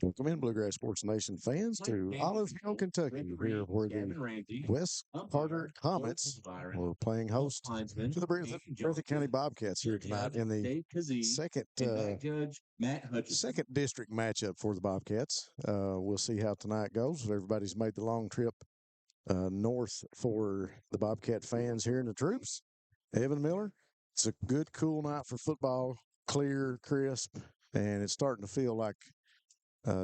Welcome in, Bluegrass Sports Nation fans, to Olive Hill, Kentucky, here where the West Carter Comets were playing host to the Breathitt County Bobcats here tonight in the second district matchup for the Bobcats. We'll see how tonight goes. Everybody's made the long trip north for the Bobcat fans here in the troops. Evan Miller, it's a good, cool night for football, clear, crisp, and it's starting to feel like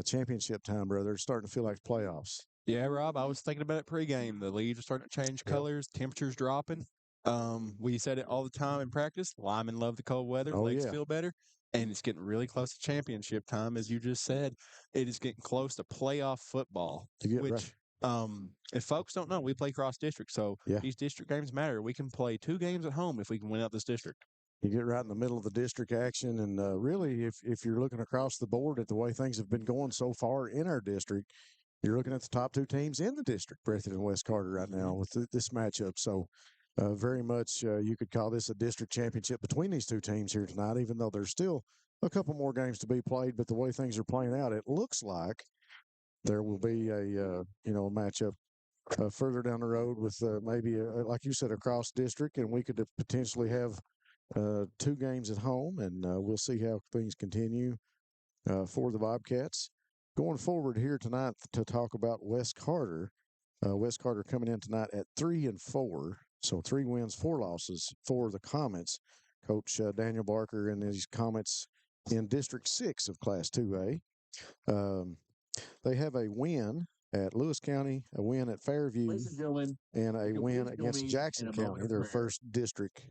championship time, brother. It's starting to feel like playoffs. Yeah, Rob, I was thinking about it pregame. The leaves are starting to change colors, temperatures dropping. We said it all the time in practice. Lyman love the cold weather, legs feel better, and it's getting really close to championship time, as you just said. It is getting close to playoff football, which if folks don't know, we play cross district, so these district games matter. We can play 2 games at home if we can win out this district. You get right in the middle of the district action, and really, if you're looking across the board at the way things have been going so far in our district, you're looking at the top 2 teams in the district, Breathitt and West Carter, right now with this matchup. So very much you could call this a district championship between these 2 teams here tonight, even though there's still a couple more games to be played. But the way things are playing out, it looks like there will be a matchup further down the road with maybe, like you said, across district, and we could potentially have 2 games at home, and we'll see how things continue for the Bobcats. Going forward here tonight to talk about West Carter. West Carter coming in tonight at 3-4, so 3 wins, 4 losses for the Comets. Coach Daniel Barker and his Comets in District 6 of Class 2A. They have a win at Lewis County, a win at Fairview, and a win against Jackson County, their first district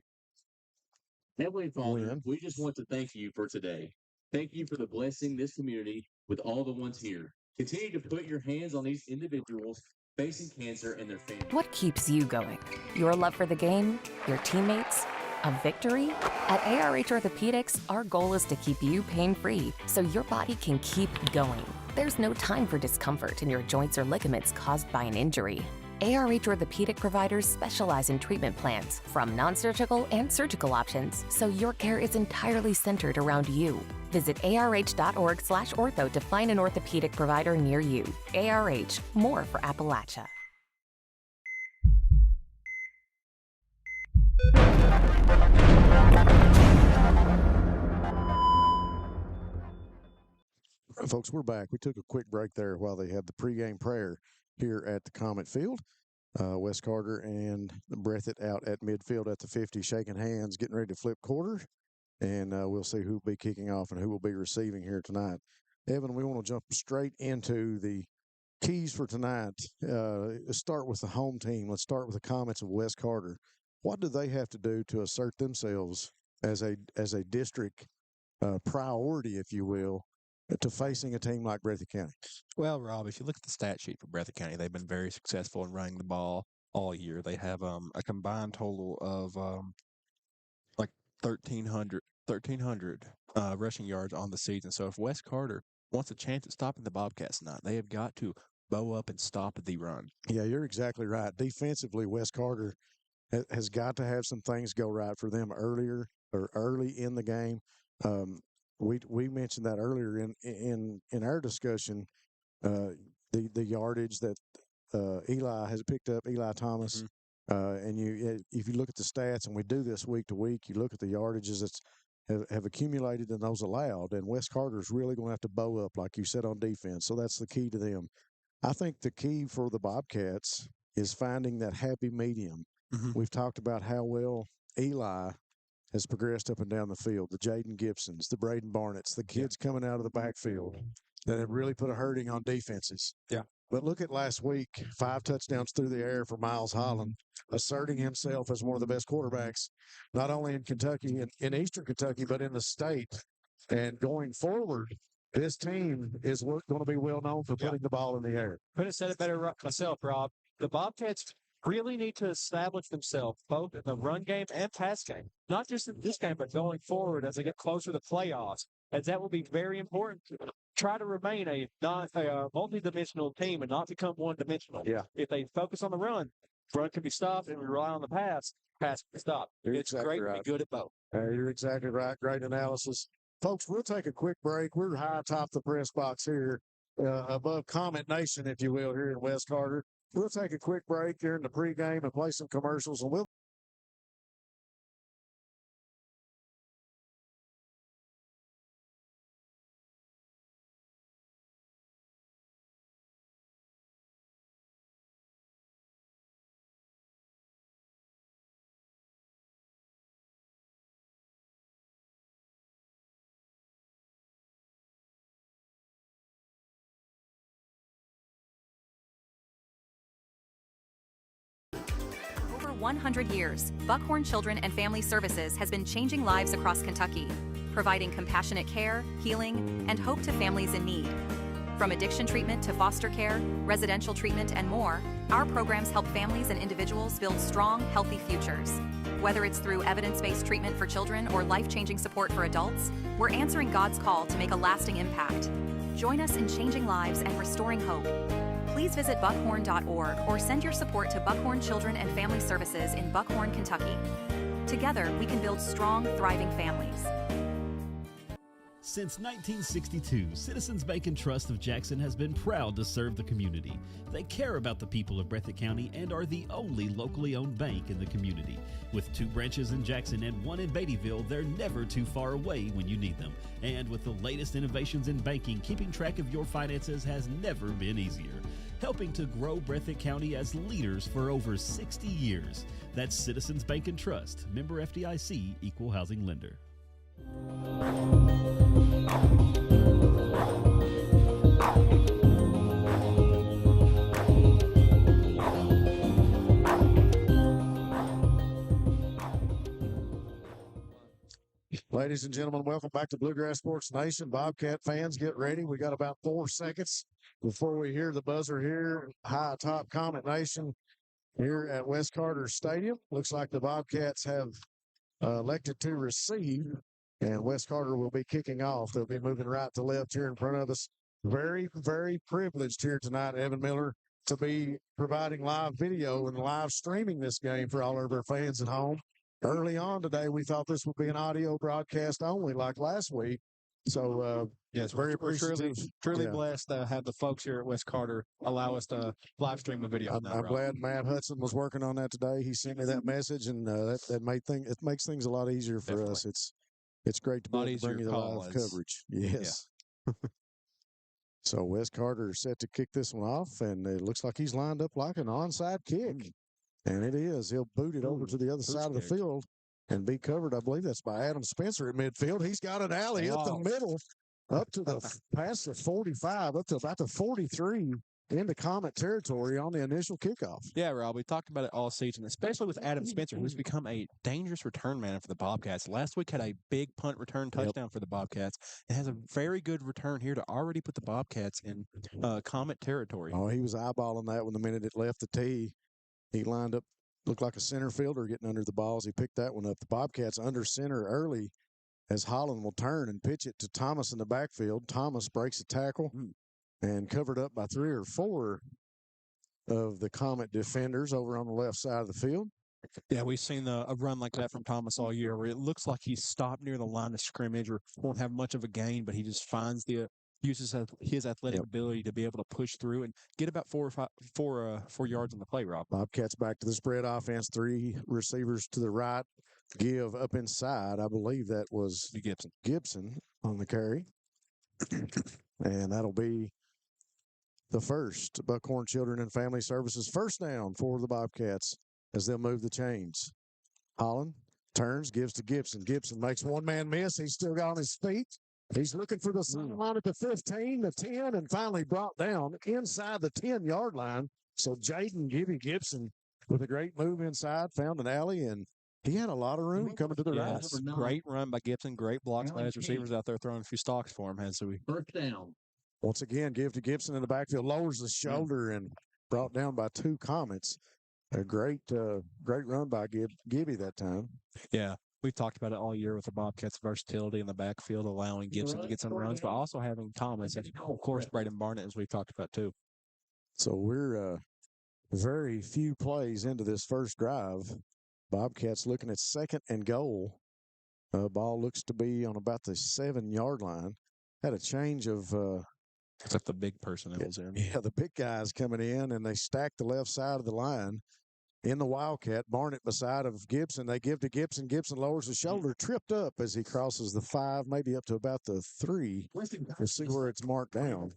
Heavenly Father, we just want to thank you for today. Thank you for the blessing this community with all the ones here. Continue to put your hands on these individuals facing cancer and their families. What keeps you going? Your love for the game? Your teammates? A victory? At ARH Orthopedics, our goal is to keep you pain-free so your body can keep going. There's no time for discomfort in your joints or ligaments caused by an injury. ARH Orthopedic providers specialize in treatment plans, from non-surgical and surgical options, so your care is entirely centered around you. Visit arh.org/ortho to find an orthopedic provider near you. ARH, more for Appalachia. Folks, we're back. We took a quick break there while they had the pregame prayer here at the Comet Field. West Carter and Breathitt out at midfield at the 50, shaking hands, getting ready to flip quarter. And we'll see who will be kicking off and who will be receiving here tonight. Evan, we want to jump straight into the keys for tonight. Let's start with the home team. Let's start with the Comets of West Carter. What do they have to do to assert themselves as a district priority, if you will, to facing a team like Breathitt County? Well, Rob, if you look at the stat sheet for Breathitt County, they've been very successful in running the ball all year. They have a combined total of like 1,300 rushing yards on the season. So if West Carter wants a chance at stopping the Bobcats tonight, they have got to bow up and stop the run. Yeah, you're exactly right. Defensively, West Carter has got to have some things go right for them early in the game. We mentioned that earlier in our discussion, the yardage that Eli has picked up, Eli Thomas, and if you look at the stats, and we do this week to week, you look at the yardages that have accumulated and those allowed, and West Carter's really going to have to bow up, like you said, on defense. So that's the key to them. I think the key for the Bobcats is finding that happy medium. We've talked about how well Eli has progressed up and down the field, the Jaden Gibsons, the Braden Barnetts, the kids coming out of the backfield that have really put a hurting on defenses. Yeah. But look at last week, 5 touchdowns through the air for Miles Holland, asserting himself as one of the best quarterbacks, not only in Kentucky, in Eastern Kentucky, but in the state. And going forward, this team is going to be well known for putting the ball in the air. Couldn't have said it better myself, Rob. The Bobcats really need to establish themselves both in the run game and pass game, not just in this game, but going forward as they get closer to playoffs, as that will be very important to try to remain a multi-dimensional team and not become one-dimensional. Yeah. If they focus on the run can be stopped, and we rely on the pass can be stopped. It's exactly great to be good at both. You're exactly right. Great analysis. Folks, we'll take a quick break. We're high atop the press box here above Comet Nation, if you will, here in West Carter. We'll take a quick break here in the pregame and play some commercials, and we'll over 100 years, Buckhorn Children and Family Services has been changing lives across Kentucky, providing compassionate care, healing, and hope to families in need. From addiction treatment to foster care, residential treatment, and more, our programs help families and individuals build strong, healthy futures. Whether it's through evidence-based treatment for children or life-changing support for adults, we're answering God's call to make a lasting impact. Join us in changing lives and restoring hope. Please visit buckhorn.org or send your support to Buckhorn Children and Family Services in Buckhorn, Kentucky. Together, we can build strong, thriving families. Since 1962, Citizens Bank and Trust of Jackson has been proud to serve the community. They care about the people of Breathitt County and are the only locally owned bank in the community. With 2 branches in Jackson and 1 in Beattyville, they're never too far away when you need them. And with the latest innovations in banking, keeping track of your finances has never been easier. Helping to grow Breathitt County as leaders for over 60 years. That's Citizens Bank and Trust, member FDIC, equal housing lender. Ladies and gentlemen, welcome back to Bluegrass Sports Nation. Bobcat fans, get ready. We got about 4 seconds before we hear the buzzer here. High atop Comet Nation here at West Carter Stadium. Looks like the Bobcats have elected to receive, and West Carter will be kicking off. They'll be moving right to left here in front of us. Very, very privileged here tonight, Evan Miller, to be providing live video and live streaming this game for all of our fans at home. Early on today, we thought this would be an audio broadcast only, like last week. So, yes, very we're truly yeah. blessed to have the folks here at West Carter allow us to live stream the video. I'm glad Matt Hudson was working on that today. He sent me that message, and it makes things a lot easier for Definitely. us. It's great to be able to bring you the live coverage. Yes. Yeah. So West Carter is set to kick this one off, and it looks like he's lined up like an onside kick. And it is. He'll boot it over to the other side of the field and be covered. I believe that's by Adam Spencer at midfield. He's got an alley up the middle, up to the past the 45, up to about the 43 into Comet territory on the initial kickoff. Yeah, Rob, we talked about it all season, especially with Adam Spencer, who's become a dangerous return man for the Bobcats. Last week had a big punt return touchdown for the Bobcats and has a very good return here to already put the Bobcats in Comet territory. Oh, he was eyeballing that when the minute it left the tee. He lined up, looked like a center fielder getting under the balls. He picked that one up. The Bobcats under center early as Holland will turn and pitch it to Thomas in the backfield. Thomas breaks a tackle and covered up by 3 or 4 of the Comet defenders over on the left side of the field. Yeah, we've seen a run like that from Thomas all year where it looks like he's stopped near the line of scrimmage or won't have much of a gain, but he just uses his athletic ability to be able to push through and get about 4 yards on the play, Rob. Bobcats back to the spread offense. 3 receivers to the right. Give up inside. I believe that was Gibson on the carry. And that'll be the first Buckhorn Children and Family Services first down for the Bobcats as they'll move the chains. Holland turns, gives to Gibson. Gibson makes one man miss. He's still got on his feet. He's looking for the sideline at the 15, the 10, and finally brought down inside the 10-yard line. So Jaden Gibson with a great move inside, found an alley, and he had a lot of room coming to the right. Great run by Gibson. Great blocks by his receivers out there throwing a few stocks for him. First down. Once again, give to Gibson in the backfield, lowers the shoulder and brought down by 2 Comets. A great run by Gibby that time. Yeah. We've talked about it all year with the Bobcats' versatility in the backfield, allowing Gibson to get some runs, but also having Thomas and, of course, Braden Barnett, as we've talked about, too. So we're very few plays into this first drive. Bobcats looking at 2nd and goal. Ball looks to be on about the 7-yard line. Had a change of It's like the big personnel's in. Yeah, the big guys coming in, and they stack the left side of the line. In the Wildcat, Barnett beside of Gibson. They give to Gibson. Gibson lowers the shoulder, tripped up as he crosses the 5, maybe up to about the 3. We'll see where it's marked down.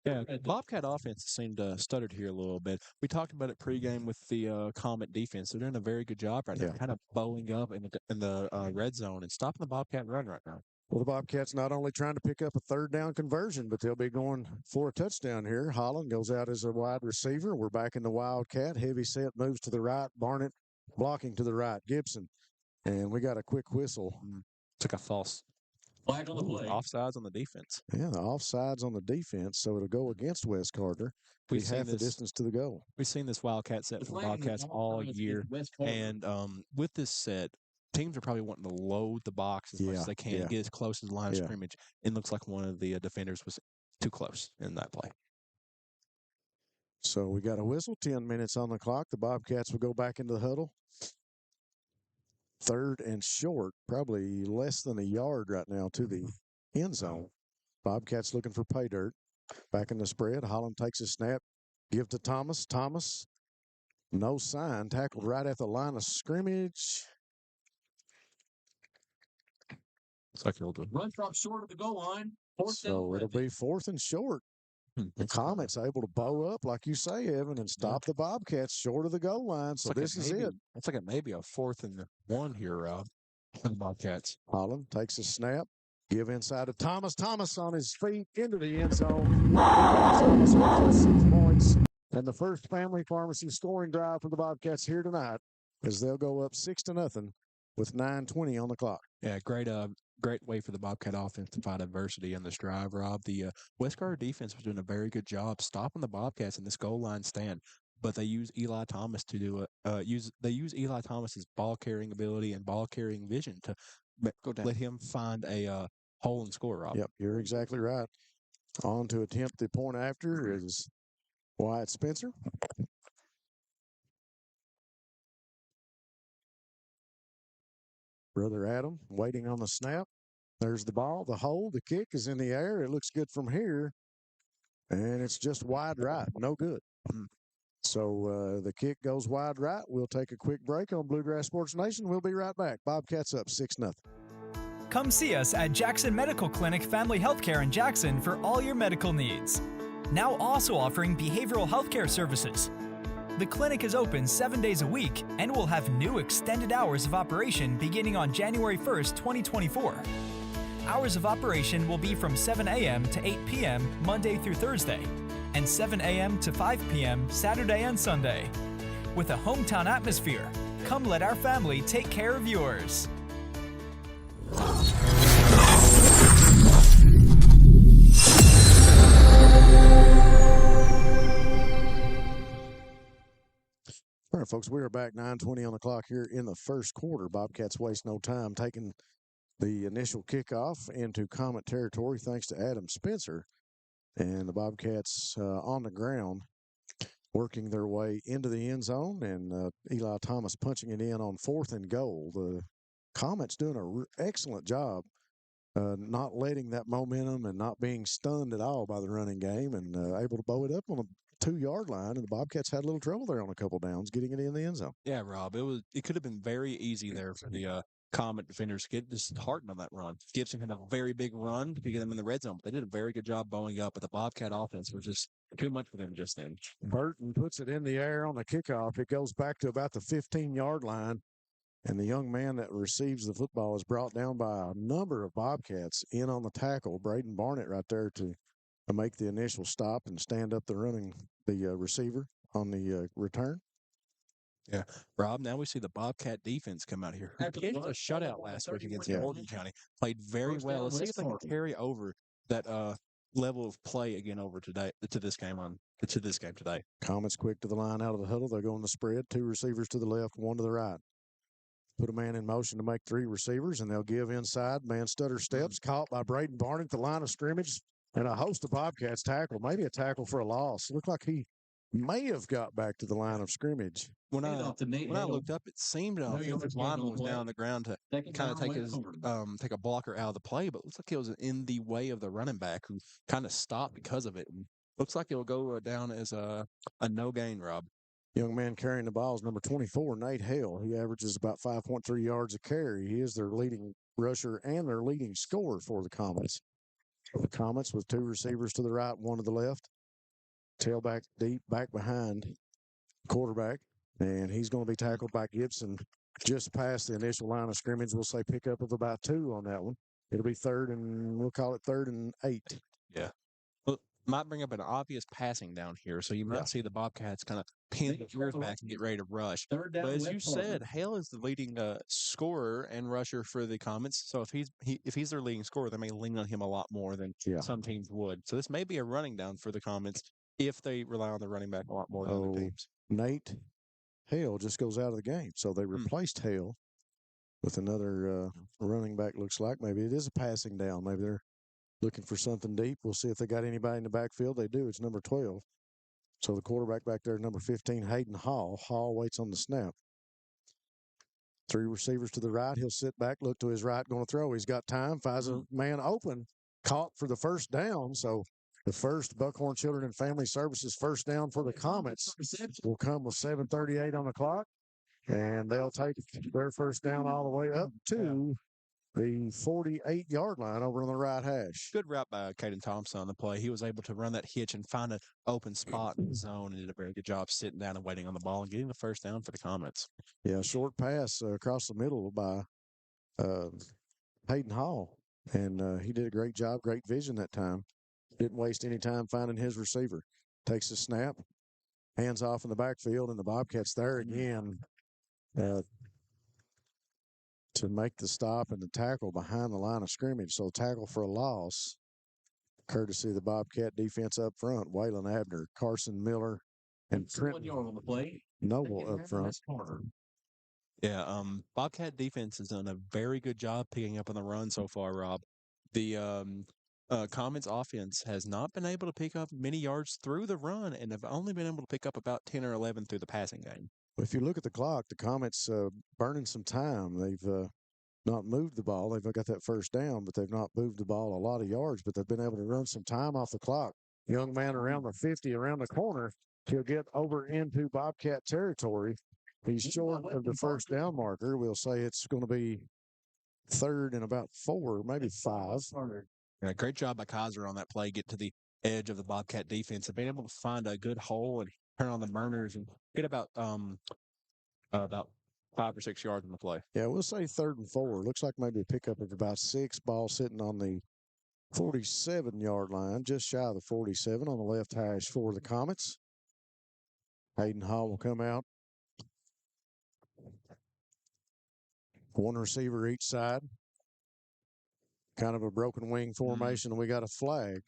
Yeah, Bobcat offense seemed stuttered here a little bit. We talked about it pregame with the Comet defense. They're doing a very good job right now, kind of bowling up in the red zone and stopping the Bobcat run right now. Well, the Bobcats not only trying to pick up a third down conversion, but they'll be going for a touchdown here. Holland goes out as a wide receiver. We're back in the Wildcat. Heavy set moves to the right. Barnett blocking to the right. Gibson. And we got a quick whistle. Took a false flag on the play. Offsides on the defense. Yeah, the offsides on the defense, so it'll go against West Carter. We've half the distance to the goal. We've seen this Wildcat set from Bobcats all year. And with this set, teams are probably wanting to load the box as much as they can, get as close as the line of scrimmage. It looks like one of the defenders was too close in that play. So we got a whistle, 10 minutes on the clock. The Bobcats will go back into the huddle. 3rd and short, probably less than a yard right now to the end zone. Bobcats looking for pay dirt. Back in the spread. Holland takes a snap. Give to Thomas. Thomas, no sign. Tackled right at the line of scrimmage. Looks like he'll do it. Run drop short of the goal line. So it'll be 4th and short. The Comets able to bow up, like you say, Evan, and stop the Bobcats short of the goal line. So this is it. It's like maybe a 4th and 1 here, Rob, for the Bobcats. Holland takes a snap. Give inside to Thomas. Thomas on his feet into the end zone. Thomas with 6 points. And the first family pharmacy scoring drive for the Bobcats here tonight, as they'll go up 6-0 with 9:20 on the clock. Yeah, great way for the Bobcat offense to fight adversity in this drive, Rob. The West Carter defense was doing a very good job stopping the Bobcats in this goal line stand, but they use Eli Thomas to do it. They use Eli Thomas's ball carrying ability and ball carrying vision to let him find a hole and score, Rob. Yep, you're exactly right. On to attempt the point after is Wyatt Spencer. Brother Adam waiting on the snap. There's the ball, the hole, the kick is in the air. It looks good from here. And it's just wide right. No good. So the kick goes wide right. We'll take a quick break on Bluegrass Sports Nation. We'll be right back. Bobcats up 6-0. Come see us at Jackson Medical Clinic Family Healthcare in Jackson for all your medical needs. Now also offering behavioral healthcare services. The clinic is open 7 days a week and will have new extended hours of operation beginning on January 1st, 2024. Hours of operation will be from 7 a.m. to 8 p.m. Monday through Thursday, and 7 a.m. to 5 p.m. Saturday and Sunday. With a hometown atmosphere, come let our family take care of yours. All right, folks, we are back 9:20 on the clock here in the first quarter. Bobcats waste no time taking the initial kickoff into Comet territory thanks to Adam Spencer. And the Bobcats on the ground working their way into the end zone, and Eli Thomas punching it in on 4th and goal. The Comets doing an excellent job not letting that momentum and not being stunned at all by the running game, and able to bow it up on the 2-yard line, and the Bobcats had a little trouble there on a couple downs getting it in the end zone. Yeah, Rob, it could have been very easy there for the Comet defenders to get disheartened on that run. Gibson had a very big run to get them in the red zone, but they did a very good job bowing up, but the Bobcat offense was just too much for them just then. Burton puts it in the air on the kickoff. It goes back to about the 15-yard line, and the young man that receives the football is brought down by a number of Bobcats in on the tackle. Braden Barnett right there to make the initial stop and stand up the receiver on the return. Yeah, Rob, now we see the Bobcat defense come out here. Who gave a shutout last week against Morgan County. Played very well. Let's see if they can carry over that level of play again over today to this game today. Comets quick to the line out of the huddle. They're going the spread. 2 receivers to the left, 1 to the right. Put a man in motion to make 3 receivers, and they'll give inside. Man stutter steps, caught by Braden Barnett at the line of scrimmage, and a host of Bobcats tackle, maybe a tackle for a loss. Looked like he may have got back to the line of scrimmage. When I looked up, it seemed an offensive lineman was down on the ground to kind of take a blocker out of the play, but it looks like it was in the way of the running back who kind of stopped because of it. And looks like it'll go down as a no gain, Rob. Young man carrying the ball is number 24, Nate Hale. He averages about 5.3 yards a carry. He is their leading rusher and their leading scorer for the Comets. The Comets with 2 receivers to the right, 1 to the left. Tailback deep, back behind quarterback. And he's going to be tackled by Gibson just past the initial line of scrimmage. We'll say pickup of about 2 on that one. It'll be we'll call it 3rd and 8. Yeah. Well, might bring up an obvious passing down here. So you might see the Bobcats kind of pin the gears back and get ready to rush. But as you said, Hale is the leading scorer and rusher for the Comets. So if he's their leading scorer, they may lean on him a lot more than some teams would. So this may be a running down for the Comets if they rely on the running back a lot more than other teams. Nate Hale just goes out of the game. So they replaced Hale with another running back, looks like. Maybe it is a passing down. Maybe they're looking for something deep. We'll see if they got anybody in the backfield. They do. It's number 12. So the quarterback back there, number 15, Hayden Hall. Hall waits on the snap. 3 receivers to the right. He'll sit back, look to his right, going to throw. He's got time, finds a man open, caught for the first down. So the first Buckhorn Children and Family Services first down for the Comets will come with 7:38 on the clock. And they'll take their first down all the way up to the 48-yard line over on the right hash. Good route by Caden Thompson on the play. He was able to run that hitch and find an open spot in the zone and did a very good job sitting down and waiting on the ball and getting the first down for the Comets. Yeah, short pass across the middle by Hayden Hall. And he did a great job, great vision that time. Didn't waste any time finding his receiver. Takes a snap, hands off in the backfield, and the Bobcats there again to make the stop and the tackle behind the line of scrimmage. So tackle for a loss, courtesy of the Bobcat defense up front. Waylon Abner, Carson Miller, and Trent Noble up front. Yeah, Bobcat defense has done a very good job picking up on the run so far, Rob. The Comets offense has not been able to pick up many yards through the run and have only been able to pick up about 10 or 11 through the passing game. If you look at the clock, the Comets burning some time. They've not moved the ball. They've got that first down, but they've not moved the ball a lot of yards, but they've been able to run some time off the clock. Young man around the 50, around the corner, he'll get over into Bobcat territory. He's short of the first down marker. We'll say it's going to be 3rd and about 4, maybe 5. Yeah, great job by Kaiser on that play, get to the edge of the Bobcat defense and being able to find a good hole and turn on the burners and get about 5 or 6 yards in the play. Yeah, we'll say 3rd and 4. Looks like maybe a pickup of about 6. Ball sitting on the 47-yard line, just shy of the 47 on the left hash for the Comets. Hayden Hall will come out. 1 receiver each side. Kind of a broken wing formation, and we got a flag.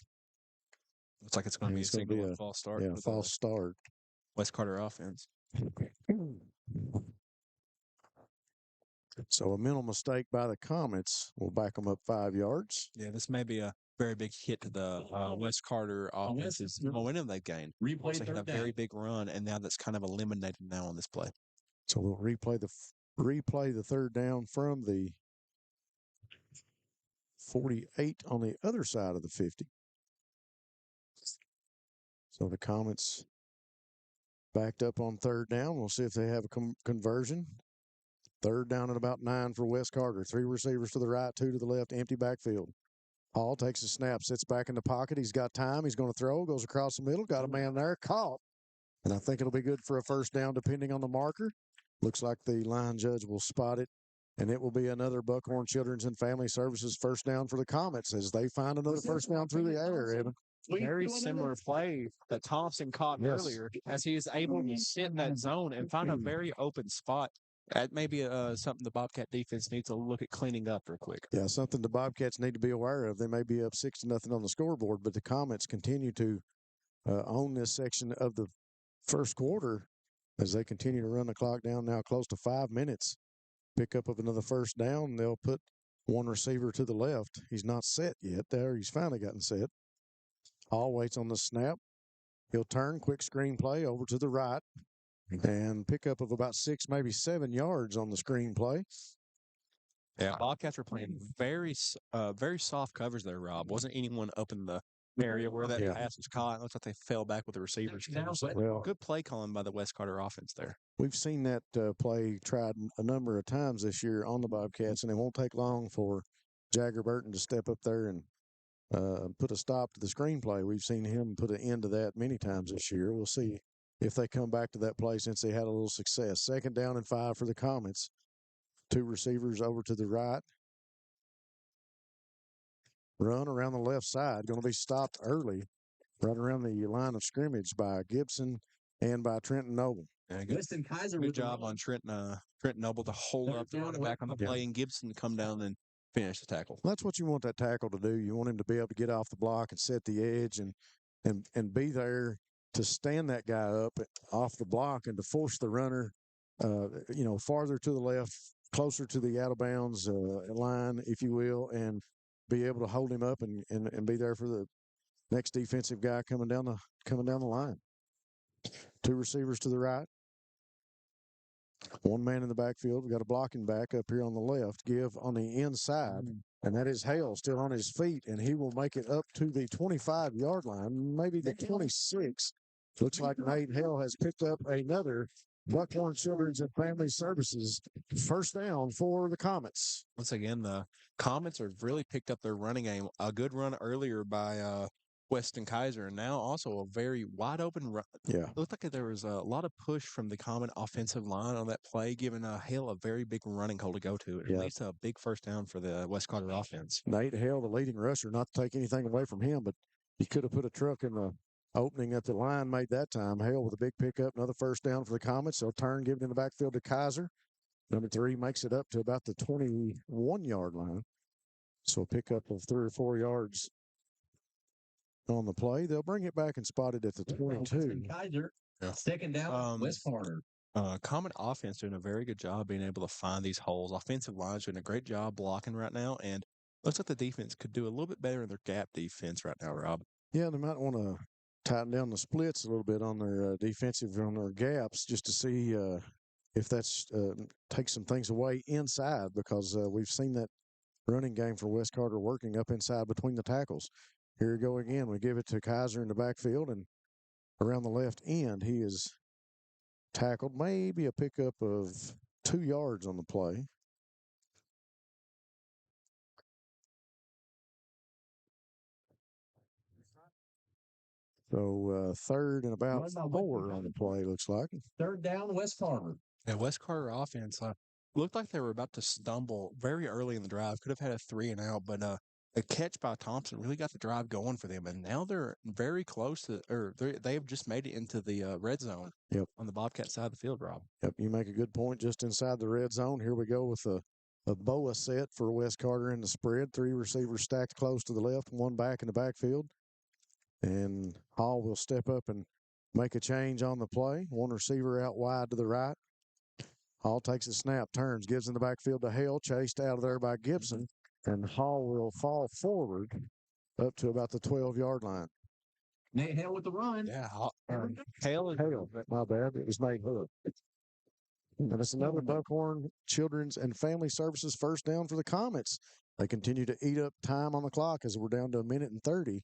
Looks like it's going to be a single false start. Yeah, false start. West Carter offense. So a mental mistake by the Comets will back them up 5 yards. Yeah, this may be a very big hit to the West Carter offense's momentum they've gained. They had a very big run, and now that's kind of eliminated now on this play. So we'll replay the 3rd down from the 48 on the other side of the 50. So the Comets backed up on 3rd down. We'll see if they have a conversion. 3rd down at about 9 for West Carter. 3 receivers to the right, 2 to the left, empty backfield. Hall takes a snap, sits back in the pocket. He's got time. He's going to throw, goes across the middle, got a man there, caught. And I think it'll be good for a first down depending on the marker. Looks like the line judge will spot it. And it will be another Buckhorn Children's and Family Services first down for the Comets as they find another first down through the air, Evan. Very similar play that Thompson caught earlier as he is able to sit in that zone and find a very open spot. That may be something the Bobcat defense needs to look at cleaning up real quick. Yeah, something the Bobcats need to be aware of. They may be up 6-0 on the scoreboard, but the Comets continue to own this section of the first quarter as they continue to run the clock down now close to 5 minutes. Pickup of another first down. They'll put 1 receiver to the left. He's not set yet. There, he's finally gotten set. Hall waits on the snap. He'll turn, quick screen play over to the right, and pickup of about 6, maybe 7 yards on the screen play. Yeah, Bobcats were playing very soft covers there, Rob. Wasn't anyone up in the area where that pass was caught. It looks like they fell back with the receivers. So good play calling by the West Carter offense there. We've seen that play tried a number of times this year on the Bobcats, and it won't take long for Jagger Burton to step up there and put a stop to the screenplay. We've seen him put an end to that many times this year. We'll see if they come back to that play since they had a little success. 2nd down and 5 for the Comets. 2 receivers over to the right. Run around the left side. Going to be stopped early, right around the line of scrimmage by Gibson and by Trenton Noble. Yeah, good job on Trenton Noble to hold up the running back on the play, and Gibson to come down and finish the tackle. Well, that's what you want that tackle to do. You want him to be able to get off the block and set the edge and be there to stand that guy up off the block and to force the runner, farther to the left, closer to the out of bounds line, if you will, and be able to hold him up and be there for the next defensive guy coming down the line. 2 receivers to the right. 1 man in the backfield. We got a blocking back up here on the left. Give on the inside, and that is Hale still on his feet, and he will make it up to the 25-yard line, maybe the 26. Looks like Nate Hale has picked up another Buckhorn Children's and Family Services first down for the Comets. Once again, the Comets have really picked up their running game. A good run earlier by Weston Kaiser, and now also a very wide open run. Yeah. It looked like there was a lot of push from the Comet offensive line on that play, giving Hale a very big running hole to go to. At least a big first down for the West Carter offense. Nate Hale, the leading rusher, not to take anything away from him, but he could have put a truck in the opening that the line made that time. Hale with a big pickup, another first down for the Comets. They'll turn, give it in the backfield to Kaiser. Number 3 makes it up to about the 21-yard line. So a pickup of 3 or 4 yards on the play. They'll bring it back and spot it at the 22. Kaiser, 2nd down, West Carter. Comet offense doing a very good job being able to find these holes. Offensive line's doing a great job blocking right now, and looks like the defense could do a little bit better in their gap defense right now, Rob. Yeah, they might want to tighten down the splits a little bit on their on their gaps, just to see if that's takes some things away inside, because we've seen that running game for West Carter working up inside between the tackles. Here we go again. We give it to Kaiser in the backfield, and around the left end, he is tackled. Maybe a pickup of 2 yards on the play. So 3rd and about 4 on the play, looks like. 3rd down, West Carter. Yeah, West Carter offense looked like they were about to stumble very early in the drive. Could have had a 3 and out, but a catch by Thompson really got the drive going for them, and now they're very close to, or they have just made it into the red zone. Yep. On the Bobcat side of the field, Rob. Yep, you make a good point. Just inside the red zone. Here we go with a boa set for West Carter in the spread. 3 receivers stacked close to the left, 1 back in the backfield. And Hall will step up and make a change on the play. 1 receiver out wide to the right. Hall takes a snap, turns, gives in the backfield to Hale, chased out of there by Gibson. And Hall will fall forward up to about the 12-yard line. Nate Hale with the run. Yeah, Hale. My bad. It was Nate Hale. And it's another Buckhorn Children's and Family Services first down for the Comets. They continue to eat up time on the clock as we're down to 1 minute and 30.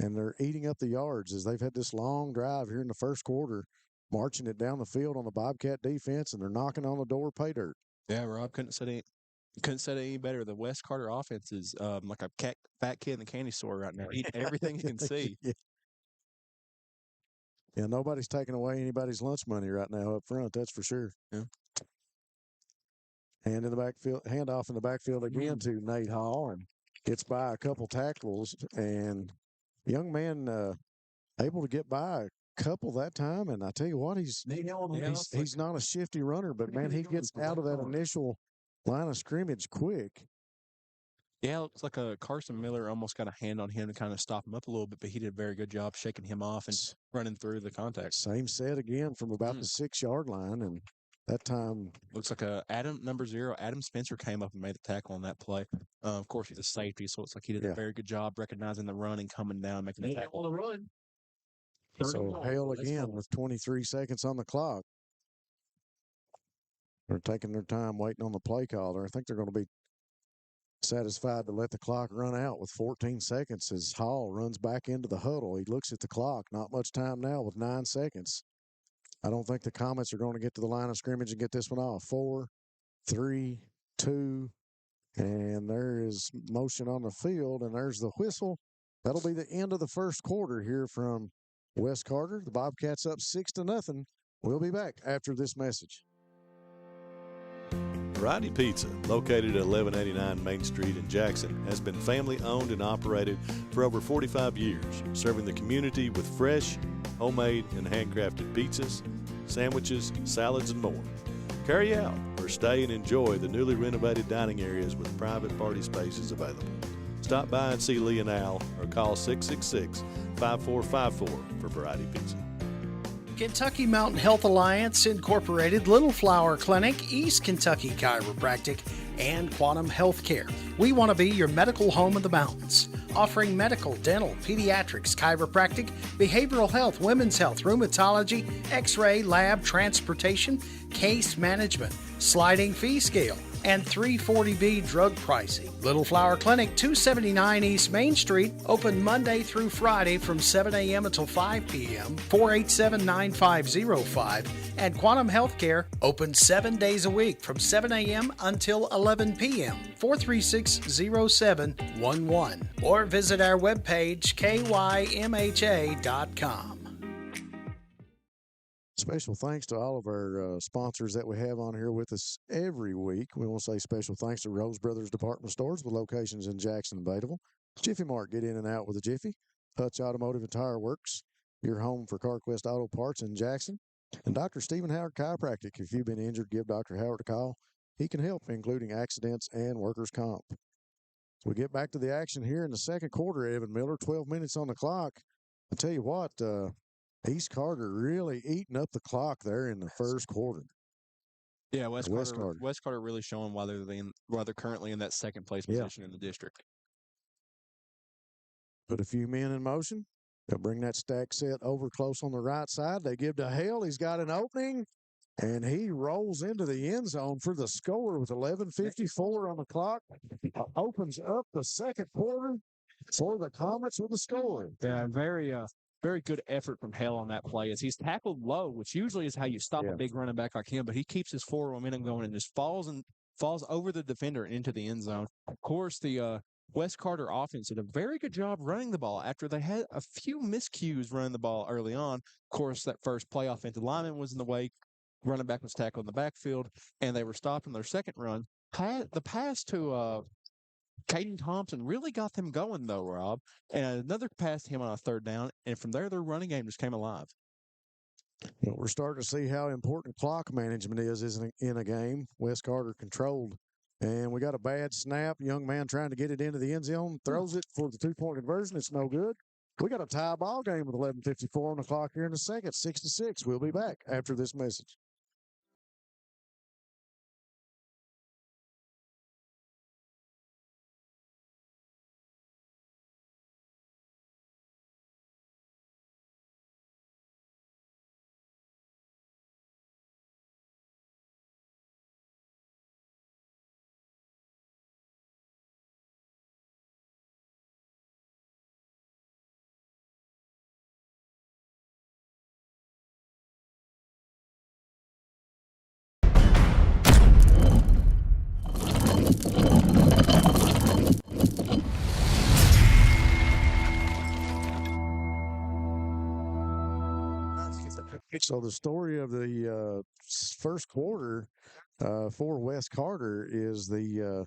And they're eating up the yards as they've had this long drive here in the first quarter, marching it down the field on the Bobcat defense, and they're knocking on the door pay dirt. Yeah, Rob couldn't say it any better. The West Carter offense is like a fat kid in the candy store right now, eating everything you can see. Yeah, nobody's taking away anybody's lunch money right now up front, that's for sure. Yeah. Hand in the backfield, handoff in the backfield again to Nate Hall, and gets by a couple tackles, and young man able to get by a couple that time. And I tell you what, he's not a shifty runner, but man, he gets out of that initial line of scrimmage quick. Yeah, it looks like Carson Miller almost got a hand on him to kind of stop him up a little bit, but he did a very good job shaking him off and running through the contact. Same set again from about the 6-yard line, and that time looks like number 0, Adam Spencer came up and made the tackle on that play. Of course, he's a safety, so it's like he did a very good job recognizing the run and coming down, making the tackle. On the run. So Hale again with 23 seconds on the clock. They're taking their time waiting on the play caller. I think they're going to be satisfied to let the clock run out with 14 seconds as Hall runs back into the huddle. He looks at the clock. Not much time now with 9 seconds. I don't think the Comets are going to get to the line of scrimmage and get this one off. 4, 3, 2, and there is motion on the field, and there's the whistle. That'll be the end of the first quarter here from West Carter. The Bobcats up 6-0. We'll be back after this message. Variety Pizza, located at 1189 Main Street in Jackson, has been family owned and operated for over 45 years, serving the community with fresh, homemade, and handcrafted pizzas, sandwiches, salads, and more. Carry out or stay and enjoy the newly renovated dining areas with private party spaces available. Stop by and see Lee and Al or call 666-5454 for Variety Pizza. Kentucky Mountain Health Alliance Incorporated, Little Flower Clinic, East Kentucky Chiropractic, and Quantum Healthcare. We want to be your medical home of the mountains, offering medical, dental, pediatrics, chiropractic, behavioral health, women's health, rheumatology, x-ray, lab, transportation, case management, sliding fee scale, and 340B drug pricing. Little Flower Clinic, 279 East Main Street, open Monday through Friday from 7 a.m. until 5 p.m., 487-9505, and Quantum Healthcare, open 7 days a week from 7 a.m. until 11 p.m., 436-0711, or visit our webpage, kymha.com. Special thanks to all of our sponsors that we have on here with us every week. We want to say special thanks to Rose Brothers Department Stores with locations in Jackson and Bataville. Jiffy Mart, get in and out with a Jiffy. Hutch Automotive and Tire Works, your home for CarQuest Auto Parts in Jackson. And Dr. Stephen Howard Chiropractic. If you've been injured, give Dr. Howard a call. He can help, including accidents and workers' comp. We get back to the action here in the second quarter, Evan Miller, 12 minutes on the clock. I tell you what, East Carter really eating up the clock there in the first quarter. Yeah, West Carter really showing why they're currently in that second place position in the district. Put a few men in motion. They'll bring that stack set over close on the right side. They give to Hale. He's got an opening, and he rolls into the end zone for the score with 11:54 on the clock. Opens up the second quarter for the Comets with a score. Yeah, very good effort from Hale on that play as he's tackled low, which usually is how you stop a big running back like him, but he keeps his forward momentum going and just falls over the defender into the end zone. Of course, the West Carter offense did a very good job running the ball after they had a few miscues running the ball early on. Of course, that first play, offensive lineman was in the way, running back was tackled in the backfield, and they were stopped in their second run. The pass to Caden Thompson really got them going, though, Rob. And another pass to him on a third down, and from there, their running game just came alive. Well, we're starting to see how important clock management is in a game. West Carter controlled. And we got a bad snap. Young man trying to get it into the end zone. Throws it for the two-point conversion. It's no good. We got a tie ball game with 11:54 on the clock here in a second. 6-6. We'll be back after this message. So the story of the first quarter for West Carter is the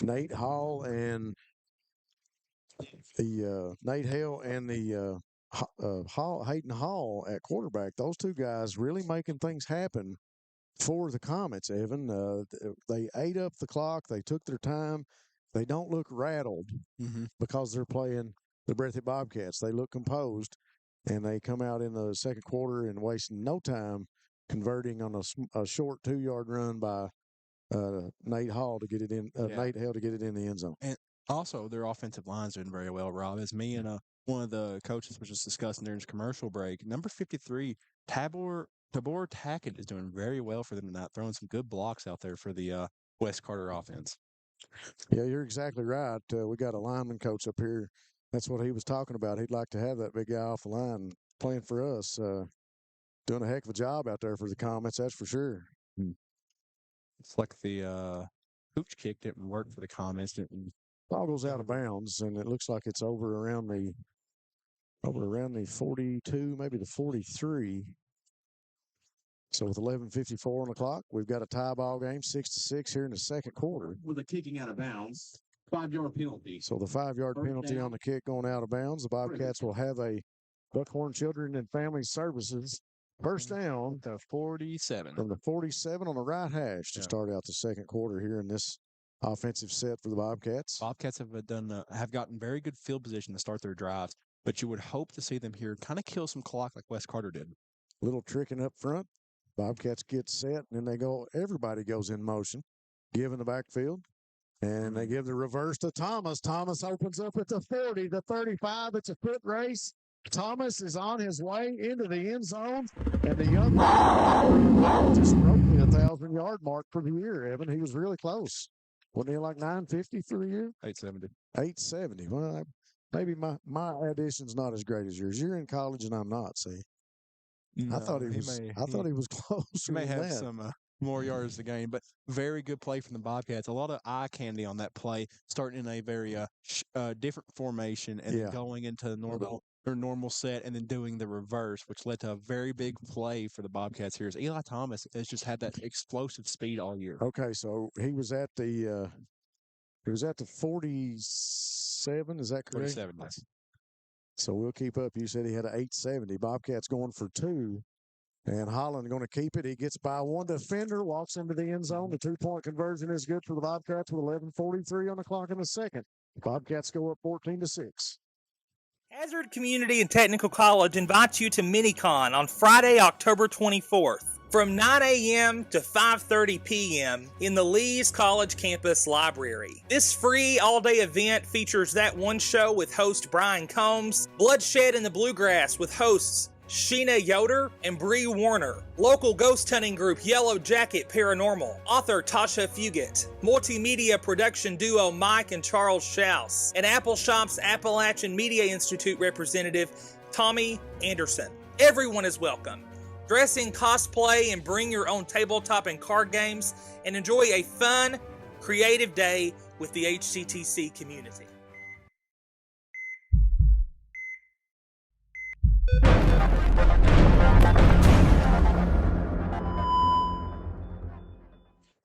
Nate Hall and the Nate Hale and the Hayden Hall at quarterback. Those two guys really making things happen for the Comets, Evan. They ate up the clock. They took their time. They don't look rattled because they're playing the Breathitt Bobcats. They look composed. And they come out in the second quarter and wasting no time converting on a short 2-yard run by Nate Hall to get it in. Nate Hale to get it in the end zone. And also, their offensive line's doing very well, Rob. As me and one of the coaches was just discussing during his commercial break. Number 53, Tabor Tackett is doing very well for them tonight, throwing some good blocks out there for the Wes Carter offense. Yeah, you're exactly right. We got a lineman coach up here. That's what he was talking about. He'd like to have that big guy off the line playing for us. Doing a heck of a job out there for the Comets, that's for sure. It's like the hooch kick didn't work for the Comets. Ball goes out of bounds, and it looks like it's over around the 42, maybe the 43. So with 11:54 on the clock, we've got a tie ball game, 6-6 here in the second quarter. With a kicking out of bounds, 5-yard penalty. So the 5-yard penalty on the kick going out of bounds. The Bobcats will have a Buckhorn Children and Family Services first down. The 47. From the 47 on the right hash to start out the second quarter here in this offensive set for the Bobcats. Bobcats have gotten very good field position to start their drives, but you would hope to see them here kind of kill some clock like Wes Carter did. Little tricking up front. Bobcats get set, and then everybody goes in motion, give in the backfield, and they give the reverse to Thomas. Thomas opens up at the 40, the 35. It's a foot race. Thomas is on his way into the end zone, and the young man just broke the 1,000-yard mark for the year, Evan. He was really close. Wasn't he like 950 for the year? 870. 870. Well, maybe my addition's not as great as yours. You're in college, and I'm not, see? No, I thought he was close. He may have some more yards a game, but very good play from the Bobcats. A lot of eye candy on that play, starting in a very different formation and then going into normal set and then doing the reverse, which led to a very big play for the Bobcats here. As Eli Thomas has just had that explosive speed all year. Okay, so he was at the 47. Is that correct? 47. Yes. So we'll keep up. You said he had an 870. Bobcats going for 2. And Holland going to keep it. He gets by one defender, walks into the end zone. The 2-point conversion is good for the Bobcats with 11:43 on the clock in the second. Bobcats go up 14-6. Hazard Community and Technical College invites you to MiniCon on Friday, October 24th. From 9 a.m. to 5:30 p.m. in the Lee's College Campus Library. This free all-day event features That One Show with host Brian Combs, Bloodshed in the Bluegrass with hosts Sheena Yoder and Bree Warner, local ghost hunting group Yellow Jacket Paranormal, author Tasha Fugit, multimedia production duo Mike and Charles Schaus, and Apple Shop's Appalachian Media Institute representative Tommy Anderson. Everyone is welcome. Dress in cosplay and bring your own tabletop and card games and enjoy a fun, creative day with the HCTC community.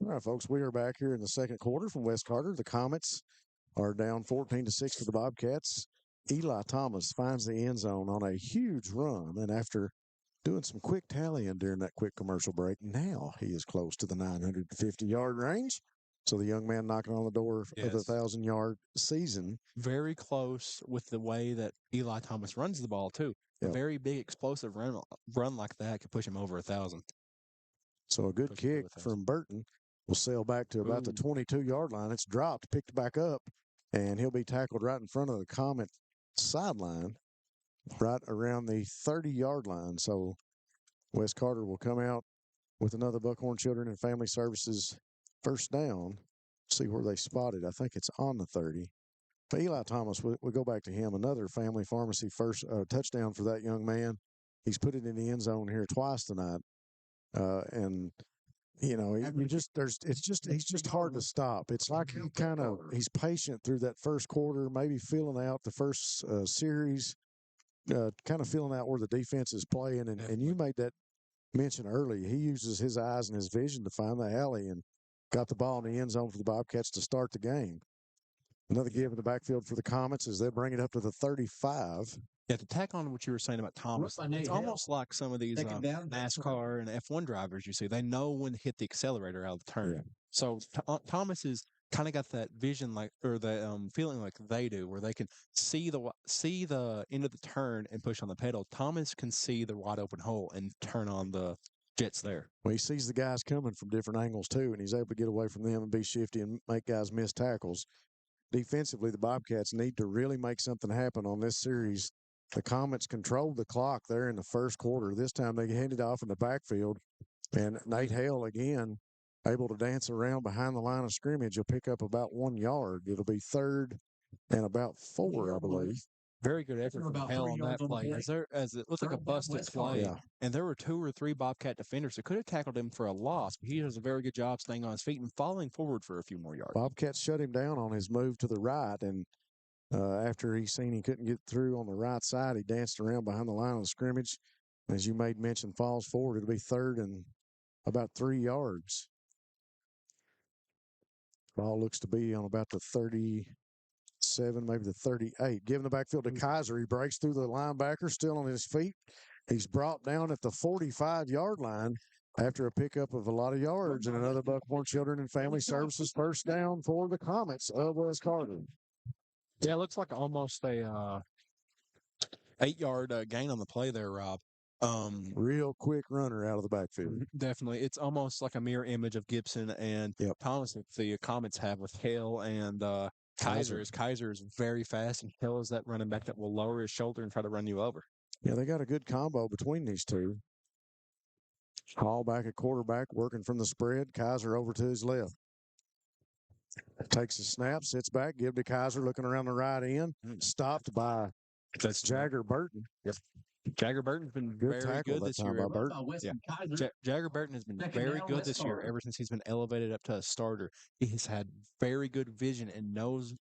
All right, folks, we are back here in the second quarter from Wes Carter. The Comets are down 14-6 for the Bobcats. Eli Thomas finds the end zone on a huge run, and after doing some quick tallying during that quick commercial break, now he is close to the 950-yard range. So the young man knocking on the door of the 1,000-yard season. Very close with the way that Eli Thomas runs the ball, too. A very big, explosive run like that could push him over 1,000. So a good kick from Burton will sail back to about the 22-yard line. It's dropped, picked back up, and he'll be tackled right in front of the Comet sideline, right around the 30-yard line. So Wes Carter will come out with another Buckhorn Children and Family Services first down. See where they spot it. I think it's on the 30. But Eli Thomas, we'll go back to him. Another Family Pharmacy first touchdown for that young man. He's put it in the end zone here twice tonight. And you know, he's just hard to stop. It's like he's patient through that first quarter, maybe feeling out the first series, kind of feeling out where the defense is playing. And you made that mention early. He uses his eyes and his vision to find the alley and got the ball in the end zone for the Bobcats to start the game. Another give in the backfield for the Comets as they bring it up to the 35. Yeah, to tack on what you were saying about Thomas, it's almost like some of these NASCAR and F1 drivers you see. They know when to hit the accelerator out of the turn. Yeah. So Thomas has kind of got that vision or the feeling like they do, where they can see the end of the turn and push on the pedal. Thomas can see the wide open hole and turn on the jets there. Well, he sees the guys coming from different angles too, and he's able to get away from them and be shifty and make guys miss tackles. defensively, the Bobcats need to really make something happen on this series. The Comets controlled the clock there in the first quarter. This time they handed off in the backfield, and Nate Hale again able to dance around behind the line of scrimmage. He'll pick up about 1 yard. It'll be 3rd and about 4, I believe. Very good effort from Hale on that play. As it looked like a busted play, and there were 2 or 3 Bobcat defenders that could have tackled him for a loss, but he does a very good job staying on his feet and falling forward for a few more yards. Bobcats shut him down on his move to the right, and after he seen he couldn't get through on the right side, he danced around behind the line of scrimmage. As you made mention, falls forward. It'll be 3rd and about 3 yards. Ball looks to be on about the 37, maybe the 38. Giving the backfield to Kaiser. He breaks through the linebacker, still on his feet. He's brought down at the 45-yard line after a pickup of a lot of yards, and another Buckhorn Children and Family Services first down for the Comets of West Carter. Yeah, it looks like almost a 8-yard gain on the play there, Rob. Real quick runner out of the backfield. Definitely. It's almost like a mirror image of Gibson and Thomas that the Comets have with Hale and Kaiser. Kaiser is very fast, and Hale is that running back that will lower his shoulder and try to run you over. Yeah, they got a good combo between these two. Hall back at quarterback, working from the spread. Kaiser over to his left. Takes a snap, sits back, give to Kaiser, looking around the right end. Stopped by Jagger Burton. Yep. Jagger Burton's been very good this year. Jagger Burton has been very good this year ever since he's been elevated up to a starter. He has had very good vision and knows,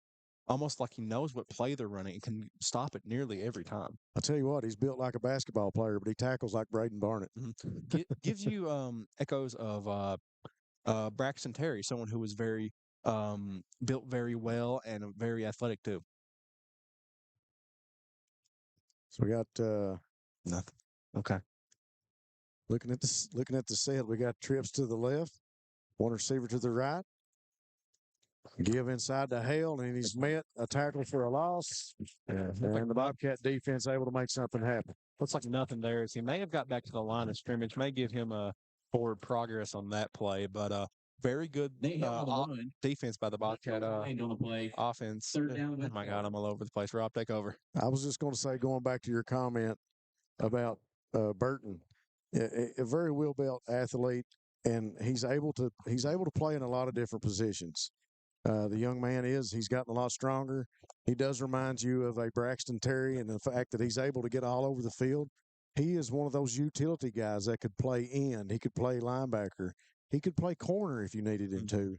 almost like he knows what play they're running and can stop it nearly every time. I'll tell you what, he's built like a basketball player, but he tackles like Braden Barnett. Gives you echoes of Braxton Terry, someone who was very built very well and very athletic too. So we got nothing. Okay. Looking at the set, we got trips to the left, one receiver to the right. Give inside to Hale, and he's met a tackle for a loss. And the Bobcat defense able to make something happen. Looks like nothing there. He may have got back to the line of scrimmage, may give him a forward progress on that play, but very good defense by the Bobcat offense. Oh my God, I'm all over the place. Rob, take over. I was just going to say, going back to your comment about Burton, a very well-built athlete, and he's able to play in a lot of different positions. The young man he's gotten a lot stronger. He does remind you of a Braxton Terry, and the fact that he's able to get all over the field. He is one of those utility guys that could play end. He could play linebacker. He could play corner if you needed him to.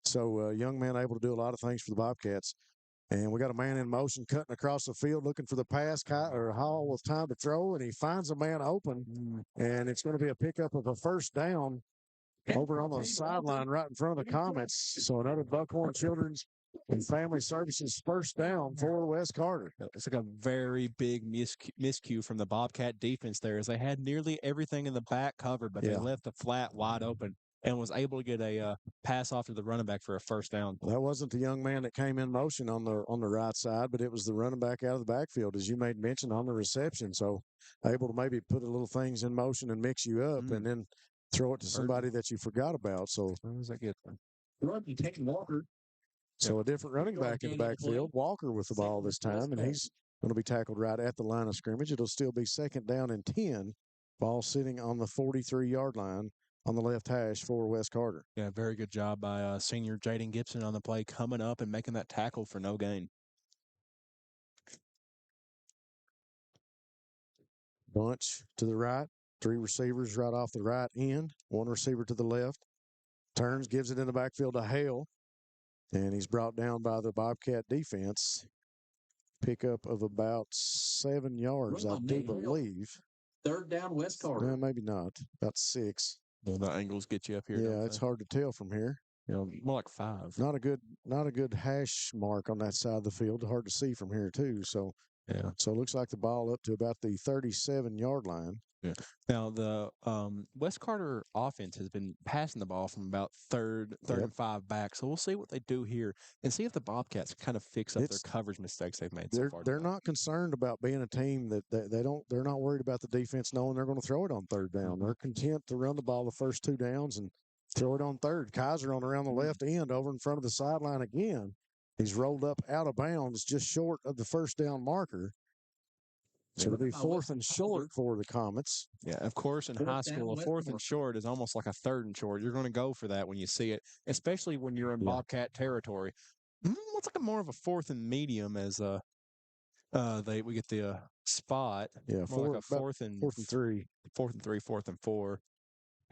So, young man able to do a lot of things for the Bobcats. And we got a man in motion cutting across the field looking for the pass. Hall with time to throw, and he finds a man open. And it's going to be a pickup of a first down over on the sideline right in front of the Comets. So another Buckhorn Children's and Family Services first down for West Carter. It's like a very big miscue from the Bobcat defense there, as they had nearly everything in the back covered, but they left the flat wide open and was able to get a pass off to the running back for a first down. That wasn't the young man that came in motion on the right side, but it was the running back out of the backfield, as you made mention on the reception. So able to maybe put a little things in motion and mix you up, and then throw it to somebody that you forgot about. So where was that good? Taking Walker. So a different running back in the backfield. Walker with the ball this time, and he's going to be tackled right at the line of scrimmage. It'll still be 2nd down and 10. Ball sitting on the 43-yard line on the left hash for West Carter. Yeah, very good job by senior Jaden Gibson on the play, coming up and making that tackle for no gain. Bunch to the right. 3 receivers right off the right end. 1 receiver to the left. Turns, gives it in the backfield to Hale. And he's brought down by the Bobcat defense. Pickup of about 7 yards, I do believe. 3rd down, West Carter. No, maybe not. About 6. Well, the angles get you up here. Yeah, it's hard to tell from here. More like 5. Not a good hash mark on that side of the field. Hard to see from here too. So yeah. So it looks like the ball up to about the 37-yard line. Yeah. Now the West Carter offense has been passing the ball from about third and 5 back. So we'll see what they do here and see if the Bobcats kind of fix up their coverage mistakes they've made so far. They're not concerned about being a team that they're not worried about the defense knowing they're going to throw it on 3rd down. They're content to run the ball the first 2 downs and throw it on 3rd. Kaiser on around the left end over in front of the sideline again. He's rolled up out of bounds just short of the first down marker. So it'll be 4th and short for the Comets. Yeah, of course, in high school, a 4th and short is almost like a 3rd and short. You're going to go for that when you see it, especially when you're in Bobcat territory. What's like more of a 4th and medium as we get the spot. Yeah, more like a 4th and 3. 4th and 3, 4th and 4.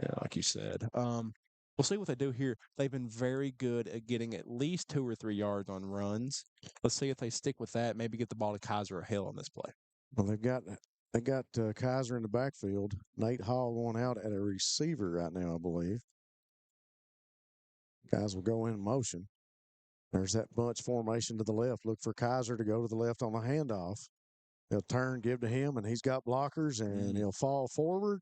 Yeah, like you said. We'll see what they do here. They've been very good at getting at least 2 or 3 yards on runs. Let's see if they stick with that. Maybe get the ball to Kaiser or Hill on this play. Well, they got Kaiser in the backfield. Nate Hall going out at a receiver right now, I believe. Guys will go in motion. There's that bunch formation to the left. Look for Kaiser to go to the left on the handoff. He'll turn, give to him, and he's got blockers, and he'll fall forward.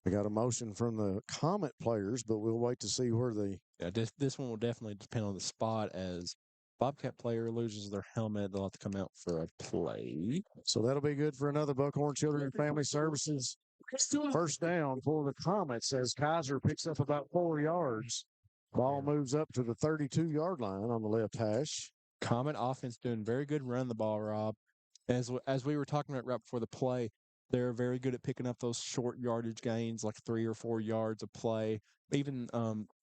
We got a motion from the Comet players, but we'll wait to see where they. Yeah, this one will definitely depend on the spot. As Bobcat player loses their helmet, they'll have to come out for a play. So that'll be good for another Buckhorn Children and Family Services. First down for the Comets as Kaiser picks up about 4 yards. Ball moves up to the 32-yard line on the left hash. Comet offense doing very good running the ball, Rob. As we were talking about right before the play, they're very good at picking up those short yardage gains, like 3 or 4 yards of play. Even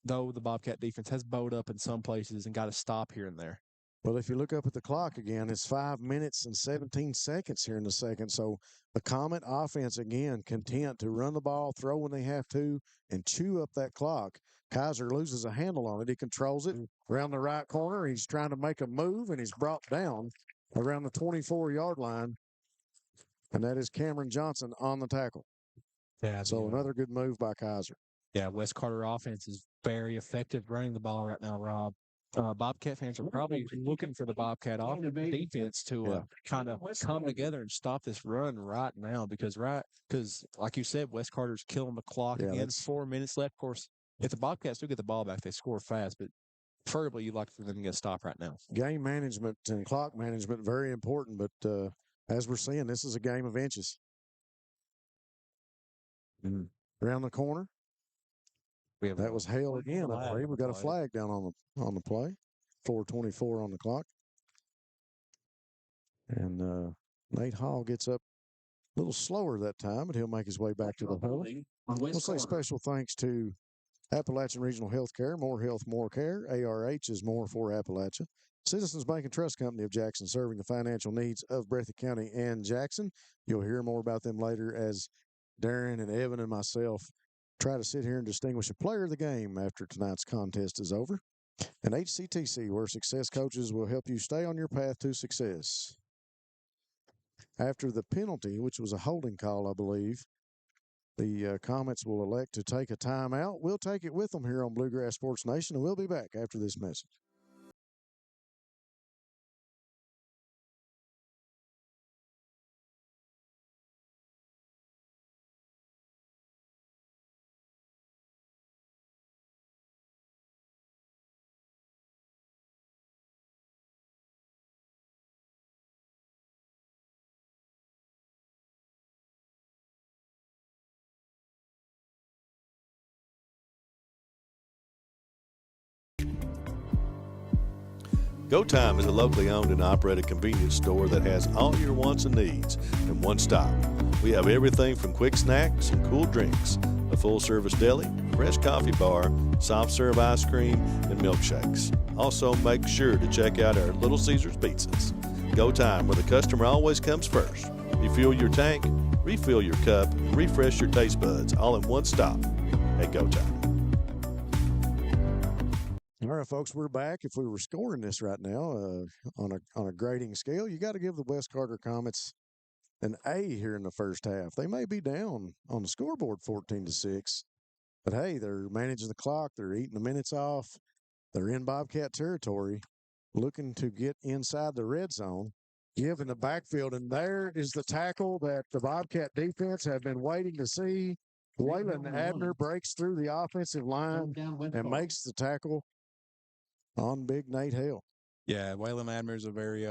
though the Bobcat defense has bowed up in some places and got to stop here and there. Well, if you look up at the clock again, it's 5 minutes and 17 seconds here in the second. So the Comet offense, again, content to run the ball, throw when they have to, and chew up that clock. Kaiser loses a handle on it. He controls it around the right corner. He's trying to make a move, and he's brought down around the 24-yard line. And that is Cameron Johnson on the tackle. Yeah. So another good move by Kaiser. Yeah, West Carter offense is very effective running the ball right now, Rob. Bobcat fans are probably looking for the Bobcat defense to kind of come together and stop this run right now because, like you said, West Carter's killing the clock again. 4 minutes left. Of course, if the Bobcats do get the ball back, they score fast, but preferably you'd like for them to get a stop right now. Game management and clock management, very important, but as we're seeing, this is a game of inches. Around the corner. That was Hale again. I believe we got a flag down on the play. 4:24 on the clock. And Nate Hall gets up a little slower that time, but he'll make his way back to the huddle. We'll say special thanks to Appalachian Regional Healthcare, More Health, More Care. ARH is more for Appalachia. Citizens Bank and Trust Company of Jackson, serving the financial needs of Breathitt County and Jackson. You'll hear more about them later as Darren and Evan and myself try to sit here and distinguish a player of the game after tonight's contest is over. And HCTC, where success coaches will help you stay on your path to success. After the penalty, which was a holding call, I believe, the Comets will elect to take a timeout. We'll take it with them here on Bluegrass Sports Nation, and we'll be back after this message. Go Time is a locally owned and operated convenience store that has all your wants and needs in one stop. We have everything from quick snacks and cool drinks, a full-service deli, fresh coffee bar, soft-serve ice cream, and milkshakes. Also, make sure to check out our Little Caesars pizzas. Go Time, where the customer always comes first. Refuel your tank, refill your cup, and refresh your taste buds all in one stop at Go Time. All right, folks, we're back. If we were scoring this right now on a grading scale, you got to give the West Carter Comets an A here in the first half. They may be down on the scoreboard 14-6, but hey, they're managing the clock. They're eating the minutes off. They're in Bobcat territory, looking to get inside the red zone, give in the backfield, and there is the tackle that the Bobcat defense have been waiting to see. Waylon Abner breaks through the offensive line and makes the tackle on big Nate Hale. Yeah, Waylon Abner is a very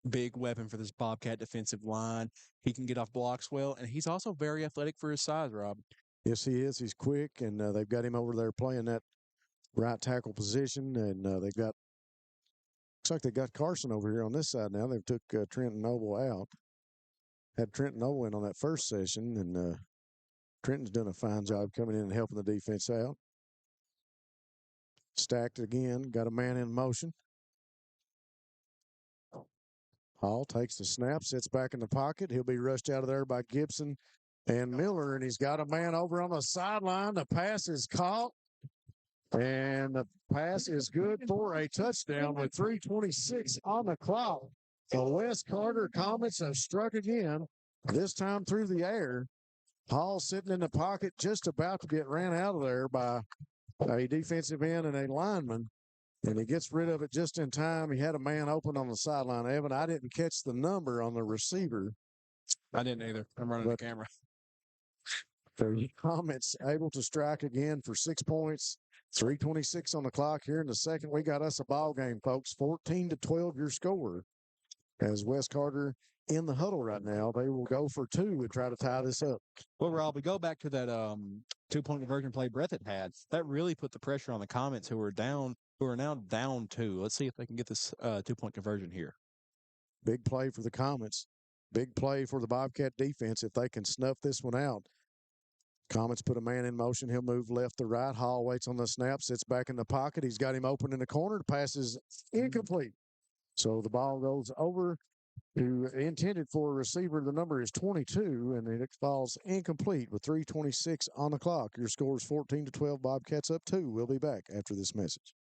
big weapon for this Bobcat defensive line. He can get off blocks well, and he's also very athletic for his size, Rob. Yes, he is. He's quick, and they've got him over there playing that right tackle position, and they've got Looks like they got Carson over here on this side now. They've took Trenton Noble out. Had Trenton Noble in on that first session, and Trenton's done a fine job coming in and helping the defense out. Stacked again, got a man in motion. Hall takes the snap, sits back in the pocket. He'll be rushed out of there by Gibson and Miller, and he's got a man over on the sideline. The pass is caught, and the pass is good for a touchdown with 3:26 on the clock. The Wes Carter Comets have struck again, this time through the air. Hall sitting in the pocket, just about to get ran out of there by a defensive end and a lineman, and he gets rid of it just in time. He had a man open on the sideline. Evan, I didn't catch the number on the receiver. I didn't either. I'm running the camera. The Comets able to strike again for 6 points. 3:26 on the clock here in the second. We got us a ball game, folks. 14-12 your score. As Wes Carter in the huddle right now, they will go for 2 and try to tie this up. Well, Rob, we go back to that 2-point conversion play Breathitt had. That really put the pressure on the Comets, who are now down 2. Let's see if they can get this 2-point conversion here. Big play for the Comets. Big play for the Bobcat defense if they can snuff this one out. Comets put a man in motion. He'll move left to right. Hall waits on the snap, sits back in the pocket. He's got him open in the corner. The pass is incomplete. So the ball goes over to intended for a receiver. The number is 22, and it falls incomplete with 3:26 on the clock. Your score is 14-12. Bobcats up 2. We'll be back after this message.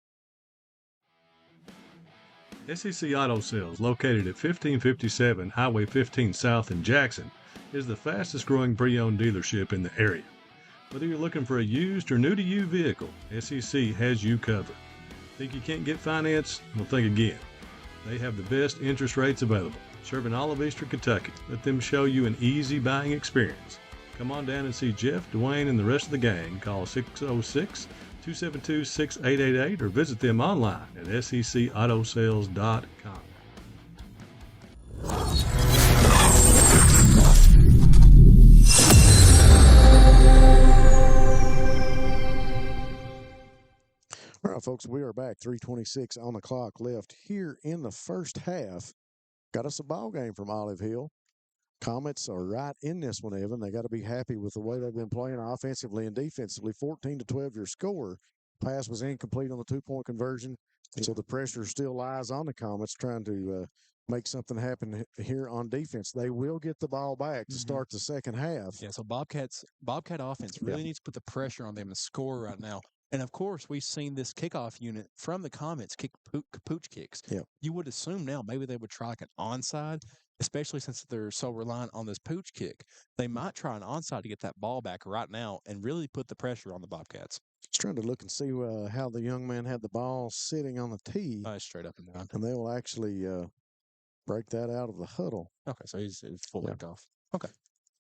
SEC Auto Sales, located at 1557 Highway 15 South in Jackson, is the fastest growing pre-owned dealership in the area. Whether you're looking for a used or new-to-you vehicle, SEC has you covered. Think you can't get finance? Well, think again. They have the best interest rates available, serving all of Eastern Kentucky. Let them show you an easy buying experience. Come on down and see Jeff, Dwayne, and the rest of the gang. Call 606-272-6888 or visit them online at secautosales.com. All right, folks, we are back. 3:26 on the clock left here in the first half. Got us a ball game from Olive Hill. Comets are right in this one, Evan. They got to be happy with the way they've been playing offensively and defensively. 14-12 your score. Pass was incomplete on the 2-point conversion, so the pressure still lies on the Comets trying to make something happen here on defense. They will get the ball back to start the second half. Yeah, so Bobcat offense really needs to put the pressure on them to score right now. And, of course, we've seen this kickoff unit from the Comets kick pooch kicks. Yeah. You would assume now maybe they would try like an onside, especially since they're so reliant on this pooch kick. They might try an onside to get that ball back right now and really put the pressure on the Bobcats. Just trying to look and see how the young man had the ball sitting on the tee. Straight up and down. And they will actually break that out of the huddle. Okay, so he's full kickoff. Okay.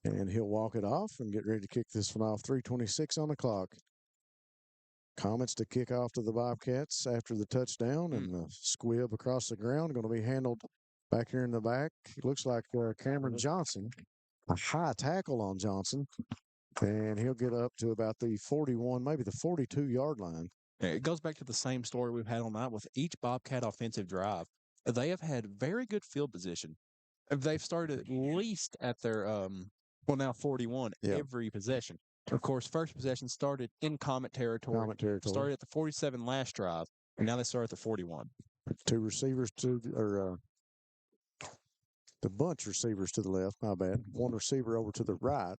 And he'll walk it off and get ready to kick this one off. 3:26 on the clock. Comets to kick off to the Bobcats after the touchdown, and the squib across the ground going to be handled back here in the back. It looks like Cameron Johnson, a high tackle on Johnson, and he'll get up to about the 41, maybe the 42-yard line. It goes back to the same story we've had all night with each Bobcat offensive drive. They have had very good field position. They've started at least at their, now 41 every possession. Of course, first possession started in Comet territory. Started at the 47 last drive, and now they start at the 41. 2 receivers the bunch receivers to the left, my bad. 1 receiver over to the right.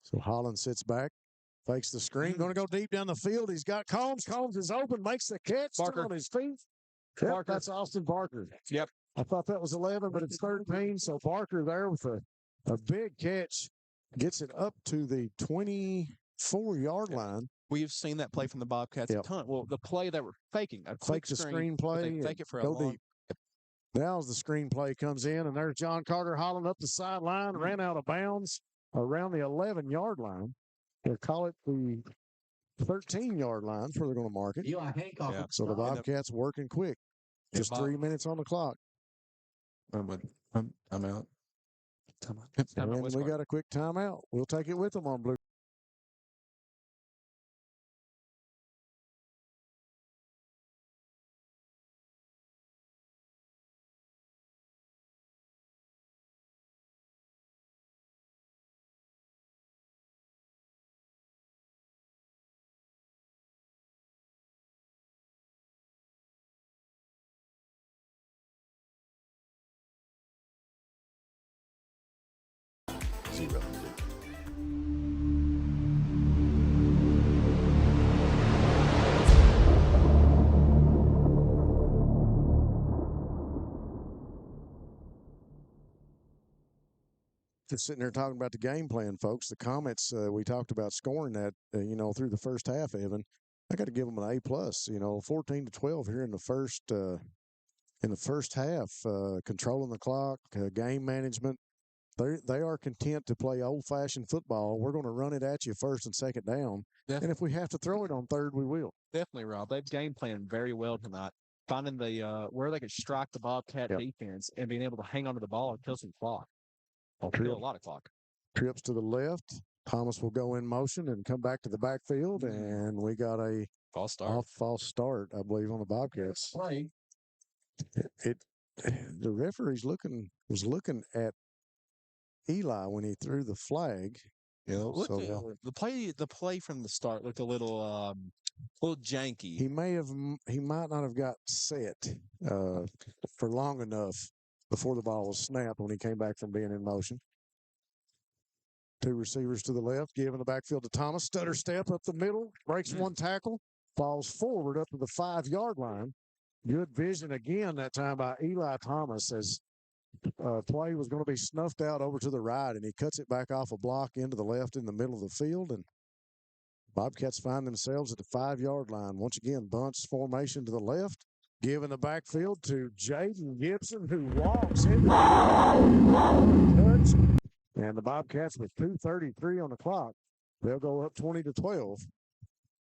So Holland sits back, fakes the screen, going to go deep down the field. He's got Combs. Combs is open, makes the catch, still on his feet. Yep, that's Austin Barker. Yep. I thought that was 11, but it's 13. So Barker there with a big catch, gets it up to the 24-yard line. We've seen that play from the Bobcats a ton. Well, the play that we're faking, a quick screen play, fake it for go a long. Deep. Now as the screen play comes in, and there's John Carter Holland up the sideline, ran out of bounds around the 11-yard line. They'll call it the 13-yard line where they're going to mark it. So the Bobcats working quick. Just 3 minutes on the clock. I'm out. And we got a quick timeout. We'll take it with them on Blue. 0. Just sitting there talking about the game plan, folks. The Comets, we talked about scoring that, through the first half, Evan. I got to give them an A+, 14-12 here in the first half, controlling the clock, game management. They are content to play old-fashioned football. We're going to run it at you first and second down. And if we have to throw it on third, we will. Definitely, Rob. They've game planned very well tonight, finding the where they could strike the Bobcat defense and being able to hang onto the ball and kill some clock. Kill a lot of clock. Trips to the left. Thomas will go in motion and come back to the backfield, and we got a false start, I believe, on the Bobcats. Play. The referee's was looking at Eli when he threw the flag. The play from the start looked a little janky. He might not have got set for long enough before the ball was snapped when he came back from being in motion. Two receivers to the left, giving the backfield to Thomas. Stutter step up the middle, breaks one tackle, falls forward up to the 5-yard line. Good vision again that time by Eli Thomas as play was going to be snuffed out over to the right, and he cuts it back off a block into the left in the middle of the field, and Bobcats find themselves at the 5-yard line. Once again, bunch formation to the left, giving the backfield to Jaden Gibson, who walks in. Touch. And the Bobcats with 2:33 on the clock. They'll go up 20-12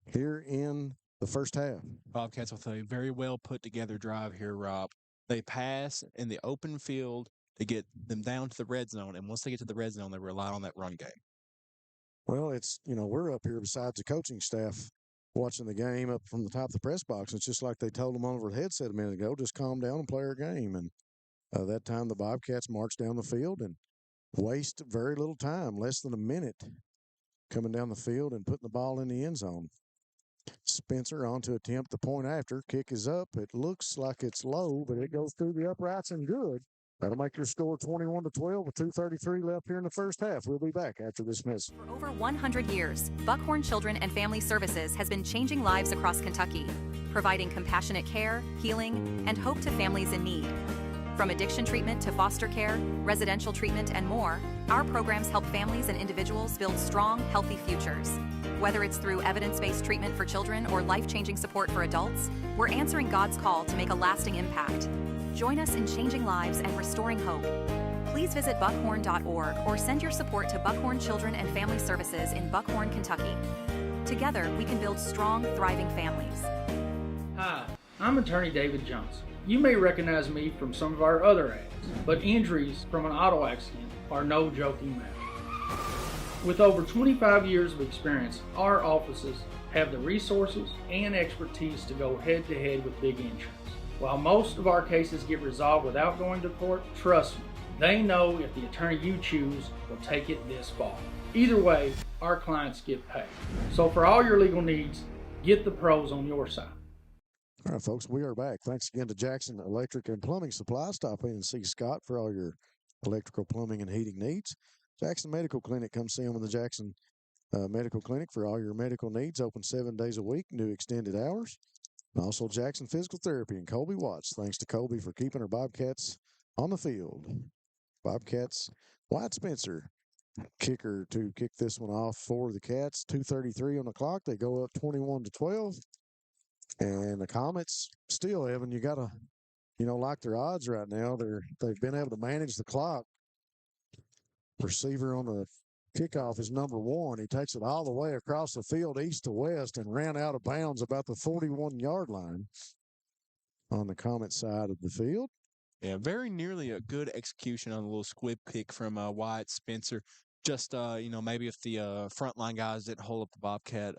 here in the first half. Bobcats with a very well put together drive here, Rob. They pass in the open field to get them down to the red zone, and once they get to the red zone, they rely on that run game. Well, it's, we're up here besides the coaching staff watching the game up from the top of the press box. It's just like they told them over the headset a minute ago, just calm down and play our game. And that time the Bobcats marched down the field and waste very little time, less than a minute, coming down the field and putting the ball in the end zone. Spencer on to attempt the point after. Kick is up. It looks like it's low, but it goes through the uprights and good. That'll make your score 21-12 with 2:33 left here in the first half. We'll be back after this message. For over 100 years, Buckhorn Children and Family Services has been changing lives across Kentucky, providing compassionate care, healing, and hope to families in need. From addiction treatment to foster care, residential treatment, and more, our programs help families and individuals build strong, healthy futures. Whether it's through evidence-based treatment for children or life-changing support for adults, we're answering God's call to make a lasting impact. Join us in changing lives and restoring hope. Please visit buckhorn.org or send your support to Buckhorn Children and Family Services in Buckhorn, Kentucky. Together, we can build strong, thriving families. Hi, I'm attorney David Johnson. You may recognize me from some of our other ads, but injuries from an auto accident are no joking matter. With over 25 years of experience, our offices have the resources and expertise to go head-to-head with big insurance. While most of our cases get resolved without going to court, trust me, they know if the attorney you choose will take it this far. Either way, our clients get paid. So for all your legal needs, get the pros on your side. All right, folks, we are back. Thanks again to Jackson Electric and Plumbing Supply. Stop in and see Scott for all your electrical, plumbing, and heating needs. Jackson Medical Clinic, come see them in the Jackson Medical Clinic for all your medical needs. Open 7 days a week, new extended hours. And also Jackson Physical Therapy and Colby Watts. Thanks to Colby for keeping her Bobcats on the field. Bobcats, Wyatt Spencer, kicker to kick this one off for the Cats. 2:33 on the clock. They go up 21-12. And the Comets, still, Evan, you got to, like their odds right now. They've been able to manage the clock. Receiver on the kickoff is number 1. He takes it all the way across the field, east to west, and ran out of bounds about the 41-yard line on the Comet side of the field. Yeah, very nearly a good execution on a little squib kick from Wyatt Spencer. Just, maybe if the frontline guys didn't hold up the Bobcat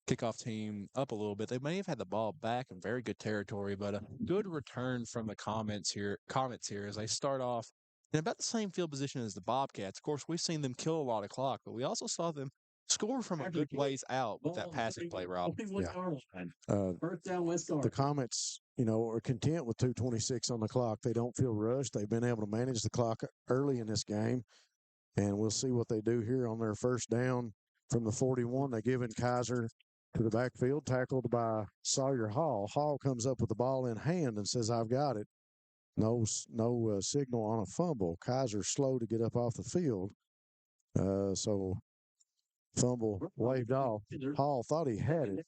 kickoff team up a little bit, they may have had the ball back in very good territory, but a good return from the Comets here as they start off in about the same field position as the Bobcats. Of course, we've seen them kill a lot of clock, but we also saw them score from a good ways out with that passing play, Rob. First down, West Garden. The Comets, are content with 2:26 on the clock. They don't feel rushed. They've been able to manage the clock early in this game. And we'll see what they do here on their first down from the 41. They give in Kaiser to the backfield, tackled by Sawyer Hall. Hall comes up with the ball in hand and says, I've got it. No signal on a fumble. Kaiser slow to get up off the field. So fumble waved off. Hall thought he had it.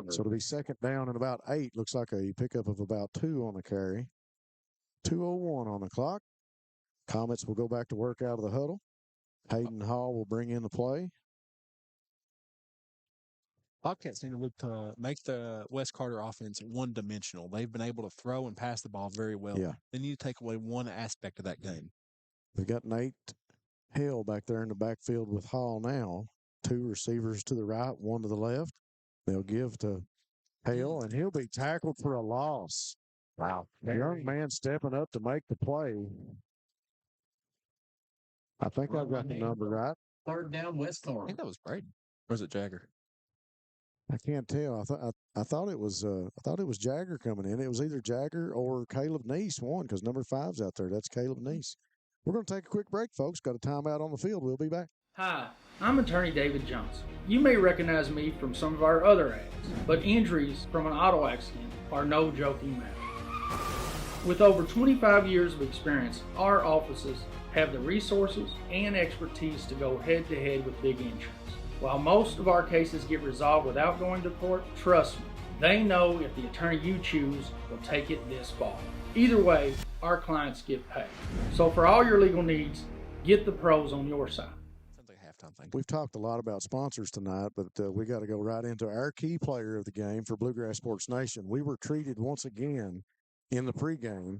So it'll be second down and about 8. Looks like a pickup of about 2 on the carry. 2:01 on the clock. Comets will go back to work out of the huddle. Hayden Hall will bring in the play. Bobcats need to look to make the West Carter offense one-dimensional. They've been able to throw and pass the ball very well. Yeah. They need to take away one aspect of that game. They've got Nate Hale back there in the backfield with Hall now. 2 receivers to the right, 1 to the left. They'll give to Hale, and he'll be tackled for a loss. Wow. Young man stepping up to make the play. I think I've got the number right. Third down, West I Carter. think that was Braden. Or was it Jagger? I can't tell. I thought it was Jagger coming in. It was either Jagger or Caleb Neese one because number 5's out there. That's Caleb Neese. We're going to take a quick break, folks. Got a timeout on the field. We'll be back. Hi, I'm attorney David Johnson. You may recognize me from some of our other ads, but injuries from an auto accident are no joking matter. With over 25 years of experience, our offices have the resources and expertise to go head-to-head with big insurance. While most of our cases get resolved without going to court, trust me, they know if the attorney you choose will take it this far. Either way, our clients get paid. So for all your legal needs, get the pros on your side. Sounds like a halftime thing. We've talked a lot about sponsors tonight, but we got to go right into our key player of the game for Bluegrass Sports Nation. We were treated once again in the pregame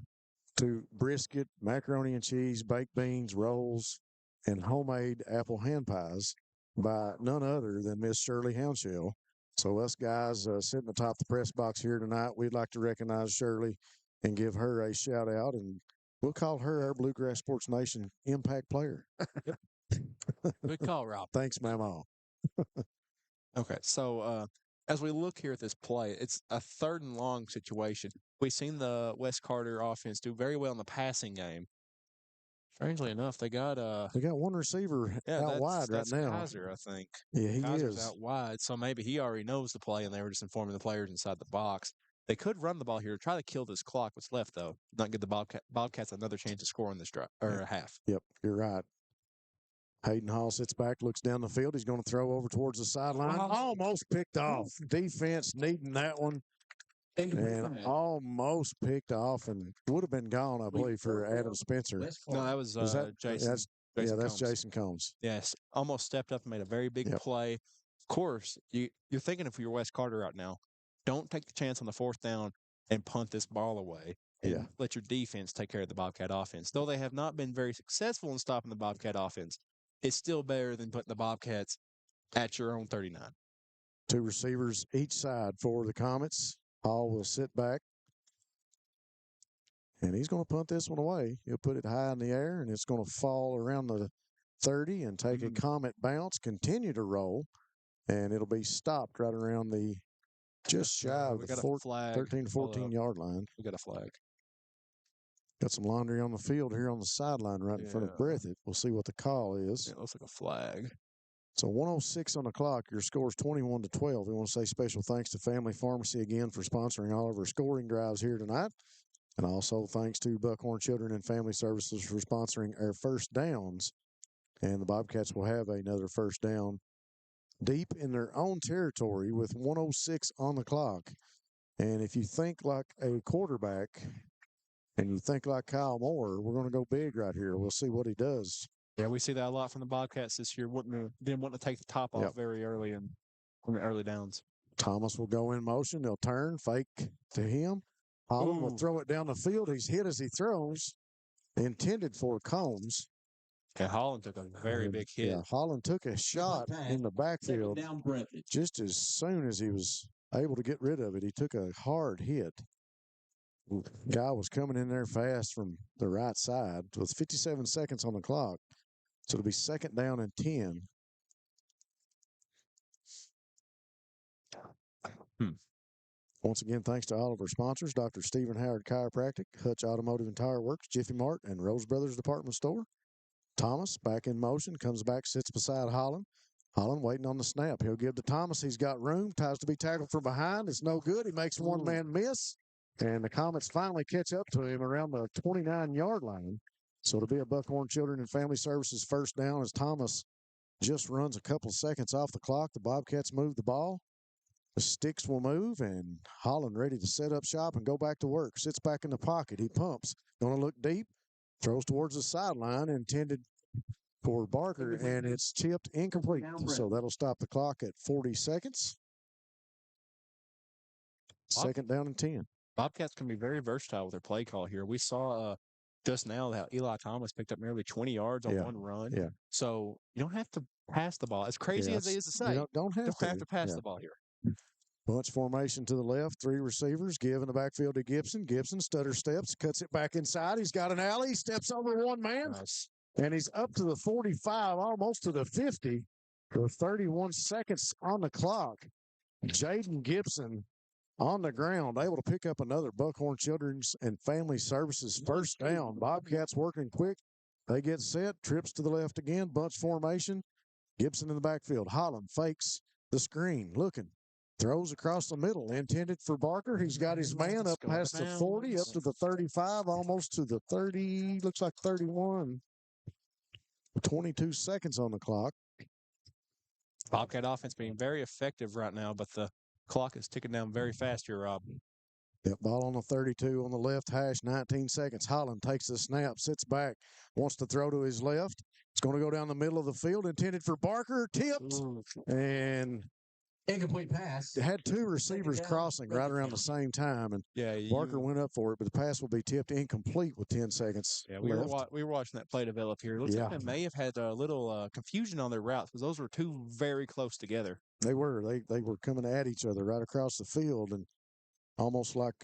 to brisket, macaroni and cheese, baked beans, rolls, and homemade apple hand pies by none other than Miss Shirley Houndshell. So us guys sitting atop the press box here tonight, we'd like to recognize Shirley and give her a shout out, and we'll call her our Bluegrass Sports Nation impact player. Good call, Rob. Thanks, Mama. Okay, so as we look here at this play, it's a 3rd and long situation. We've seen the West Carter offense do very well in the passing game. Strangely enough, they got one receiver out wide right now. Kaiser, I think. Yeah, he Kaiser's is out wide, so maybe he already knows the play, and they were just informing the players inside the box. They could run the ball here, try to kill this clock. What's left though, not give the Bobcats another chance to score in this drive or half. Yep, you're right. Hayden Hall sits back, looks down the field. He's going to throw over towards the sideline. Almost picked off. Defense needing that one. And almost picked off and would have been gone, I believe, for Adam Spencer. No, that was Jason. That's Jason Combs. Yes, almost stepped up and made a very big play. Of course, you're thinking if you're West Carter right now, don't take the chance on the 4th down and punt this ball away. And let your defense take care of the Bobcat offense. Though they have not been very successful in stopping the Bobcat offense, it's still better than putting the Bobcats at your own 39. 2 receivers each side for the Comets. Hall will sit back, and he's going to punt this one away. He'll put it high in the air, and it's going to fall around the 30 and take a Comet bounce, continue to roll, and it'll be stopped right around the just shy of the 13 to 14-yard line. We got a flag. Got some laundry on the field here on the sideline right in front of Breathitt. We'll see what the call is. It looks like a flag. So 1:06 on the clock. Your score's 21-12. We want to say special thanks to Family Pharmacy again for sponsoring all of our scoring drives here tonight. And also thanks to Buckhorn Children and Family Services for sponsoring our first downs. And the Bobcats will have another first down deep in their own territory with 1:06 on the clock. And if you think like a quarterback and you think like Kyle Moore, we're going to go big right here. We'll see what he does. Yeah, we see that a lot from the Bobcats this year. Didn't want to take the top off very early in the early downs. Thomas will go in motion. They'll turn, fake to him. Holland will throw it down the field. He's hit as he throws. Intended for Combs. And Holland took a very big hit. Yeah, Holland took a shot in the backfield just as soon as he was able to get rid of it. He took a hard hit. Guy was coming in there fast from the right side with 57 seconds on the clock. So it'll be second down and 10. Once again, thanks to all of our sponsors, Dr. Stephen Howard Chiropractic, Hutch Automotive and Tire Works, Jiffy Mart, and Rose Brothers Department Store. Thomas back in motion, comes back, sits beside Holland. Holland waiting on the snap. He'll give to Thomas. He's got room, tries to be tackled from behind. It's no good. He makes one man miss. And the Comets finally catch up to him around the 29-yard line. So it'll be a Buckhorn Children and Family Services first down as Thomas just runs a couple seconds off the clock. The Bobcats move the ball. The sticks will move, and Holland ready to set up shop and go back to work. Sits back in the pocket. He pumps. Going to look deep. Throws towards the sideline, intended for Barker, and it's tipped incomplete. So that'll stop the clock at 40 seconds. Second down and 10. Bobcats can be very versatile with their play call here. We saw just now how Eli Thomas picked up nearly 20 yards on one run. Yeah. So you don't have to pass the ball. As crazy as it is to say, you don't have to pass the ball here. Bunch formation to the left, 3 receivers, give in the backfield to Gibson. Gibson stutter steps, cuts it back inside. He's got an alley, steps over one man, and he's up to the 45, almost to the 50, with 31 seconds on the clock. Jaden Gibson on the ground, able to pick up another Buckhorn Children's and Family Services first down. Bobcats working quick. They get set, trips to the left again, bunch formation. Gibson in the backfield. Holland fakes the screen, looking. Throws across the middle, intended for Barker. He's got his man up past the 40, up to the 35, almost to the 30, looks like 31. 22 seconds on the clock. Bobcat offense being very effective right now, but the clock is ticking down very fast here, Rob. That ball on the 32 on the left hash, 19 seconds. Holland takes the snap, sits back, wants to throw to his left. It's going to go down the middle of the field, intended for Barker, tipped, and incomplete pass. It had 2 receivers crossing right around the same time, and Barker went up for it, but the pass will be tipped incomplete with 10 seconds we were watching that play develop here. It looks like they may have had a little confusion on their routes because those were 2 very close together. They were. They were coming at each other right across the field, and almost like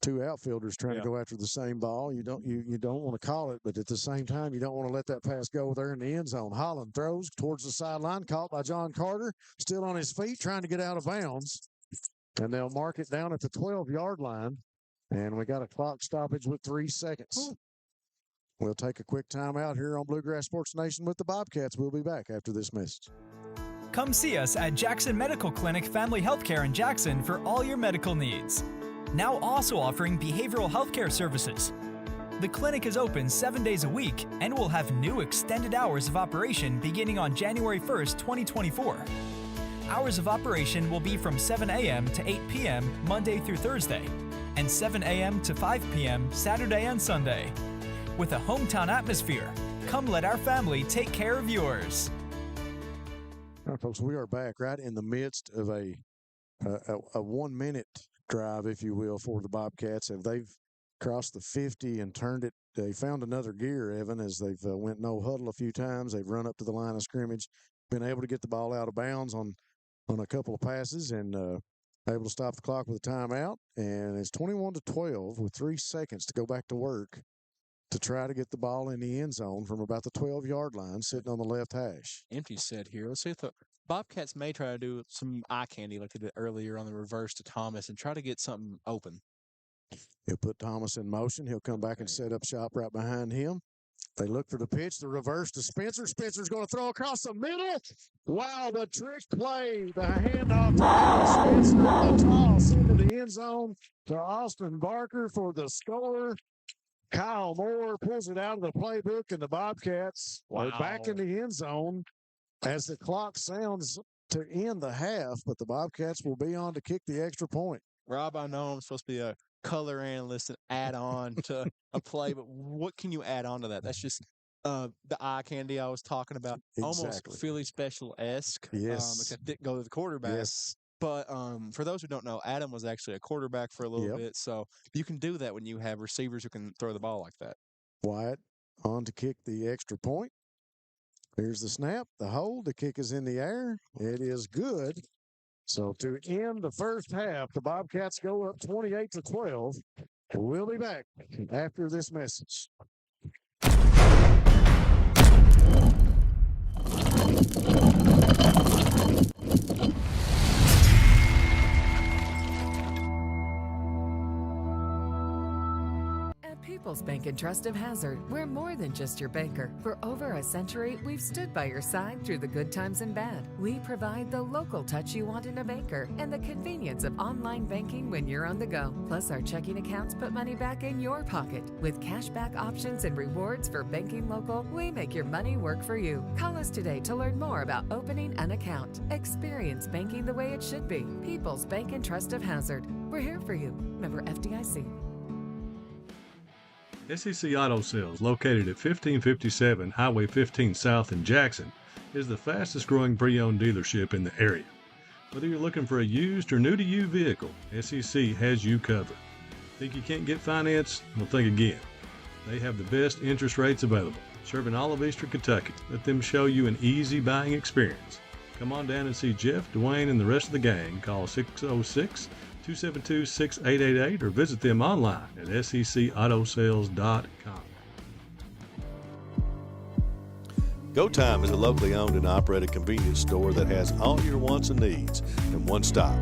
2 outfielders trying to go after the same ball. You don't want to call it, but at the same time, you don't want to let that pass go there in the end zone. Holland throws towards the sideline, caught by John Carter, still on his feet, trying to get out of bounds. And they'll mark it down at the 12-yard line. And we got a clock stoppage with 3 seconds. We'll take a quick timeout here on Bluegrass Sports Nation with the Bobcats. We'll be back after this message. Come see us at Jackson Medical Clinic Family Healthcare in Jackson for all your medical needs. Now also offering behavioral healthcare services. The clinic is open 7 days a week and will have new extended hours of operation beginning on January 1st, 2024. Hours of operation will be from 7 a.m. to 8 p.m. Monday through Thursday, and 7 a.m. to 5 p.m. Saturday and Sunday. With a hometown atmosphere, come let our family take care of yours. All right, folks, we are back right in the midst of a 1-minute drive, if you will, for the Bobcats. And they've crossed the 50 and turned it. They found another gear, Evan, as they've went no huddle a few times. They've run up to the line of scrimmage, been able to get the ball out of bounds on a couple of passes, and able to stop the clock with a timeout. And it's 21-12 with 3 seconds to go back to work to try to get the ball in the end zone from about the 12-yard line, sitting on the left hash. Empty set here. Let's see if the Bobcats may try to do some eye candy like they did earlier on the reverse to Thomas and try to get something open. He'll put Thomas in motion. He'll come back and set up shop right behind him. They look for the pitch, the reverse to Spencer. Spencer's going to throw across the middle. Wow, the trick play, the handoff to Spencer, the toss into the end zone to Austin Barker for the score. Kyle Moore pulls it out of the playbook, and the Bobcats are back in the end zone as the clock sounds to end the half, but the Bobcats will be on to kick the extra point. Rob, I know I'm supposed to be a color analyst and add on to a play, but what can you add on to that? That's just the eye candy I was talking about. Exactly. Almost Philly Special-esque. Yes. Except didn't go to the quarterback. Yes. But for those who don't know, Adam was actually a quarterback for a little bit, so you can do that when you have receivers who can throw the ball like that. Wyatt on to kick the extra point. Here's the snap, the hold, the kick is in the air. It is good. So to end the first half, the Bobcats go up 28-12. We'll be back after this message. People's Bank and Trust of Hazard, we're more than just your banker. For over a century, we've stood by your side through the good times and bad. We provide the local touch you want in a banker and the convenience of online banking when you're on the go. Plus, our checking accounts put money back in your pocket. With cashback options and rewards for banking local, we make your money work for you. Call us today to learn more about opening an account. Experience banking the way it should be. People's Bank and Trust of Hazard. We're here for you. Member FDIC. SEC Auto Sales, located at 1557 Highway 15 South in Jackson, is the fastest growing pre-owned dealership in the area. Whether you're looking for a used or new-to-you vehicle, SEC has you covered. Think you can't get finance? Well, think again. They have the best interest rates available, serving all of Eastern Kentucky. Let them show you an easy buying experience. Come on down and see Jeff, Dwayne, and the rest of the gang. Call 606-272-6888 or visit them online at secautosales.com. Go Time is a locally owned and operated convenience store that has all your wants and needs in one stop.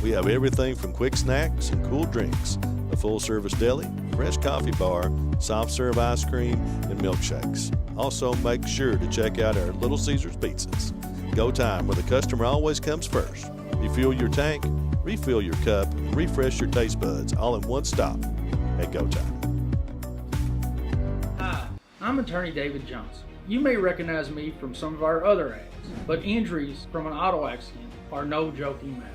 We have everything from quick snacks and cool drinks, a full-service deli, fresh coffee bar, soft-serve ice cream, and milkshakes. Also, make sure to check out our Little Caesars pizzas. Go Time, where the customer always comes first. Refuel your tank, refill your cup, and refresh your taste buds all in one stop at Go Time. Hi, I'm attorney David Johnson. You may recognize me from some of our other ads, but injuries from an auto accident are no joking matter.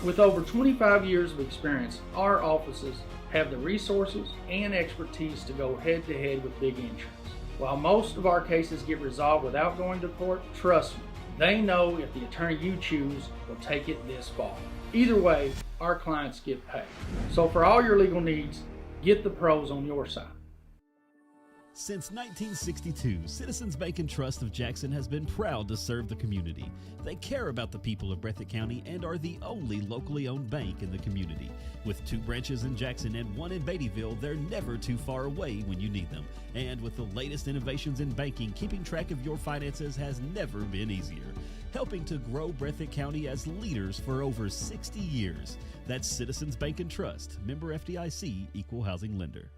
With over 25 years of experience, our offices have the resources and expertise to go head-to-head with big insurance. While most of our cases get resolved without going to court, trust me, they know if the attorney you choose will take it this far. Either way, our clients get paid. So for all your legal needs, get the pros on your side. Since 1962, Citizens Bank and Trust of Jackson has been proud to serve the community. They care about the people of Breathitt County and are the only locally owned bank in the community. With 2 branches in Jackson and 1 in Beattyville, they're never too far away when you need them. And with the latest innovations in banking, keeping track of your finances has never been easier. Helping to grow Breathitt County as leaders for over 60 years. That's Citizens Bank and Trust, member FDIC, equal housing lender.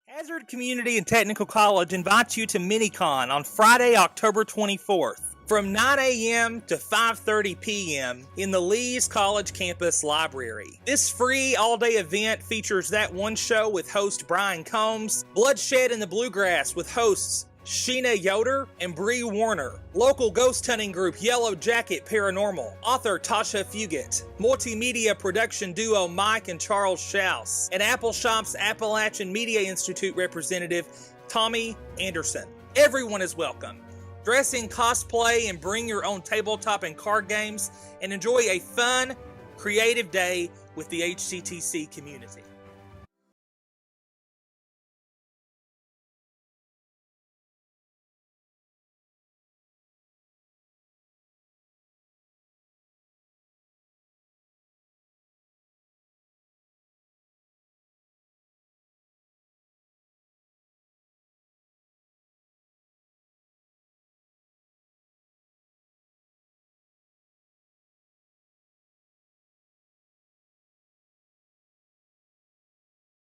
Hazard Community and Technical College invites you to MiniCon on Friday, October 24th from 9 a.m. to 5:30 p.m. in the Lee's College Campus Library. This free all-day event features that one show with host Brian Combs, Bloodshed in the Bluegrass with hosts Sheena Yoder and Bree Warner, local ghost hunting group Yellow Jacket Paranormal, author Tasha Fugit, multimedia production duo Mike and Charles Schaus, and Apple Shop's Appalachian Media Institute representative Tommy Anderson. Everyone is welcome. Dress in cosplay and bring your own tabletop and card games and enjoy a fun, creative day with the HCTC community.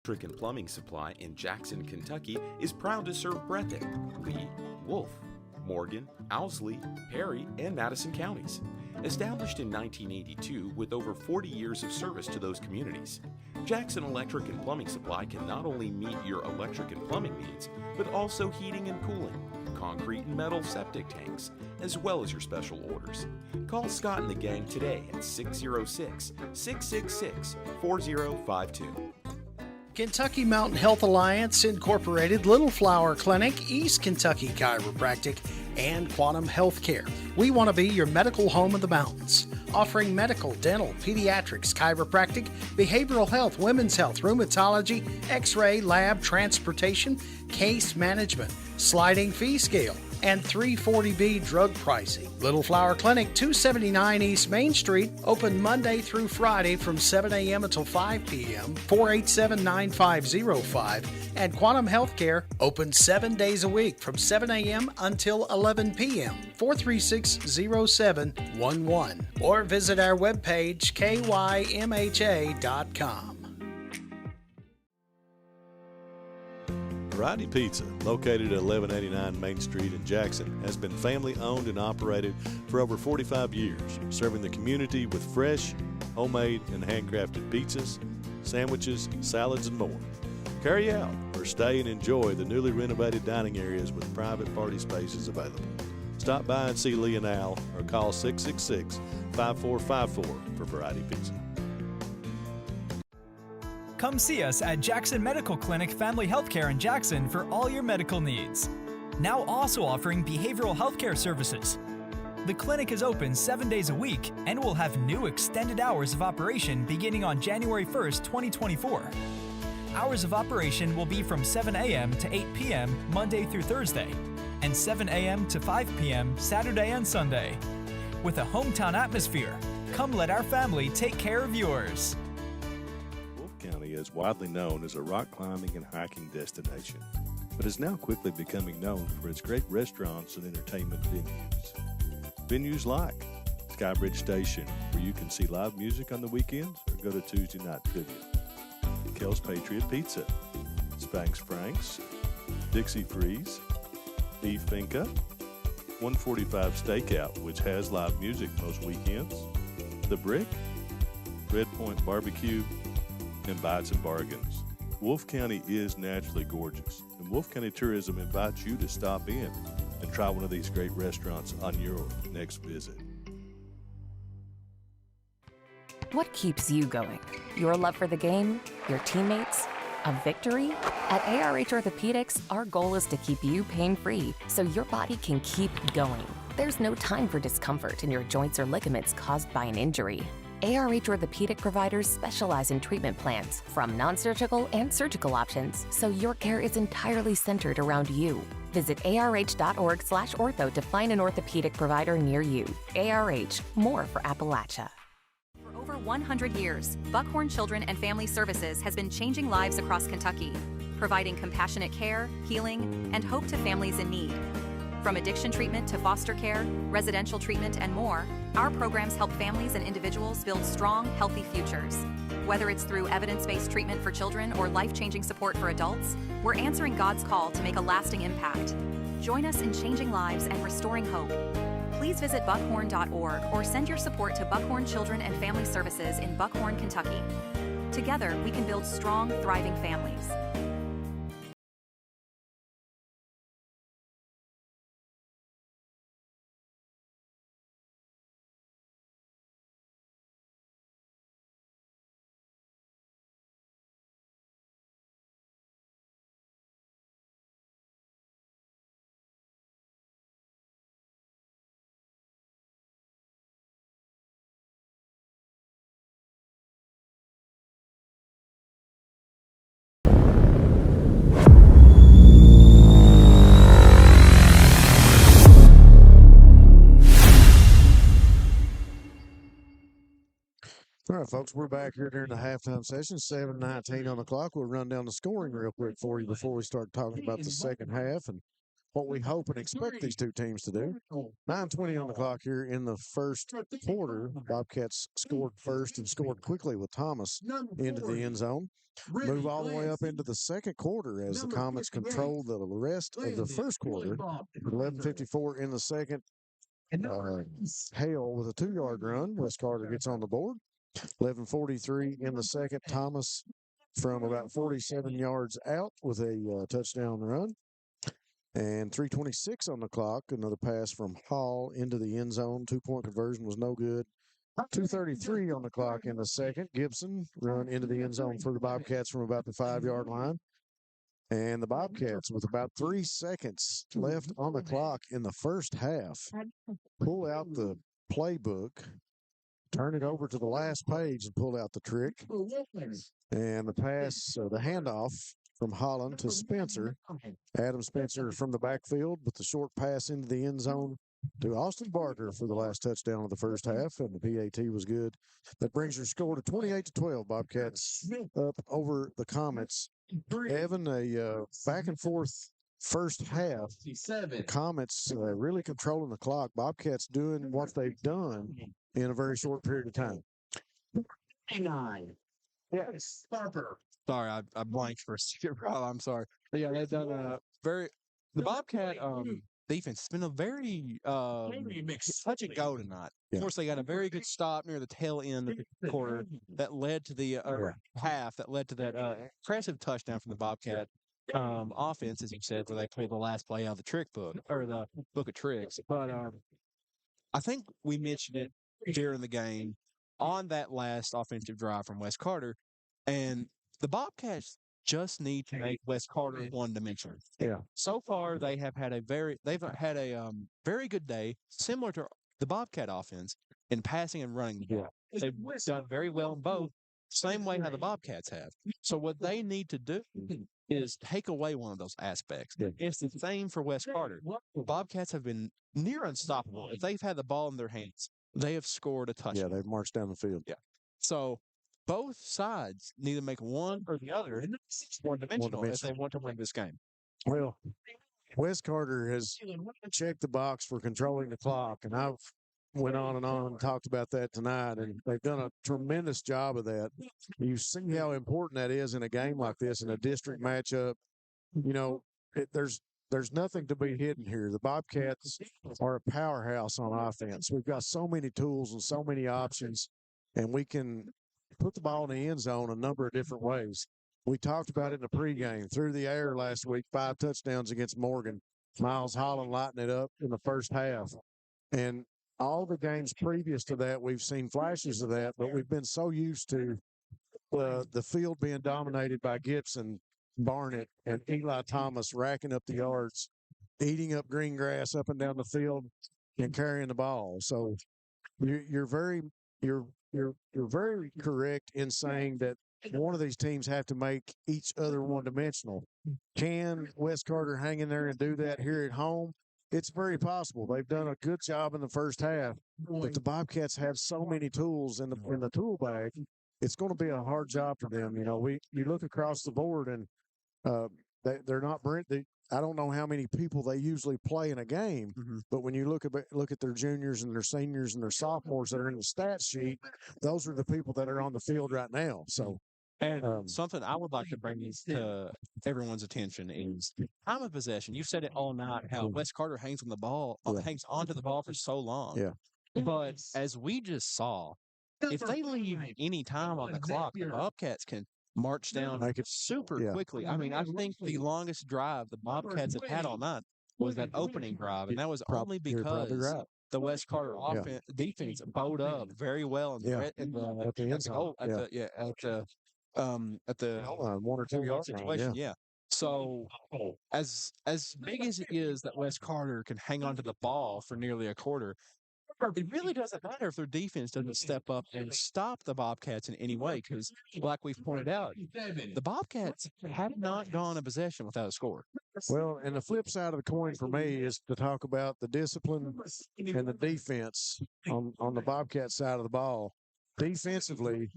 Electric and Plumbing Supply in Jackson, Kentucky is proud to serve Breathitt, Lee, Wolf, Morgan, Owsley, Perry, and Madison counties. Established in 1982 with over 40 years of service to those communities, Jackson Electric and Plumbing Supply can not only meet your electric and plumbing needs, but also heating and cooling, concrete and metal septic tanks, as well as your special orders. Call Scott and the gang today at 606-666-4052. Kentucky Mountain Health Alliance Incorporated, Little Flower Clinic, East Kentucky Chiropractic, and Quantum Healthcare. We want to be your medical home of the mountains, offering medical, dental, pediatrics, chiropractic, behavioral health, women's health, rheumatology, x-ray, lab, transportation, case management, sliding fee scale, and 340B drug pricing. Little Flower Clinic, 279 East Main Street, open Monday through Friday from 7 a.m. until 5 p.m., 487-9505, and Quantum Healthcare, open 7 days a week from 7 a.m. until 11 p.m., 436-0711, or visit our webpage, kymha.com. Variety Pizza, located at 1189 Main Street in Jackson, has been family owned and operated for over 45 years, serving the community with fresh, homemade, and handcrafted pizzas, sandwiches, salads, and more. Carry out or stay and enjoy the newly renovated dining areas with private party spaces available. Stop by and see Lee and Al or call 666-5454 for Variety Pizza. Come see us at Jackson Medical Clinic Family Healthcare in Jackson for all your medical needs. Now also offering behavioral healthcare services. The clinic is open 7 days a week and will have new extended hours of operation beginning on January 1st, 2024. Hours of operation will be from 7 a.m. to 8 p.m. Monday through Thursday, and 7 a.m. to 5 p.m. Saturday and Sunday. With a hometown atmosphere, come let our family take care of yours. Wolfe County is widely known as a rock climbing and hiking destination, but is now quickly becoming known for its great restaurants and entertainment venues. Venues like Skybridge Station, where you can see live music on the weekends or go to Tuesday night trivia. Kel's Patriot Pizza, Spanx Frank's, Dixie Freeze, Beef Finca, 145 Stakeout, which has live music most weekends, The Brick, Red Point Barbecue, and Bites and Bargains. Wolfe County is naturally gorgeous, and Wolfe County Tourism invites you to stop in and try one of these great restaurants on your next visit. What keeps you going? Your love for the game? Your teammates? A victory? At ARH Orthopedics, our goal is to keep you pain-free so your body can keep going. There's no time for discomfort in your joints or ligaments caused by an injury. ARH Orthopedic providers specialize in treatment plans, from non-surgical and surgical options, so your care is entirely centered around you. Visit arh.org/ortho to find an orthopedic provider near you. ARH, more for Appalachia. For over 100 years, Buckhorn Children and Family Services has been changing lives across Kentucky, providing compassionate care, healing, and hope to families in need. From addiction treatment to foster care, residential treatment, and more, our programs help families and individuals build strong, healthy futures. Whether it's through evidence-based treatment for children or life-changing support for adults, we're answering God's call to make a lasting impact. Join us in changing lives and restoring hope. Please visit buckhorn.org or send your support to Buckhorn Children and Family Services in Buckhorn, Kentucky. Together, we can build strong, thriving families. All right, folks, we're back here during the halftime session, 7:19 on the clock. We'll run down the scoring real quick for you before we start talking about the second half and what we hope and expect these two teams to do. 9:20 on the clock here in the first quarter. Bobcats scored first and scored quickly with Thomas into the end zone. Move all the way up into the second quarter as the Comets control the rest of the first quarter. 11:54 in the second. Hale with a 2-yard run. Wes Carter gets on the board. 11:43 in the second. Thomas from about 47 yards out with a touchdown run. And 3:26 on the clock. Another pass from Hall into the end zone. 2-point conversion was no good. 2:33 on the clock in the second. Gibson run into the end zone for the Bobcats from about the 5-yard line. And the Bobcats, with about 3 seconds left on the clock in the first half, pull out the playbook, turn it over to the last page and pull out the trick. And the pass, the handoff from Holland to Spencer. Adam Spencer from the backfield with the short pass into the end zone to Austin Barker for the last touchdown of the first half, and the PAT was good. That brings your score to 28-12. Bobcats up over the Comets. Evan, a back and forth first half. The Comets really controlling the clock. Bobcats doing what they've done in a very short period of time. 9. Yes, Barber. Sorry, I blanked for a second, Rob. I'm sorry. But yeah, they've done the Bobcat defense has been a very touch and go tonight. Of course, they got a very good stop near the tail end of the quarter that led to the half that led to that impressive touchdown from the Bobcat offense, as you said, where they played the last play out of the trick book or the book of tricks. But I think we mentioned it during the game on that last offensive drive from Wes Carter, and the Bobcats just need to make Wes Carter one-dimensional. Yeah. So far, they've had a very good day, similar to the Bobcat offense in passing and running the ball. They've done very well in both, same way how the Bobcats have. So what they need to do is take away one of those aspects. It's the same for Wes Carter. The Bobcats have been near unstoppable. If they've had the ball in their hands, they have scored a touchdown. Yeah, they've marched down the field. Yeah. So both sides need to make one or the other one-dimensional if they want to win this game. Well, Wes Carter has checked the box for controlling the clock, and I've went on and talked about that tonight, and they've done a tremendous job of that. You see how important that is in a game like this, in a district matchup. You know, there's nothing to be hidden here. The Bobcats are a powerhouse on offense. We've got so many tools and so many options, and we can put the ball in the end zone a number of different ways. We talked about it in the pregame. Through the air last week, 5 touchdowns against Morgan. Miles Holland lighting it up in the first half. And all the games previous to that, we've seen flashes of that, but we've been so used to the field being dominated by Gibson, Barnett, and Eli Thomas racking up the yards, eating up green grass up and down the field, and carrying the ball. So you're very correct in saying that one of these teams have to make each other one-dimensional. Can Wes Carter hang in there and do that here at home? It's very possible. They've done a good job in the first half, but the Bobcats have so many tools in the tool bag. It's going to be a hard job for them. You know, you look across the board and they're not. I don't know how many people they usually play in a game, but when you look at their juniors and their seniors and their sophomores that are in the stats sheet, those are the people that are on the field right now. So. And something I would like to bring to everyone's attention is time of possession. You said it all night how Wes Carter hangs on the ball, hangs onto the ball for so long. Yeah. But as we just saw, if they leave any time on the clock, the Bobcats can march down super quickly. I mean, I think the longest drive the Bobcats have had all night was that opening drive, and that was only because the Wes Carter defense bowed up very well at the 1 or 2 yard situation. Yeah. So as big as it is that Wes Carter can hang on to the ball for nearly a quarter, it really doesn't matter if their defense doesn't step up and stop the Bobcats in any way, because, like we've pointed out, the Bobcats have not gone a possession without a score. Well, and the flip side of the coin for me is to talk about the discipline and the defense on the Bobcat side of the ball. Defensively,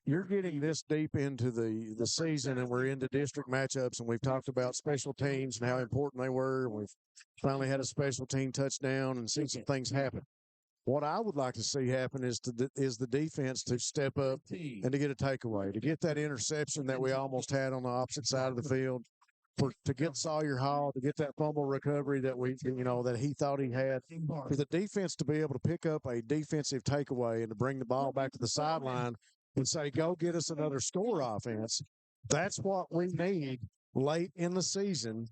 you're getting this deep into the season, and we're into district matchups, and we've talked about special teams and how important they were. We've finally had a special team touchdown and seen some things happen. What I would like to see happen is the defense to step up and to get a takeaway, to get that interception that we almost had on the opposite side of the field, to get Sawyer Hall, to get that fumble recovery that he thought he had, for the defense to be able to pick up a defensive takeaway and to bring the ball back to the sideline and say, go get us another score offense. That's what we need late in the season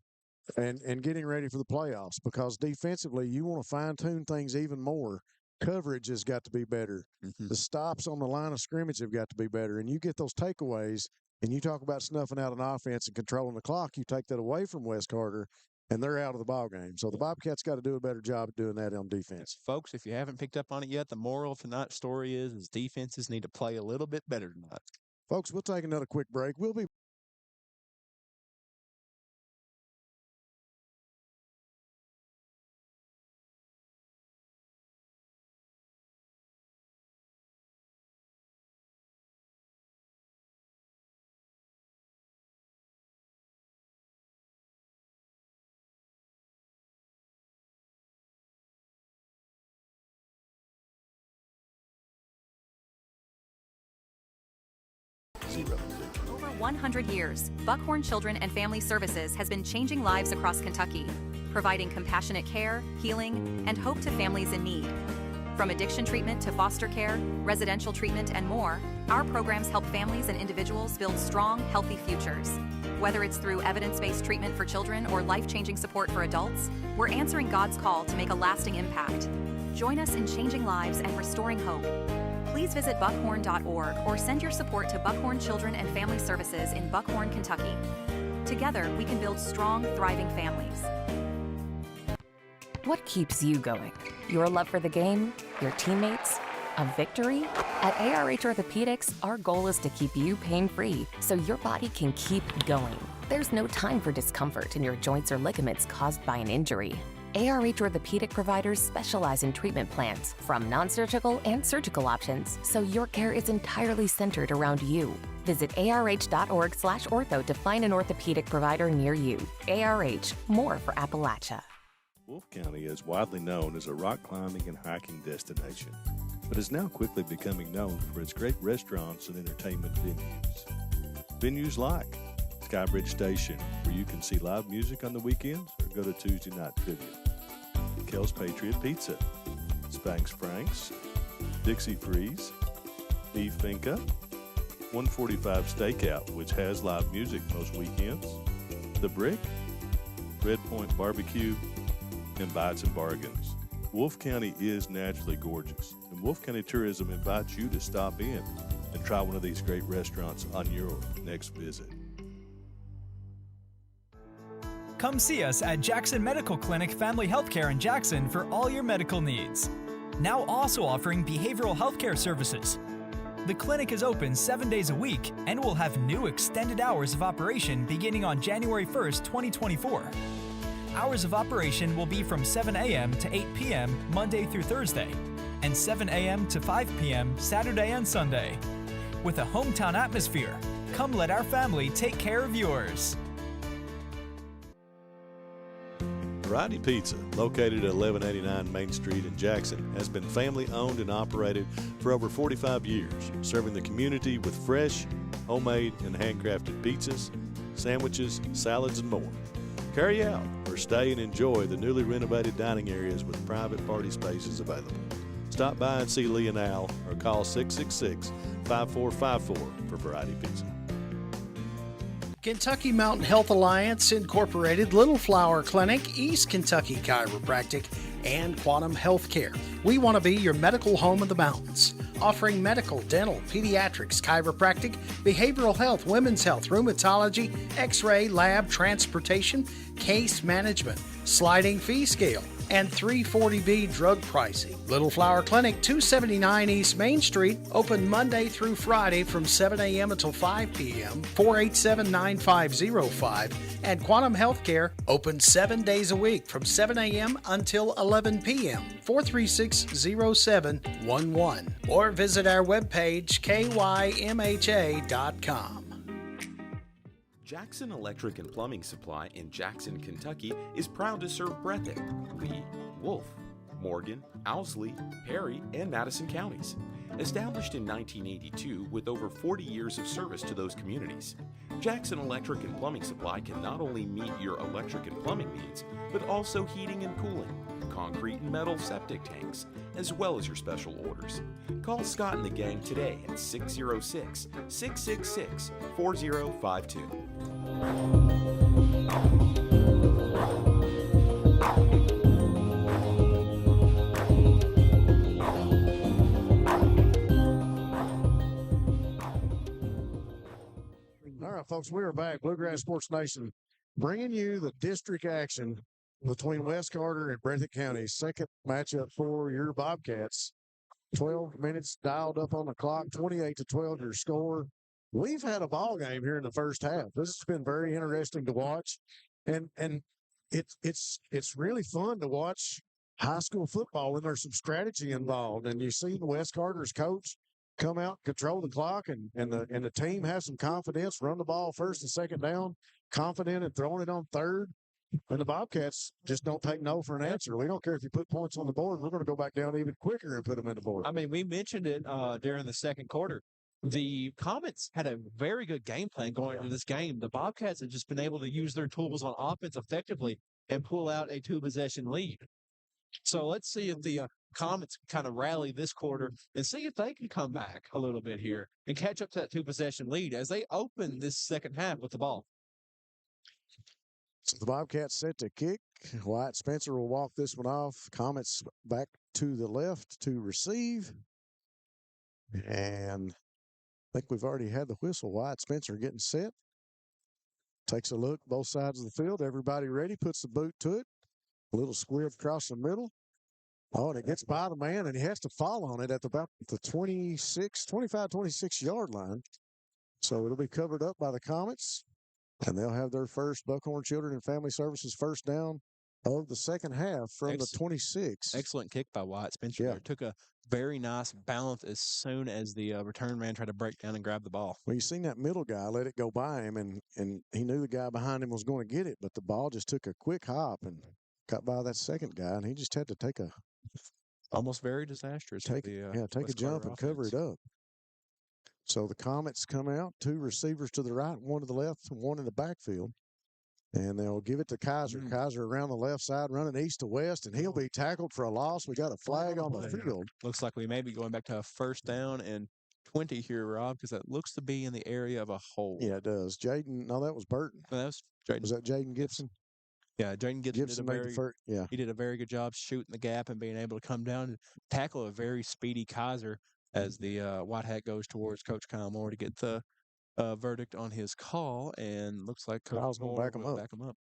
and getting ready for the playoffs, because defensively you want to fine-tune things even more. Coverage has got to be better. The stops on the line of scrimmage have got to be better. And you get those takeaways, and you talk about snuffing out an offense and controlling the clock, you take that away from Wes Carter, and they're out of the ballgame. So the Bobcats got to do a better job of doing that on defense. Folks, if you haven't picked up on it yet, the moral of tonight's story is defenses need to play a little bit better tonight. Folks, we'll take another quick break. We'll be 100 years, Buckhorn Children and Family Services has been changing lives across Kentucky, providing compassionate care, healing, and hope to families in need. From addiction treatment to foster care, residential treatment, and more, our programs help families and individuals build strong, healthy futures. Whether it's through evidence-based treatment for children or life-changing support for adults, we're answering God's call to make a lasting impact. Join us in changing lives and restoring hope. Please visit buckhorn.org or send your support to Buckhorn Children and Family Services in Buckhorn, Kentucky. Together, we can build strong, thriving families. What keeps you going? Your love for the game? Your teammates? A victory? At ARH Orthopedics, our goal is to keep you pain-free so your body can keep going. There's no time for discomfort in your joints or ligaments caused by an injury. ARH Orthopedic providers specialize in treatment plans, from non-surgical and surgical options, so your care is entirely centered around you. Visit arh.org/ortho to find an orthopedic provider near you. ARH, more for Appalachia. Wolfe County is widely known as a rock climbing and hiking destination, but is now quickly becoming known for its great restaurants and entertainment venues. Venues like Skybridge Station, where you can see live music on the weekends or go to Tuesday night trivia. Kel's Patriot Pizza, Spanx Franks, Dixie Freeze, Beef Finca, 145 Stakeout, which has live music most weekends, The Brick, Red Point Barbecue, and Bites and Bargains. Wolfe County is naturally gorgeous, and Wolfe County Tourism invites you to stop in and try one of these great restaurants on your next visit. Come see us at Jackson Medical Clinic Family Healthcare in Jackson for all your medical needs. Now also offering behavioral healthcare services. The clinic is open 7 days a week and will have new extended hours of operation beginning on January 1st, 2024. Hours of operation will be from 7 a.m. to 8 p.m. Monday through Thursday, and 7 a.m. to 5 p.m. Saturday and Sunday. With a hometown atmosphere, come let our family take care of yours. Variety Pizza, located at 1189 Main Street in Jackson, has been family owned and operated for over 45 years, serving the community with fresh, homemade, and handcrafted pizzas, sandwiches, salads, and more. Carry out or stay and enjoy the newly renovated dining areas with private party spaces available. Stop by and see Lee and Al or call 666-5454 for Variety Pizza. Kentucky Mountain Health Alliance Incorporated, Little Flower Clinic, East Kentucky Chiropractic, and Quantum Healthcare. We want to be your medical home of the mountains, offering medical, dental, pediatrics, chiropractic, behavioral health, women's health, rheumatology, x-ray, lab, transportation, case management, sliding fee scale, and 340B drug pricing. Little Flower Clinic, 279 East Main Street, open Monday through Friday from 7 a.m. until 5 p.m., 487-9505, and Quantum Healthcare, open 7 days a week from 7 a.m. until 11 p.m., 436-0711, or visit our webpage, kymha.com. Jackson Electric and Plumbing Supply in Jackson, Kentucky is proud to serve Breathitt, Lee, Wolfe, Morgan, Owsley, Perry, and Madison counties. Established in 1982 with over 40 years of service to those communities, Jackson Electric and Plumbing Supply can not only meet your electric and plumbing needs, but also heating and cooling, concrete and metal septic tanks, as well as your special orders. Call Scott and the gang today at 606-666-4052. All right, folks, we are back. Bluegrass Sports Nation, bringing you the district action between West Carter and Breathitt County. Second matchup for your Bobcats. 12 minutes dialed up on the clock, 28-12 your score. We've had a ball game here in the first half. This has been very interesting to watch, and it's really fun to watch high school football when there's some strategy involved. And you see the West Carter's coach come out, control the clock, and the team has some confidence, run the ball first and second down, confident in throwing it on third. And the Bobcats just don't take no for an answer. We don't care if you put points on the board. We're going to go back down even quicker and put them in the board. I mean, we mentioned it during the second quarter. The Comets had a very good game plan going into this game. The Bobcats have just been able to use their tools on offense effectively and pull out a 2-possession lead. So let's see if the Comets kind of rally this quarter and see if they can come back a little bit here and catch up to that 2-possession lead as they open this second half with the ball. So the Bobcats set to kick. Wyatt Spencer will walk this one off. Comets back to the left to receive. And I think we've already had the whistle. Wyatt Spencer getting set. Takes a look, both sides of the field. Everybody ready, puts the boot to it. A little squib across the middle. Oh, and it gets by the man, and he has to fall on it at about the 25, 26-yard line. So it'll be covered up by the Comets, and they'll have their first Buckhorn Children and Family Services first down of the second half from the 26. Excellent kick by Wyatt Spencer. Yeah. Took a very nice balance as soon as the return man tried to break down and grab the ball. Well, you seen that middle guy let it go by him, and he knew the guy behind him was going to get it, but the ball just took a quick hop and got by that second guy, and he just had to take a almost very disastrous. Take a jump and cover it up. So the Comets come out, 2 receivers to the right, 1 to the left, 1 in the backfield. And they'll give it to Kaiser. Kaiser around the left side, running east to west, and he'll be tackled for a loss. We got a flag on the field. Looks like we may be going back to a first down and 20 here, Rob, because that looks to be in the area of a hole. Yeah, it does. Jaden, no, that was Burton. No, that was Jaden. Was that Jaden Gibson? Yeah, Jaden Gibson he did a very good job shooting the gap and being able to come down and tackle a very speedy Kaiser as the white hat goes towards Coach Kyle Moore to get the verdict on his call, and looks like Coach Moore will back him up.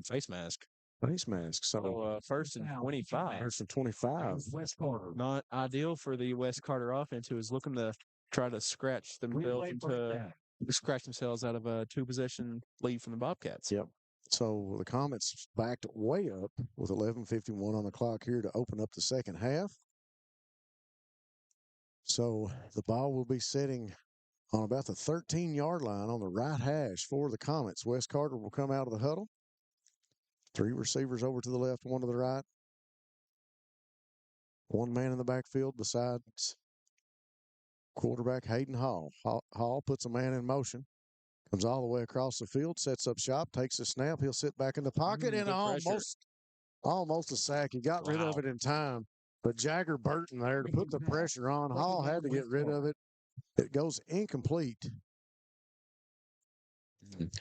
Face mask. Face mask. So first and 25. First and 25. Not ideal for the West Carter offense, who is looking to try to scratch themselves out of a 2-possession lead from the Bobcats. Yep. So the Comets backed way up with 11:51 on the clock here to open up the second half. So the ball will be sitting on about the 13-yard line on the right hash for the Comets. Wes Carter will come out of the huddle. 3 receivers over to the left, 1 to the right. 1 man in the backfield besides quarterback Hayden Hall. Hall puts a man in motion. Comes all the way across the field, sets up shop, takes a snap. He'll sit back in the pocket and almost a sack. He got rid of it in time. But Jagger Burton there to put the pressure on. Hall had to get rid of it. It goes incomplete.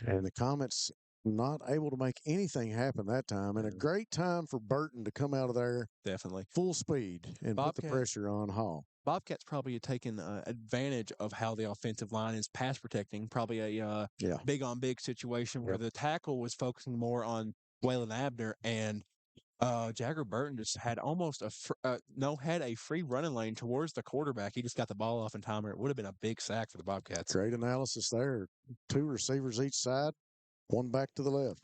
And the Comets not able to make anything happen that time. And a great time for Burton to come out of there. Definitely. Full speed and put the pressure on Hall. Bobcats probably have taken advantage of how the offensive line is pass protecting. Probably a big-on-big situation where the tackle was focusing more on Waylon Abner, and Jagger Burton just had almost had a free running lane towards the quarterback. He just got the ball off in time, or it would have been a big sack for the Bobcats. Great analysis there. 2 receivers each side, 1 back to the left.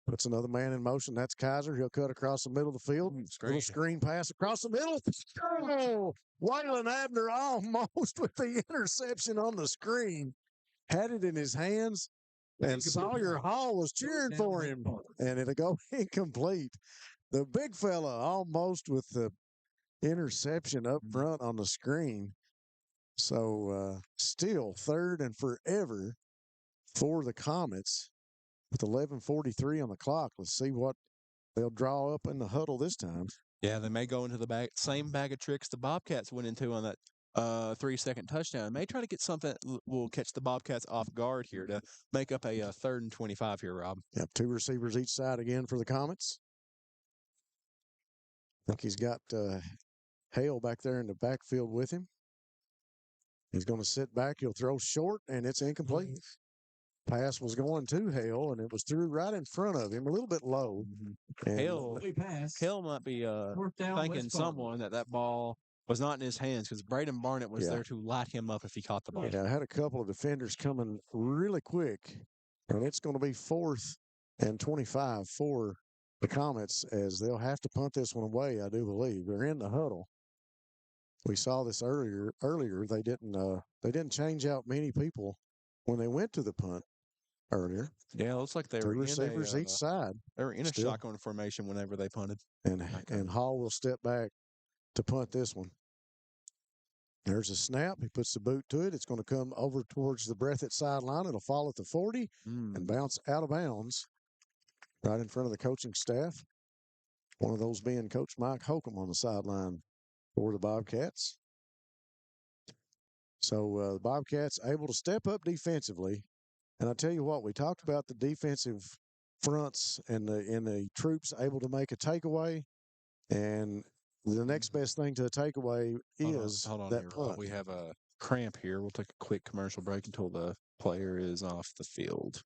Puts another man in motion. That's Kaiser. He'll cut across the middle of the field. Little screen pass across the middle. Oh, Waylon Abner almost with the interception on the screen. Had it in his hands, and Sawyer Hall was cheering for him, and it'll go incomplete. The big fella almost with the interception up front on the screen. So still 3rd and forever for the Comets. With 11:43 on the clock, let's see what they'll draw up in the huddle this time. Yeah, they may go into the same bag of tricks the Bobcats went into on that 3-second touchdown. May try to get something that will catch the Bobcats off guard here to make up a 3rd and 25 here, Rob. Yep, 2 receivers each side again for the Comets. I think he's got Hale back there in the backfield with him. He's going to sit back. He'll throw short, and it's incomplete. Pass was going to Hale, and it was through right in front of him, a little bit low. Hale might be thanking someone that ball was not in his hands, because Braden Barnett was there to light him up if he caught the ball. Yeah, I had a couple of defenders coming really quick, and it's going to be 4th and 25 for the Comets, as they'll have to punt this one away, I do believe. They're in the huddle. We saw this earlier. They didn't change out many people when they went to the punt. earlier. Yeah, it looks like they 3 were receivers in a, each side. They were in a Still. shotgun formation whenever they punted. And Hall will step back to punt this one. There's a snap. He puts the boot to it. It's going to come over towards the Breathitt sideline. It'll fall at the 40 and bounce out of bounds right in front of the coaching staff. One of those being Coach Mike Holcomb on the sideline for the Bobcats. So the Bobcats able to step up defensively. And I tell you what, we talked about the defensive fronts and the troops able to make a takeaway. And the next best thing to a takeaway is hold on that here, punt. we have a cramp here. We'll take a quick commercial break until the player is off the field.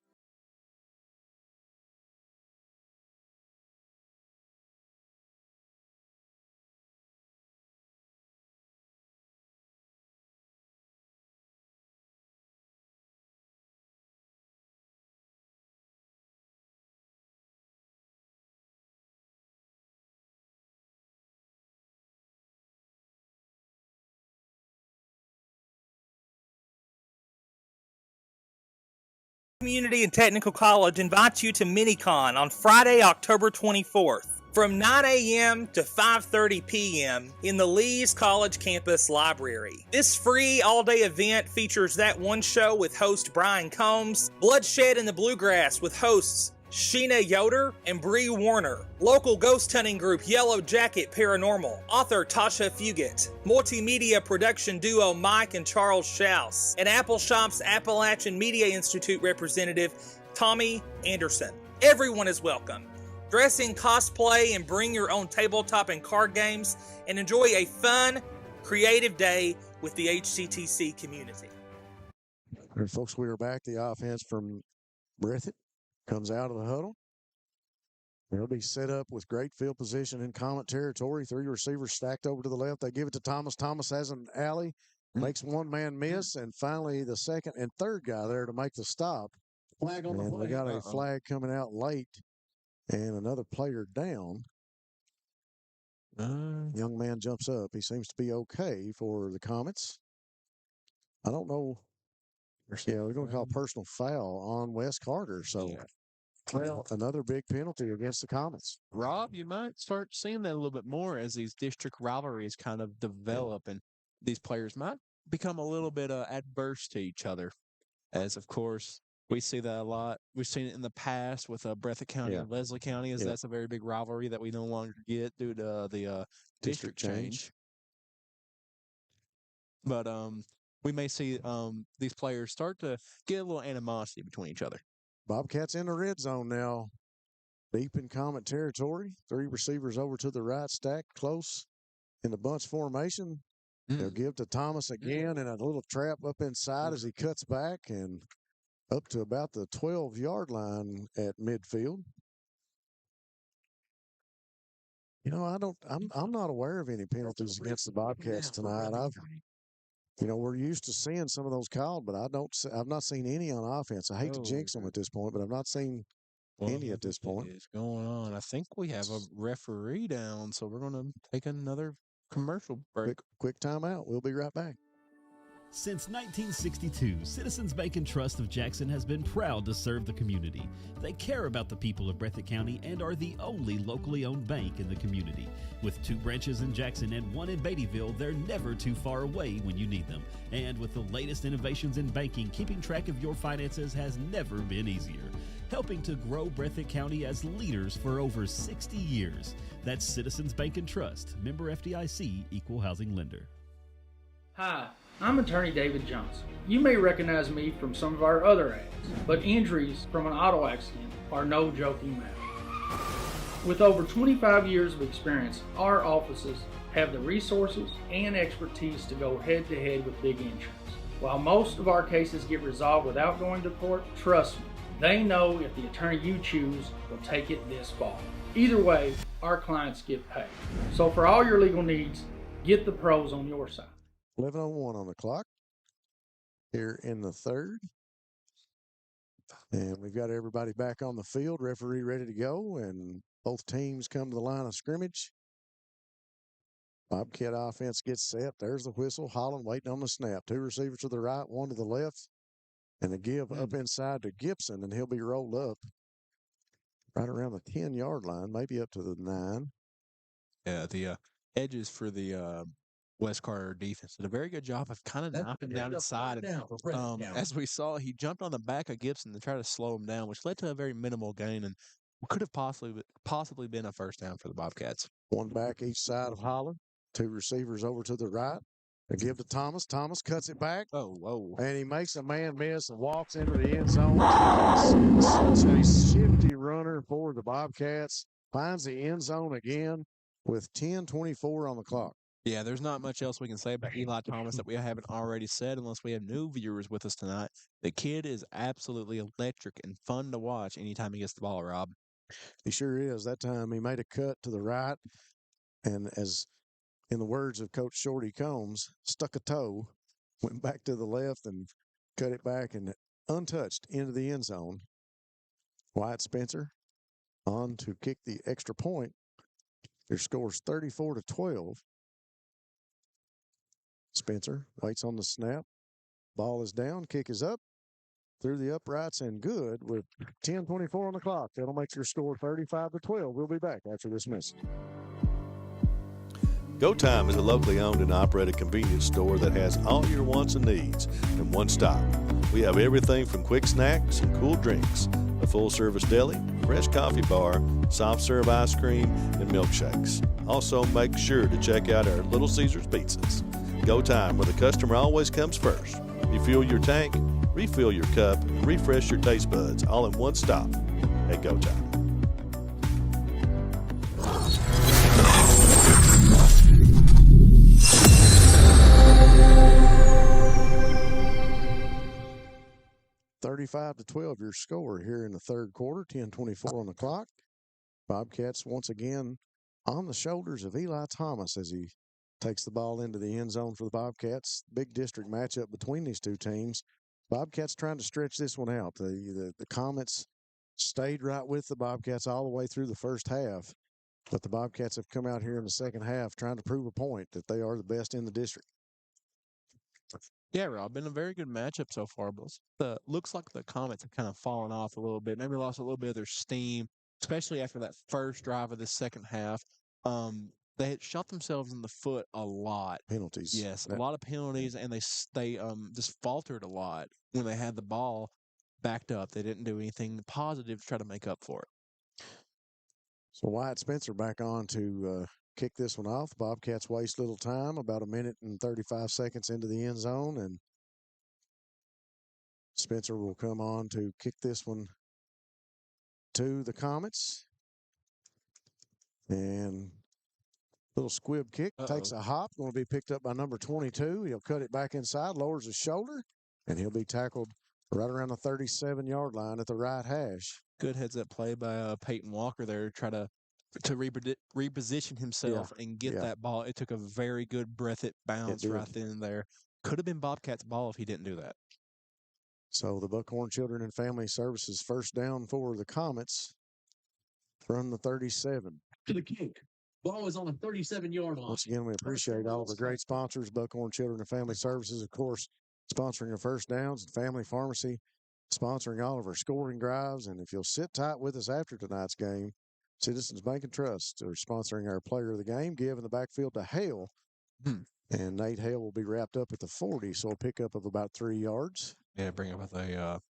Community and Technical College invites you to MiniCon on Friday, October 24th from 9 a.m. to 5:30 p.m. in the Lee's College Campus Library. This free all-day event features That One Show with host Brian Combs, Bloodshed in the Bluegrass with hosts Sheena Yoder and Bree Warner, local ghost hunting group Yellow Jacket Paranormal, author Tasha Fugit, multimedia production duo Mike and Charles Schaus, and Apple Shop's Appalachian Media Institute representative Tommy Anderson. Everyone is welcome. Dress in cosplay and bring your own tabletop and card games and enjoy a fun, creative day with the HCTC community. All right, folks, we are back. The offense from Breathitt comes out of the huddle. They'll be set up with great field position in Comet territory. 3 receivers stacked over to the left. They give it to Thomas. Thomas has an alley, makes one man miss, and finally the second and third guy there to make the stop. Flag on the And play. we got a flag coming out late and another player down. Young man jumps up. He seems to be okay for the Comets. I don't know. Yeah, they're going to call personal foul on Wes Carter. So, well, another big penalty against the Comets. Rob, you might start seeing that a little bit more as these district rivalries kind of develop, and these players might become a little bit adverse to each other. As, of course, we see that a lot. We've seen it in the past with Breathitt County and Leslie County, as that's a very big rivalry that we no longer get due to the district change. But we may see these players start to get a little animosity between each other. Bobcats in the red zone now, deep in Comet territory. 3 receivers over to the right, stacked close in the bunch formation. They'll give to Thomas again, and a little trap up inside as he cuts back and up to about the 12-yard line at midfield. You know, I'm not aware of any penalties against the Bobcats tonight. We're used to seeing some of those called, but I've not seen any on offense. I hate to jinx them at this point, but I've not seen any at this point. What is going on? I think we have a referee down, so we're going to take another commercial break. Quick timeout. We'll be right back. Since 1962, Citizens Bank and Trust of Jackson has been proud to serve the community. They care about the people of Breathitt County and are the only locally owned bank in the community. With 2 branches in Jackson and 1 in Beattyville, they're never too far away when you need them. And with the latest innovations in banking, keeping track of your finances has never been easier. Helping to grow Breathitt County as leaders for over 60 years. That's Citizens Bank and Trust, member FDIC, equal housing lender. Hi, I'm attorney David Johnson. You may recognize me from some of our other ads, but injuries from an auto accident are no joking matter. With over 25 years of experience, our offices have the resources and expertise to go head-to-head with big insurance. While most of our cases get resolved without going to court, trust me, they know if the attorney you choose will take it this far. Either way, our clients get paid. So for all your legal needs, get the pros on your side. 11:01 on the clock here in the third. And we've got everybody back on the field, referee ready to go, and both teams come to the line of scrimmage. Bobcat offense gets set. There's the whistle. Holland waiting on the snap. 2 receivers to the right, 1 to the left. And the give up inside to Gibson, and he'll be rolled up right around the 10-yard line, maybe up to the 9. Yeah, the edges for the West Carter defense did a very good job of kind of knocking down inside. As we saw, he jumped on the back of Gibson to try to slow him down, which led to a very minimal gain and could have possibly been a first down for the Bobcats. One back each side of Holland, 2 receivers over to the right. They give to Thomas. Thomas cuts it back. Oh, whoa. And he makes a man miss and walks into the end zone. Such a shifty runner for the Bobcats. Finds the end zone again with 10:24 on the clock. Yeah, there's not much else we can say about Eli Thomas that we haven't already said unless we have new viewers with us tonight. The kid is absolutely electric and fun to watch anytime he gets the ball, Rob. He sure is. That time he made a cut to the right, and as in the words of Coach Shorty Combs, stuck a toe, went back to the left and cut it back and untouched into the end zone. Wyatt Spencer on to kick the extra point. Their score's 34-12. Spencer waits on the snap. Ball is down. Kick is up. Through the uprights and good with 10:24 on the clock. That'll make your score 35-12. We'll be back after this message. Go Time is a locally owned and operated convenience store that has all your wants and needs in one stop. We have everything from quick snacks and cool drinks, a full-service deli, fresh coffee bar, soft-serve ice cream, and milkshakes. Also, make sure to check out our Little Caesars pizzas. Go Time, where the customer always comes first. Refuel your tank, refill your cup, and refresh your taste buds all in one stop at Go Time. $35-12 your score here in the third quarter, 10:24 on the clock. Bobcats once again on the shoulders of Eli Thomas as he takes the ball into the end zone for the Bobcats. Big district matchup between these two teams. Bobcats trying to stretch this one out. The Comets stayed right with the Bobcats all the way through the first half, but the Bobcats have come out here in the second half trying to prove a point that they are the best in the district. Yeah, Rob, been a very good matchup so far, but looks like the Comets have kind of fallen off a little bit, maybe lost a little bit of their steam, especially after that first drive of the second half. They had shot themselves in the foot a lot. Penalties. Yes, a lot of penalties, and they just faltered a lot when they had the ball backed up. They didn't do anything positive to try to make up for it. So Wyatt Spencer back on to kick this one off. Bobcats waste little time, about 1 minute and 35 seconds into the end zone, and Spencer will come on to kick this one to the Comets. And little squib kick, takes a hop, going to be picked up by number 22. He'll cut it back inside, lowers his shoulder, and he'll be tackled right around the 37-yard line at the right hash. Good heads-up play by Peyton Walker there, try to reposition himself and get that ball. It took a very good Breathitt bounce right then and there. Could have been Bobcats' ball if he didn't do that. So the Buckhorn Children and Family Services first down for the Comets from the 37. To the kick. Ball is on the 37-yard line. Once again, we appreciate all the great sponsors. Buckhorn Children and Family Services, of course, sponsoring our first downs, and Family Pharmacy, sponsoring all of our scoring drives. And if you'll sit tight with us after tonight's game, Citizens Bank and Trust are sponsoring our player of the game, giving the backfield to Hale. And Nate Hale will be wrapped up at the 40, so a pickup of about 3 yards. Yeah, bring up with a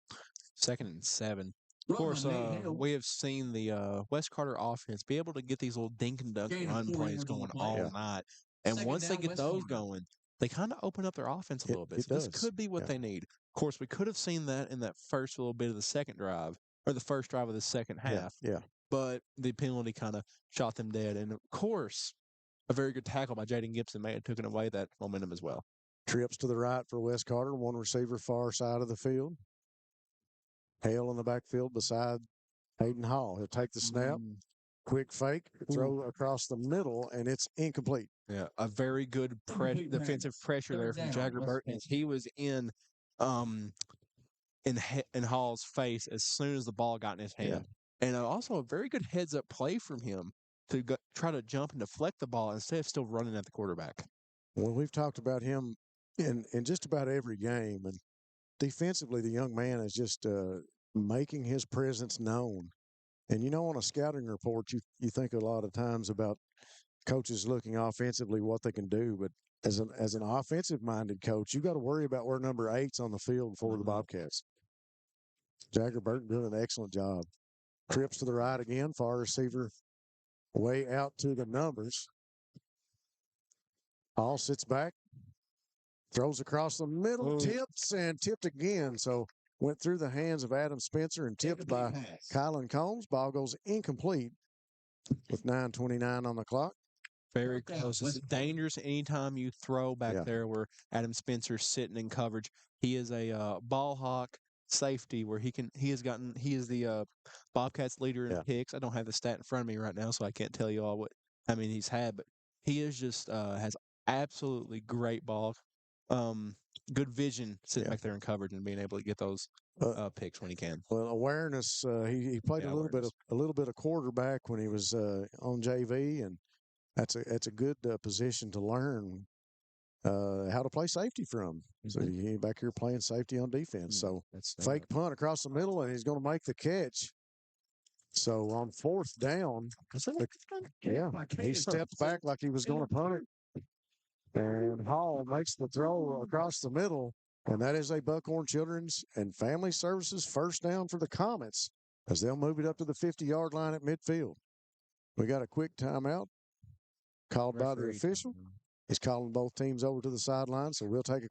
2nd and 7. Of course, we have seen the West Carter offense be able to get these little dink and dunk run plays going all night. And once they get those going, they kind of open up their offense a little bit. So this could be what they need. Of course, we could have seen that in that first little bit of the second drive, or the first drive of the second half. But the penalty kind of shot them dead. And, of course, a very good tackle by Jaden Gibson may have taken away that momentum as well. Trips to the right for West Carter, one receiver far side of the field. Hale in the backfield beside Hayden Hall. He'll take the snap, quick fake, throw across the middle, and it's incomplete. Yeah, a very good defensive pressure there from Jagger Burton. He was in Hall's face as soon as the ball got in his hand. And also a very good heads-up play from him to try to jump and deflect the ball instead of still running at the quarterback. Well, we've talked about him in just about every game, and defensively, the young man is just making his presence known. And, on a scouting report, you think a lot of times about coaches looking offensively what they can do. But as an offensive-minded coach, you got to worry about where number 8's on the field for the Bobcats. Jagger Burton doing an excellent job. Trips to the right again, far receiver way out to the numbers. Hall sits back, throws across the middle, tips, and tipped again. So went through the hands of Adam Spencer and tipped by Kylan Combs. Ball goes incomplete with 9:29 on the clock. Very close. It's dangerous anytime you throw back there where Adam Spencer's sitting in coverage. He is a ball hawk safety where he is the Bobcats leader in picks. I don't have the stat in front of me right now, so I can't tell you all he's had, but he is just has absolutely great ball. Good vision sitting back there in coverage and being able to get those picks when he can. Well, awareness. He played a little bit of quarterback when he was on JV, and that's a good position to learn how to play safety from. So he back here playing safety on defense. So fake punt across the middle, and he's going to make the catch. So on 4th down, he stepped back like he was going to punt it. And Hall makes the throw across the middle, and that is a Buckhorn Children's and Family Services first down for the Comets as they'll move it up to the 50-yard line at midfield. We got a quick timeout called by the official. He's calling both teams over to the sideline, so we'll take a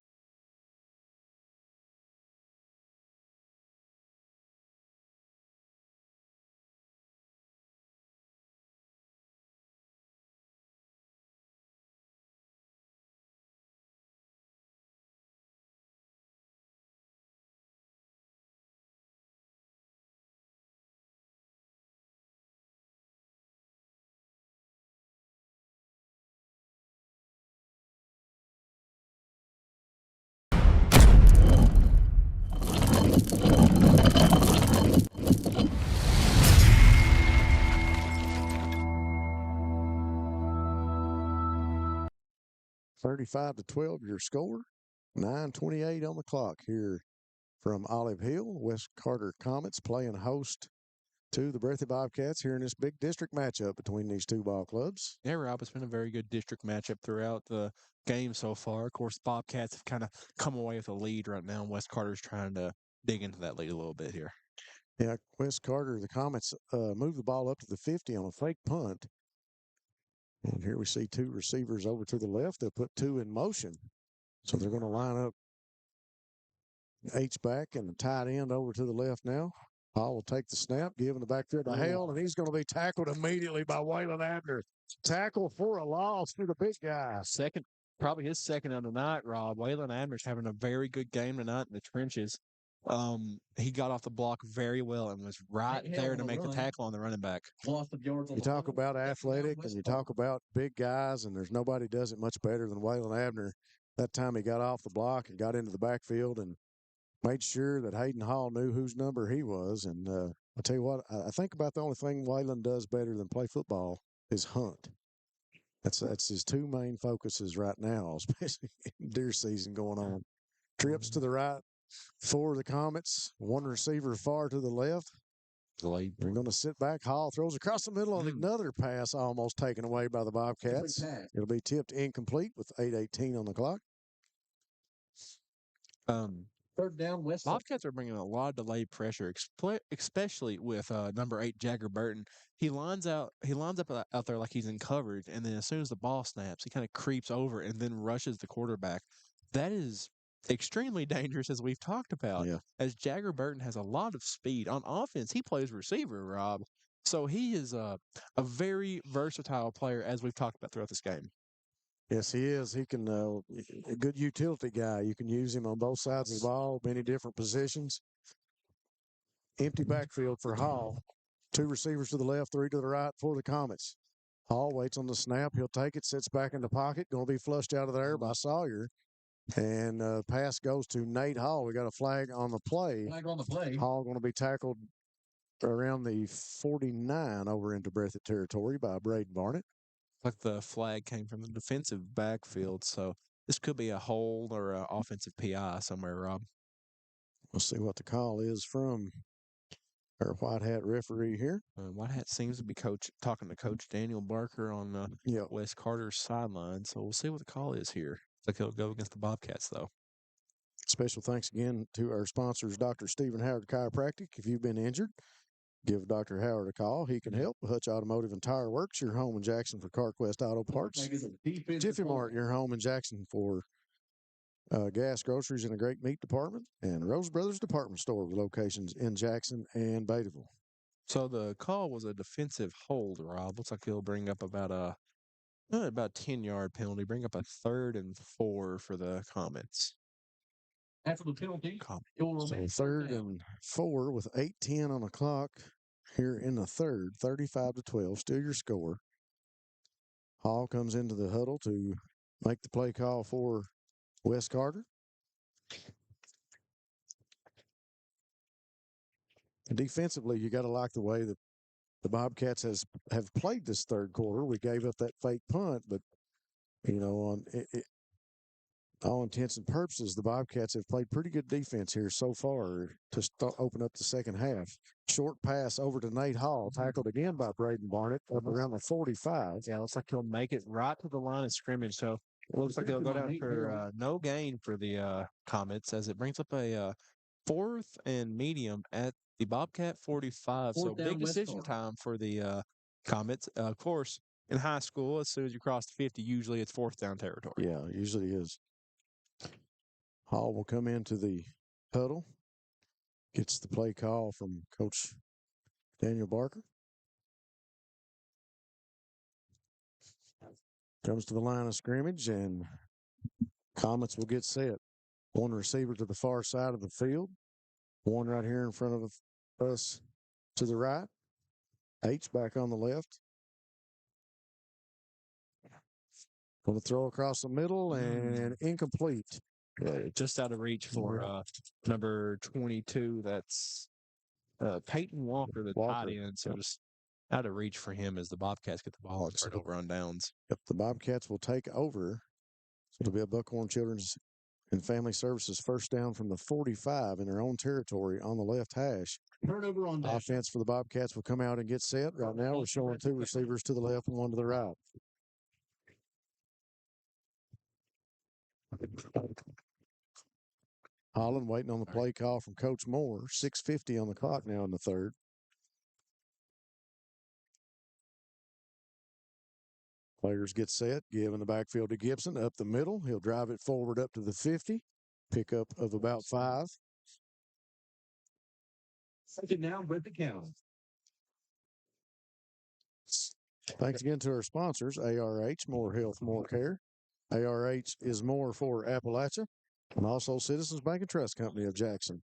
$35-12 your score. 9:28 on the clock here from Olive Hill. West Carter Comets playing host to the Breathitt Bobcats here in this big district matchup between these two ball clubs. Yeah, Rob, it's been a very good district matchup throughout the game so far. Of course, Bobcats have kind of come away with a lead right now, and West Carter's trying to dig into that lead a little bit here. Yeah, West Carter, the Comets move the ball up to the 50 on a fake punt. And here we see 2 receivers over to the left. They'll put 2 in motion. So they're going to line up H-back and the tight end over to the left now. Hall will take the snap, giving the backfield to Hale, and he's going to be tackled immediately by Waylon Abner. Tackle for a loss for the big guy. Probably his second of the night, Rob. Waylon Abner's having a very good game tonight in the trenches. He got off the block very well and was right there to make the tackle on the running back. You talk about athletic and you talk about big guys, and there's nobody does it much better than Waylon Abner. That time he got off the block and got into the backfield and made sure that Hayden Hall knew whose number he was. And I'll tell you what, I think about the only thing Waylon does better than play football is hunt. That's his 2 main focuses right now, especially in deer season going on. Trips to the right for the Comets, 1 receiver far to the left. They're going to sit back. Hall throws across the middle on another pass almost taken away by the Bobcats. It'll be tipped incomplete with 8:18 on the clock. 3rd down, West. Bobcats are bringing a lot of delayed pressure, especially with number 8 Jagger Burton. He lines up out there like he's in coverage, and then as soon as the ball snaps, he kind of creeps over and then rushes the quarterback. That is extremely dangerous, as we've talked about. Yeah. As Jagger Burton has a lot of speed on offense, he plays receiver, Rob. So he is a very versatile player, as we've talked about throughout this game. Yes, he is. He can a good utility guy. You can use him on both sides of the ball, many different positions. Empty backfield for Hall. 2 receivers to the left, 3 to the right for the Comets. Hall waits on the snap. He'll take it, sits back in the pocket. Going to be flushed out of there by Sawyer. And pass goes to Nate Hall. We got a flag on the play. Hall going to be tackled around the 49 over into Breathitt territory by Braden Barnett. Like the flag came from the defensive backfield, so this could be a hold or an offensive PI somewhere, Rob. We'll see what the call is from our white hat referee here. White hat seems to be talking to Coach Daniel Barker on Wes Carter's sideline. So we'll see what the call is here. Looks like he'll go against the Bobcats, though. Special thanks again to our sponsors, Dr. Stephen Howard Chiropractic. If you've been injured, give Dr. Howard a call. He can help. Hutch Automotive and Tire Works, your home in Jackson for CarQuest Auto Parts. Jiffy Mart, your home in Jackson for gas, groceries, and a great meat department. And Rose Brothers Department Store with locations in Jackson and Beattyville. So the call was a defensive hold, Rob. Looks like he'll bring up about a 10-yard penalty, bring up a 3rd and 4 for the Comets. After the penalty, it will remain 3rd and 4 with 8:10 on the clock here in the third, 35-12. Still your score. Hall comes into the huddle to make the play call for Wes Carter. And defensively, you got to like the way that the Bobcats have played this third quarter. We gave up that fake punt, but on all intents and purposes, the Bobcats have played pretty good defense here so far to open up the second half. Short pass over to Nate Hall, tackled again by Braden Barnett up around the 45. Yeah, looks like he'll make it right to the line of scrimmage. So it looks like they'll go down for no gain for the Comets as it brings up a 4th and medium at the Bobcat 45. So big decision time for the Comets. Of course, in high school, as soon as you cross the 50, usually it's 4th down territory. Yeah, it usually is. Hall will come into the huddle, gets the play call from Coach Daniel Barker. Comes to the line of scrimmage, and Comets will get set. One receiver to the far side of the field, one right here in front of us to the right. H back on the left. Going to throw across the middle and incomplete. Just out of reach for number 22. That's Peyton Walker, the tight end. So just out of reach for him as the Bobcats get the ball and turn over on downs. Yep, the Bobcats will take over. So it'll be a Buckhorn Children's and Family Services first down from the 45 in their own territory on the left hash. Turnover on down. Offense for the Bobcats will come out and get set. Right now we're showing 2 receivers to the left and 1 to the right. Holland waiting on the play call from Coach Moore. 6:50 on the clock now in the third. Players get set, give in the backfield to Gibson, up the middle. He'll drive it forward up to the 50. Pickup of about 5. Second down with the count. Thanks again to our sponsors, ARH, More Health, More Care. ARH is more for Appalachia, and also Citizens Bank and Trust Company of Jackson.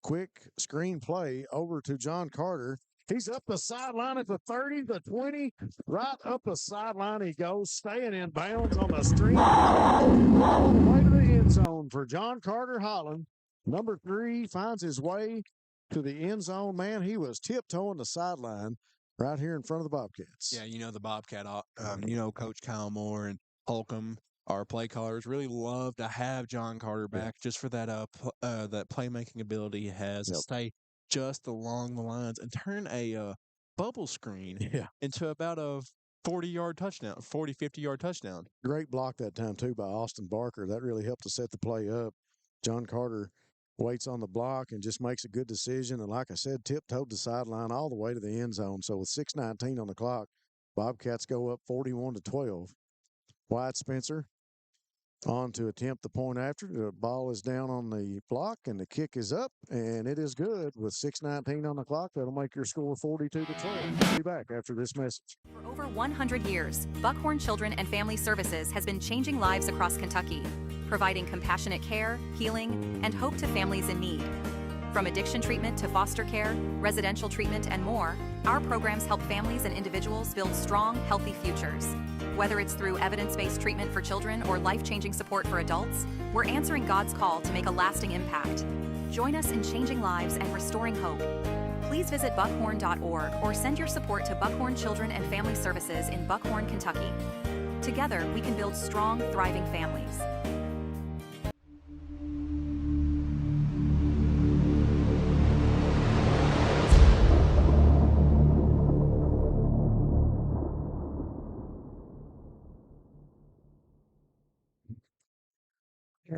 Quick screen play over to John Carter. He's up the sideline at the 30, the 20, right up the sideline he goes, staying in bounds on the stream. All the way to the end zone for John Carter Holland. Number 3 finds his way to the end zone. Man, he was tiptoeing the sideline right here in front of the Bobcats. Yeah, the Bobcat, Coach Kyle Moore and Holcomb, our play callers, really love to have John Carter back just for that that playmaking ability he has to stay just along the lines and turn a bubble screen into about a 40-yard touchdown, 50-yard touchdown. Great block that time, too, by Austin Barker. That really helped to set the play up. John Carter waits on the block and just makes a good decision. And like I said, tiptoed the sideline all the way to the end zone. So with 6:19 on the clock, Bobcats go up 41-12. Wyatt Spencer on to attempt the point after. The ball is down on the block, and the kick is up, and it is good with 6:19 on the clock. That'll make your score 42-12. We'll be back after this message. For over 100 years, Buckhorn Children and Family Services has been changing lives across Kentucky, providing compassionate care, healing, and hope to families in need. From addiction treatment to foster care, residential treatment, and more, our programs help families and individuals build strong, healthy futures. Whether it's through evidence-based treatment for children or life-changing support for adults, we're answering God's call to make a lasting impact. Join us in changing lives and restoring hope. Please visit buckhorn.org or send your support to Buckhorn Children and Family Services in Buckhorn, Kentucky. Together, we can build strong, thriving families.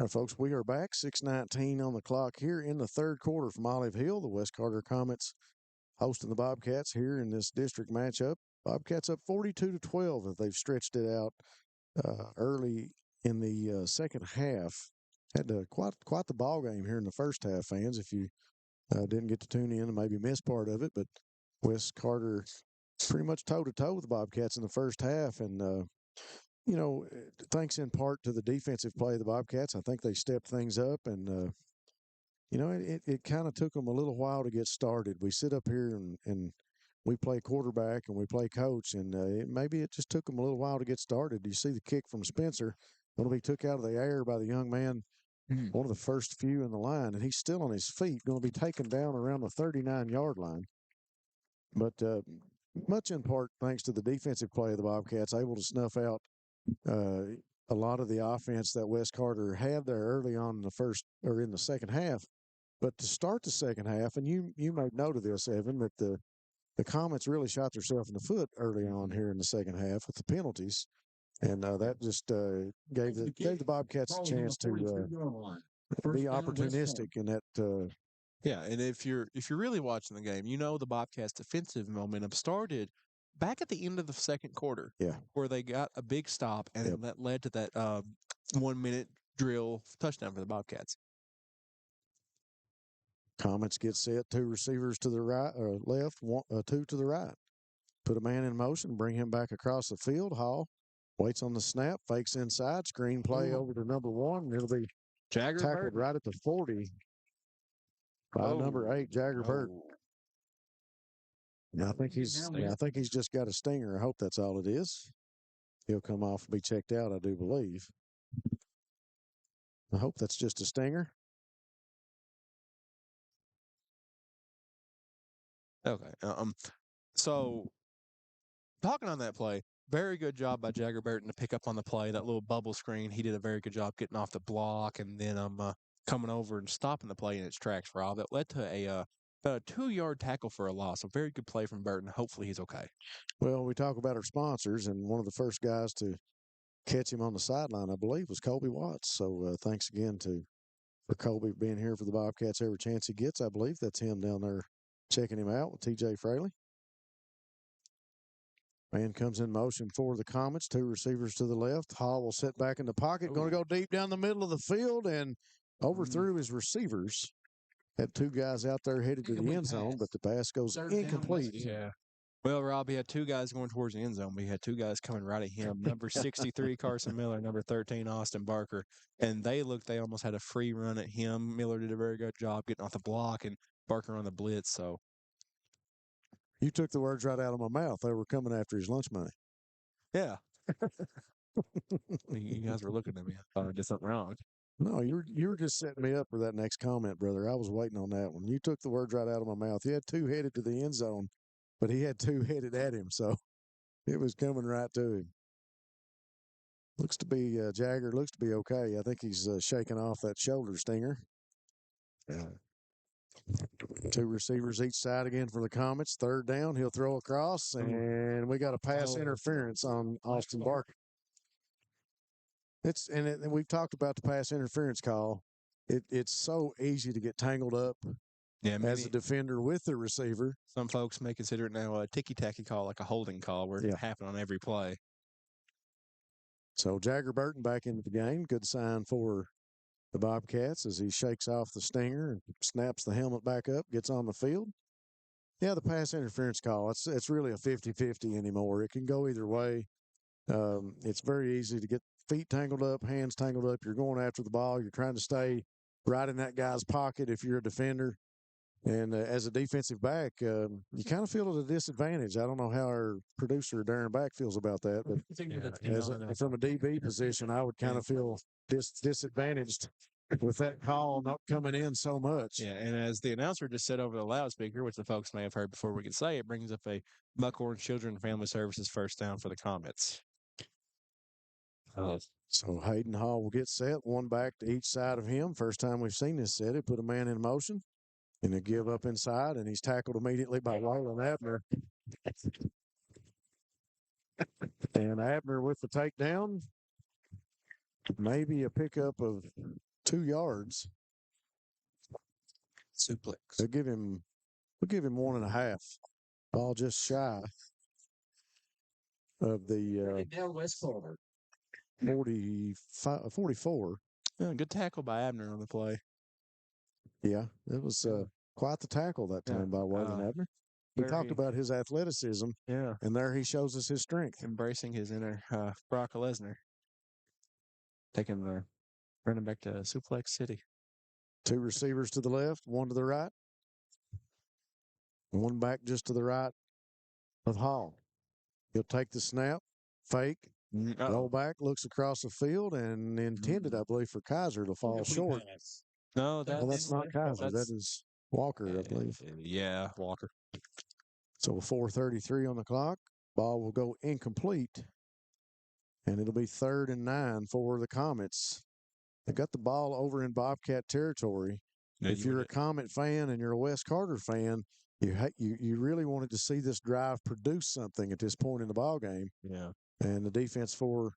All right, folks, we are back. 6:19 on the clock here in the third quarter from Olive Hill. The West Carter Comets hosting the Bobcats here in this district matchup. Bobcats up 42-12 as they've stretched it out early in the second half. Had quite the ball game here in the first half, fans. If you didn't get to tune in and maybe missed part of it, but West Carter pretty much toe-to-toe with the Bobcats in the first half, and you know, thanks in part to the defensive play of the Bobcats. I think they stepped things up, and you know, it kind of took them a little while to get started. We sit up here and we play quarterback and we play coach, and maybe it just took them a little while to get started. You see the kick from Spencer, going to be took out of the air by the young man, one of the first few in the line, and he's still on his feet, going to be taken down around the 39-yard line. But much in part thanks to the defensive play of the Bobcats, able to snuff out a lot of the offense that West Carter had there early on in the first or in the second half. But to start the second half, and you made note of this, Evan, that the Comets really shot themselves in the foot early on here in the second half with the penalties, and that just gave the Bobcats a chance to be opportunistic in that. Yeah, and if you're really watching the game, you know the Bobcats' defensive momentum started back at the end of the second quarter, where they got a big stop, and that led to that 1 minute drill touchdown for the Bobcats. Comets get set, two receivers to the right or left, two to the right. Put a man in motion, bring him back across the field. Hall waits on the snap, fakes inside, screen play over to number one. It'll be tackled right at the 40 by number 8, Jagger Burton. I think he's just got a stinger. I hope that's all it is. He'll come off and be checked out, I do believe. I hope that's just a stinger. Okay. So talking on that play, very good job by Jagger Burton to pick up on the play, that little bubble screen. He did a very good job getting off the block and then coming over and stopping the play in its tracks, Rob. That led to about a 2-yard tackle for a loss. A very good play from Burton. Hopefully he's okay. Well, we talk about our sponsors, and one of the first guys to catch him on the sideline, I believe, was Colby Watts. So thanks again for Colby being here for the Bobcats every chance he gets. I believe that's him down there checking him out with T.J. Fraley. Man comes in motion for the Comets. Two receivers to the left. Hall will sit back in the pocket. Going to go deep down the middle of the field and overthrew his receivers. Had two guys out there headed to the end zone, but the pass goes incomplete. Yeah. Well, Rob, he had two guys going towards the end zone, but he had two guys coming right at him. Number 63, Carson Miller, number 13, Austin Barker. And they almost had a free run at him. Miller did a very good job getting off the block and Barker on the blitz. So you took the words right out of my mouth. They were coming after his lunch money. Yeah. You guys were looking at me. I thought I did something wrong. No, you were just setting me up for that next comment, brother. I was waiting on that one. You took the words right out of my mouth. He had two headed to the end zone, but he had two headed at him, so it was coming right to him. Looks to be Jagger looks to be okay. I think he's shaking off that shoulder stinger. Two receivers each side again for the Comets. Third down, he'll throw across, and we got a pass interference on Austin Barker. And we've talked about the pass interference call. It's so easy to get tangled up as a defender with the receiver. Some folks may consider it now a ticky-tacky call, like a holding call, where it can happen on every play. So Jagger Burton back into the game. Good sign for the Bobcats as he shakes off the stinger and snaps the helmet back up, gets on the field. Yeah, the pass interference call, it's really a 50-50 anymore. It can go either way. It's very easy to get feet tangled up, hands tangled up. You're going after the ball. You're trying to stay right in that guy's pocket if you're a defender. And as a defensive back, you kind of feel at a disadvantage. I don't know how our producer, Darren Back, feels about that. But from a DB position, I would kind of feel disadvantaged with that call not coming in so much. Yeah, and as the announcer just said over the loudspeaker, which the folks may have heard before we could say, it brings up a Buckhorn Children and Family Services first down for the Comets. So Hayden Hall will get set, one back to each side of him. First time we've seen this set. He put a man in motion and a give up inside, and he's tackled immediately by Waylon Abner. And Abner with the takedown. Maybe a pickup of 2 yards. Suplex. We'll give him 1.5. Ball just shy of the down West Corner. 44. Yeah, good tackle by Abner on the play. Yeah, it was quite the tackle that time by Waylon Abner. We talked about his athleticism. Yeah. And there he shows us his strength. Embracing his inner Brock Lesnar. Taking the running back to Suplex City. 2 receivers to the left, 1 to the right. 1 back just to the right of Hall. He'll take the snap, fake, roll back, looks across the field, and intended, I believe, for Kaiser to fall short. No, that's not Kaiser. That is Walker, I believe. Yeah, Walker. So 4:33 on the clock. Ball will go incomplete, and it'll be 3rd and 9 for the Comets. They got the ball over in Bobcat territory. If you're a Comet fan and you're a Wes Carter fan, you really wanted to see this drive produce something at this point in the ball game. Yeah. And the defense for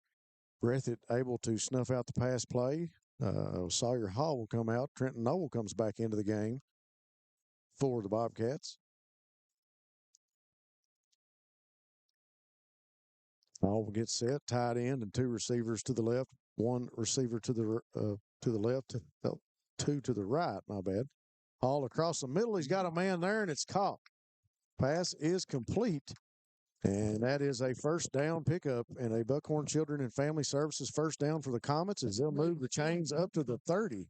Breathitt able to snuff out the pass play. Sawyer Hall will come out. Trenton Noel comes back into the game for the Bobcats. Hall will get set, tight end, and 2 receivers to the left, 1 receiver to the left, 2 to the right. My bad. Hall across the middle. He's got a man there, and it's caught. Pass is complete. And that is a first down pickup and a Buckhorn Children and Family Services first down for the Comets as they'll move the chains up to the 30.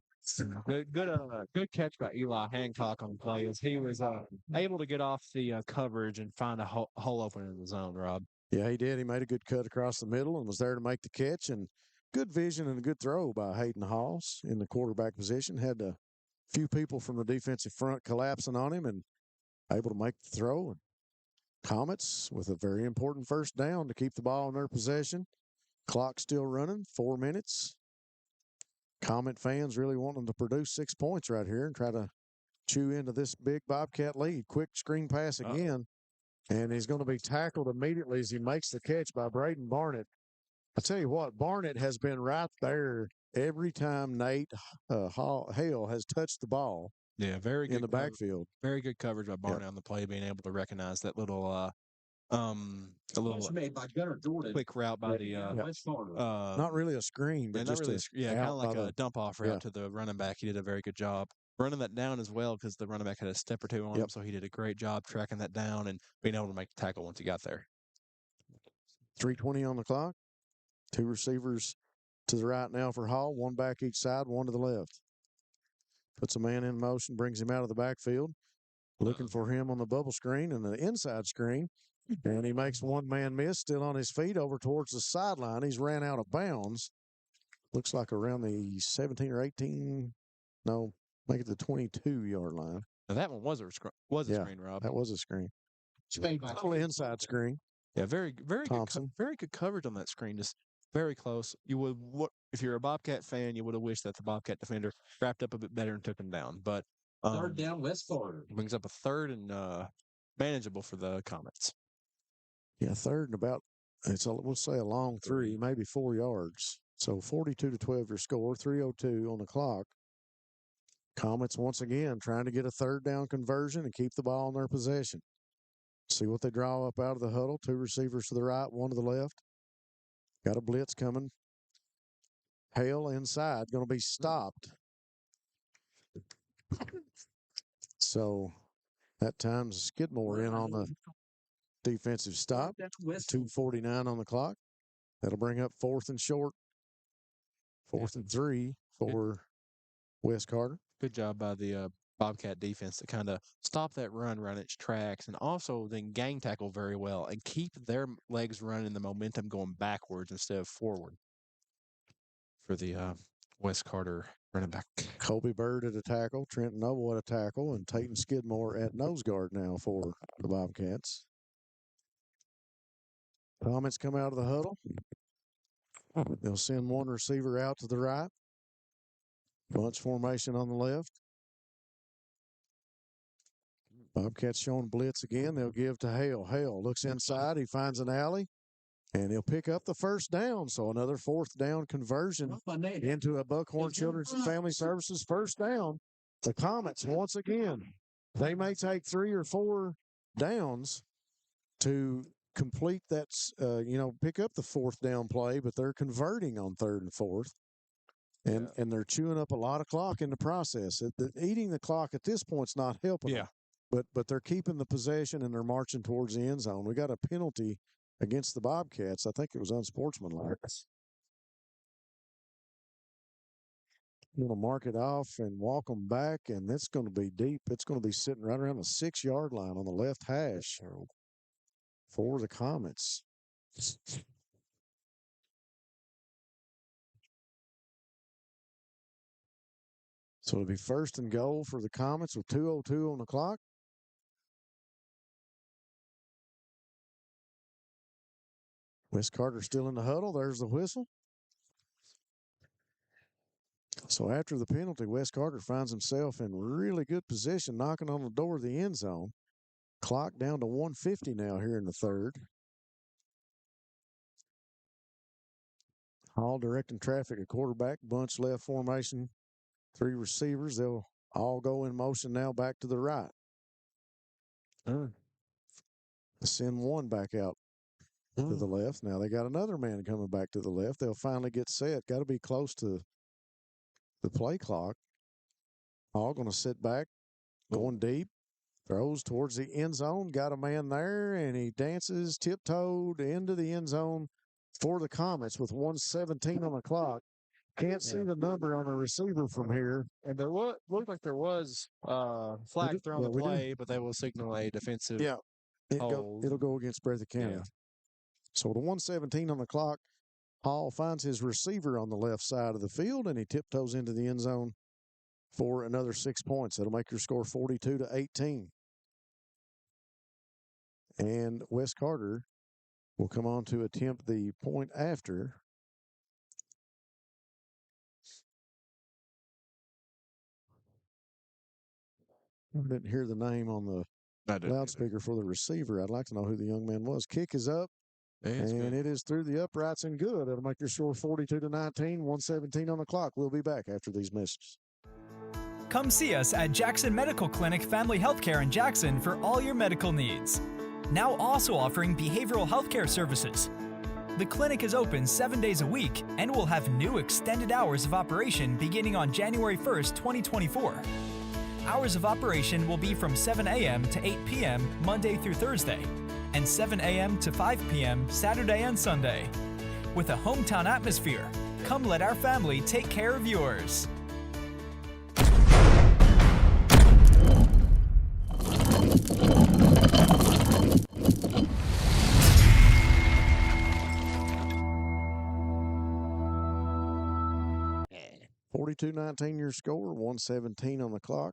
Good catch by Eli Hancock on the play as he was able to get off the coverage and find a hole open in the zone, Rob. Yeah, he did. He made a good cut across the middle and was there to make the catch. And good vision and a good throw by Hayden Halls in the quarterback position. Had a few people from the defensive front collapsing on him and able to make the throw. And Comets with a very important first down to keep the ball in their possession. Clock still running, 4 minutes. Comet fans really wanting to produce 6 points right here and try to chew into this big Bobcat lead. Quick screen pass again. And he's going to be tackled immediately as he makes the catch by Braden Barnett. I tell you what, Barnett has been right there every time Nate Hale has touched the ball. Yeah, very good in the backfield. Very good coverage by Barnett on the play, being able to recognize that little made by Gunnar Jordan. quick route by the not really a screen, but just kind of like a dump off route to the running back. He did a very good job running that down as well because the running back had a step or 2 on him, so he did a great job tracking that down and being able to make the tackle once he got there. 3:20 on the clock. 2 receivers to the right now for Hall, 1 back each side, 1 to the left. Puts a man in motion, brings him out of the backfield. Looking for him on the bubble screen and the inside screen. And he makes 1 man miss, still on his feet over towards the sideline. He's ran out of bounds. Looks like around the 17 or 18. No, make it the 22-yard line. Now that one was a screen, Rob. That was a screen. Little inside screen. Yeah, very good coverage on that screen. Just very close. You would, if you're a Bobcat fan, you would have wished that the Bobcat defender wrapped up a bit better and took him down. But 3rd down, West Florida. Brings up a 3rd and manageable for the Comets. Yeah, 3rd and about, we'll say a long 3, maybe 4 yards. So 42-12 your score, 3:02 on the clock. Comets once again trying to get a 3rd down conversion and keep the ball in their possession. See what they draw up out of the huddle. 2 receivers to the right, 1 to the left. Got a blitz coming. Hale inside, going to be stopped. So that time's Skidmore in on the defensive stop. 2:49 on the clock. That'll bring up 4th and short. 4th and 3 for Wes Carter. Good job by the Bobcat defense to kind of stop that run its tracks and also then gang tackle very well and keep their legs running, the momentum going backwards instead of forward for the Wes Carter running back. Colby Bird at a tackle, Trenton Noble at a tackle, and Tayton Skidmore at nose guard now for the Bobcats. Comets come out of the huddle. They'll send 1 receiver out to the right. Bunch formation on the left. Bobcats showing blitz again. They'll give to Hale. Hale looks inside. He finds an alley And he'll pick up the first down. So another fourth down conversion into a Buckhorn Children's and Family Services first down. The Comets, once again, they may take 3 or 4 downs to complete that, pick up the fourth down play, but they're converting on 3rd and 4th. And they're chewing up a lot of clock in the process. Eating the clock at this point is not helping them. But they're keeping the possession and they're marching towards the end zone. We got a penalty against the Bobcats. I think it was unsportsmanlike. Going to mark it off and walk them back, and it's going to be deep. It's going to be sitting right around the 6-yard line on the left hash for the Comets. So it'll be 1st and goal for the Comets with 2:02 on the clock. Wes Carter still in the huddle. There's the whistle. So after the penalty, Wes Carter finds himself in really good position, knocking on the door of the end zone. Clock down to 1:50 now here in the 3rd. Hall directing traffic at quarterback, bunch left formation, 3 receivers. They'll all go in motion now back to the right. Send one back out to the left. Now they got another man coming back to the left. They'll finally get set. Got to be close to the play clock. All going to sit back, going deep. Throws towards the end zone. Got a man there, and he dances tiptoed into the end zone for the Comets with 1:17 on the clock. Can't see the number on the receiver from here. And there looked like there was flag thrown the play, but they will signal a defensive hold. It'll go against Breathitt County. So the 1:17 on the clock, Hall finds his receiver on the left side of the field, and he tiptoes into the end zone for another 6 points. That'll make your score 42-18. And Wes Carter will come on to attempt the point after. I didn't hear the name on the loudspeaker for the receiver. I'd like to know who the young man was. Kick is up, and it is through the uprights and good. It'll make your score 42-19, 1:17 on the clock. We'll be back after these messages. Come see us at Jackson Medical Clinic Family Healthcare in Jackson for all your medical needs. Now also offering behavioral healthcare services. The clinic is open 7 days a week and will have new extended hours of operation beginning on January 1st, 2024. Hours of operation will be from 7 a.m. to 8 p.m. Monday through Thursday, and 7 a.m. to 5 p.m. Saturday and Sunday. With a hometown atmosphere, come let our family take care of yours. Yeah. 42-19 your score, 1:17 on the clock.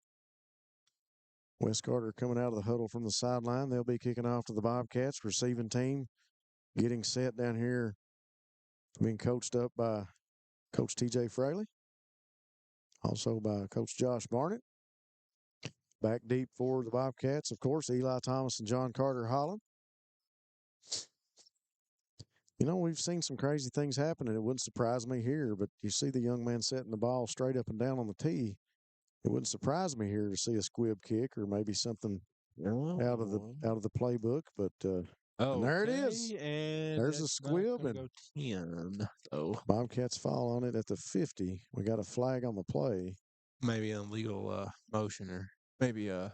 Wes Carter coming out of the huddle from the sideline. They'll be kicking off to the Bobcats. Receiving team getting set down here, being coached up by Coach T.J. Fraley, also by Coach Josh Barnett. Back deep for the Bobcats, of course, Eli Thomas and John Carter Holland. You know, we've seen some crazy things happen, and it wouldn't surprise me here, but you see the young man setting the ball straight up and down on the tee. It wouldn't surprise me here to see a squib kick or maybe something out of the playbook, but and there it is. And there's a squib, and 10, though. Bobcats fall on it at the 50. We got a flag on the play. Maybe an illegal motion, or maybe a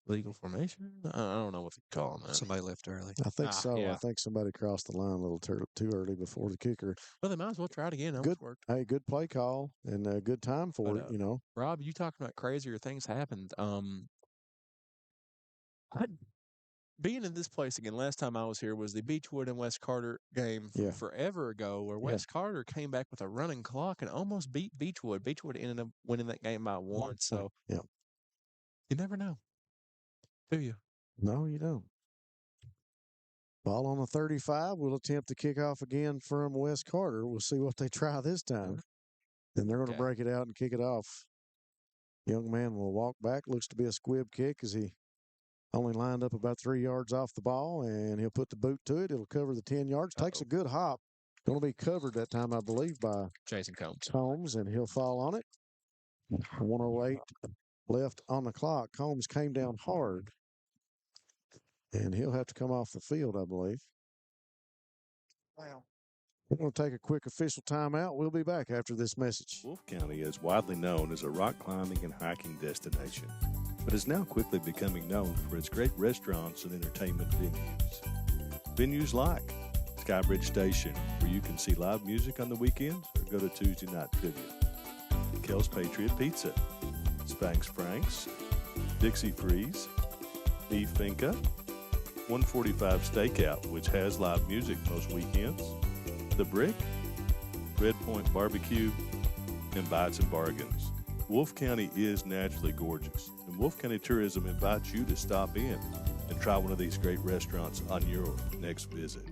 legal formation. I don't know what they call that. Somebody left early. I think so. Yeah. I think somebody crossed the line a little too early before the kicker. Well, they might as well try it again. It Good, worked. hey, good play call and a good time for it. You know, Rob, you talking about crazier things happened. Being in this place again, last time I was here was the Beechwood and West Carter game from forever ago, where West Carter came back with a running clock and almost beat Beechwood. Beechwood ended up winning that game by 1. So you never know, do you? No, you don't. Ball on the 35. We'll attempt the kickoff again from West Carter. We'll see what they try this time. Then they're going to break it out and kick it off. Young man will walk back. Looks to be a squib kick as he Only lined up about 3 yards off the ball, and he'll put the boot to it. It'll cover the 10 yards. Takes a good hop. Going to be covered that time, I believe, by Jason Combs. Combs, and he'll fall on it. 1:08 left on the clock. Combs came down hard, and he'll have to come off the field, I believe. Wow. We're going to take a quick official timeout. We'll be back after this message. Wolfe County is widely known as a rock climbing and hiking destination, but is now quickly becoming known for its great restaurants and entertainment venues. Venues like Skybridge Station, where you can see live music on the weekends or go to Tuesday night trivia. Kel's Patriot Pizza, Spanx Franks, Dixie Freeze, Beef Finca, 145 Stakeout, which has live music most weekends, The Brick, Red Point Barbecue, and Bites and Bargains. Wolfe County is naturally gorgeous, and Wolfe County Tourism invites you to stop in and try one of these great restaurants on your next visit.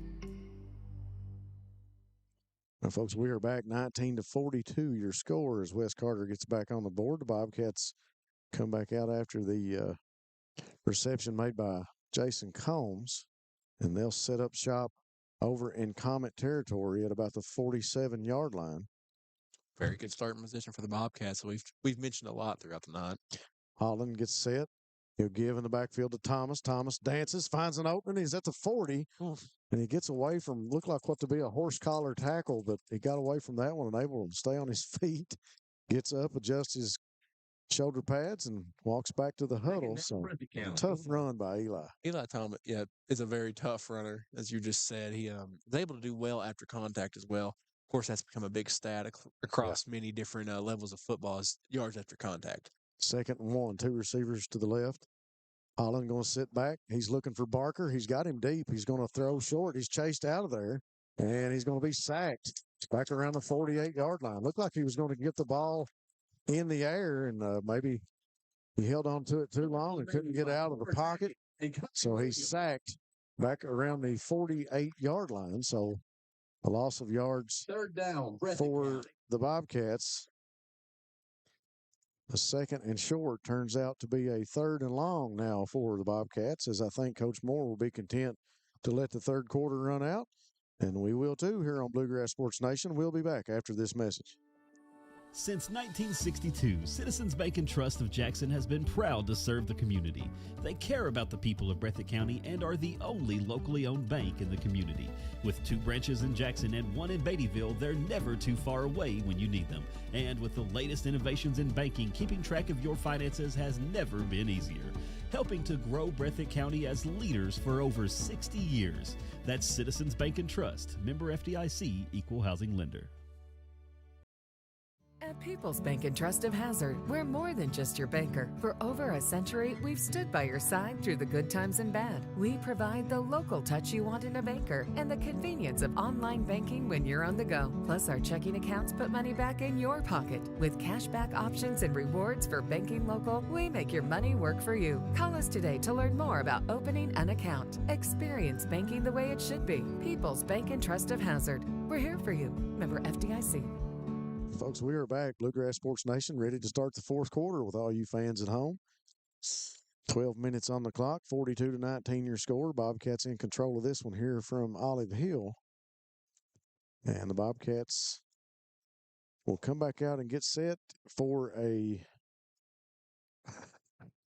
Now, folks, we are back 19-42. Your score as Wes Carter gets back on the board. The Bobcats come back out after the reception made by Jason Combs, and they'll set up shop over in Comet territory at about the 47-yard line. Very good starting position for the Bobcats. We've mentioned a lot throughout the night. Holland gets set. He'll give in the backfield to Thomas. Thomas dances, finds an opening. He's at the 40, and he gets away from looked like what to be a horse collar tackle, but he got away from that one and able to stay on his feet. Gets up, adjusts his shoulder pads, and walks back to the huddle. So tough run by Eli. Eli Thomas, is a very tough runner, as you just said. He is able to do well after contact as well. Of course, that's become a big stat across many different levels of football is yards after contact. 2nd and 1, 2 receivers to the left. Holland going to sit back. He's looking for Barker. He's got him deep. He's going to throw short. He's chased out of there, and he's going to be sacked back around the 48-yard line. Looked like he was going to get the ball in the air, and maybe he held on to it too long and couldn't get out of the pocket. So he's sacked back around the 48-yard line. So a loss of yards 3rd down for the Bobcats. A 2nd and short turns out to be a 3rd and long now for the Bobcats, as I think Coach Moore will be content to let the 3rd quarter run out. And we will too here on Bluegrass Sports Nation. We'll be back after this message. Since 1962, Citizens Bank and Trust of Jackson has been proud to serve the community. They care about the people of Breathitt County and are the only locally owned bank in the community. With 2 branches in Jackson and 1 in Beattyville, they're never too far away when you need them. And with the latest innovations in banking, keeping track of your finances has never been easier. Helping to grow Breathitt County as leaders for over 60 years. That's Citizens Bank and Trust, member FDIC, equal housing lender. At People's Bank and Trust of Hazard, we're more than just your banker. For over a century, we've stood by your side through the good times and bad. We provide the local touch you want in a banker and the convenience of online banking when you're on the go. Plus, our checking accounts put money back in your pocket. With cashback options and rewards for banking local, we make your money work for you. Call us today to learn more about opening an account. Experience banking the way it should be. People's Bank and Trust of Hazard. We're here for you. Member FDIC. Folks, we are back. Bluegrass Sports Nation ready to start the 4th quarter with all you fans at home. 12 minutes on the clock, 42-19 your score. Bobcats in control of this one here from Olive Hill. And the Bobcats will come back out and get set for a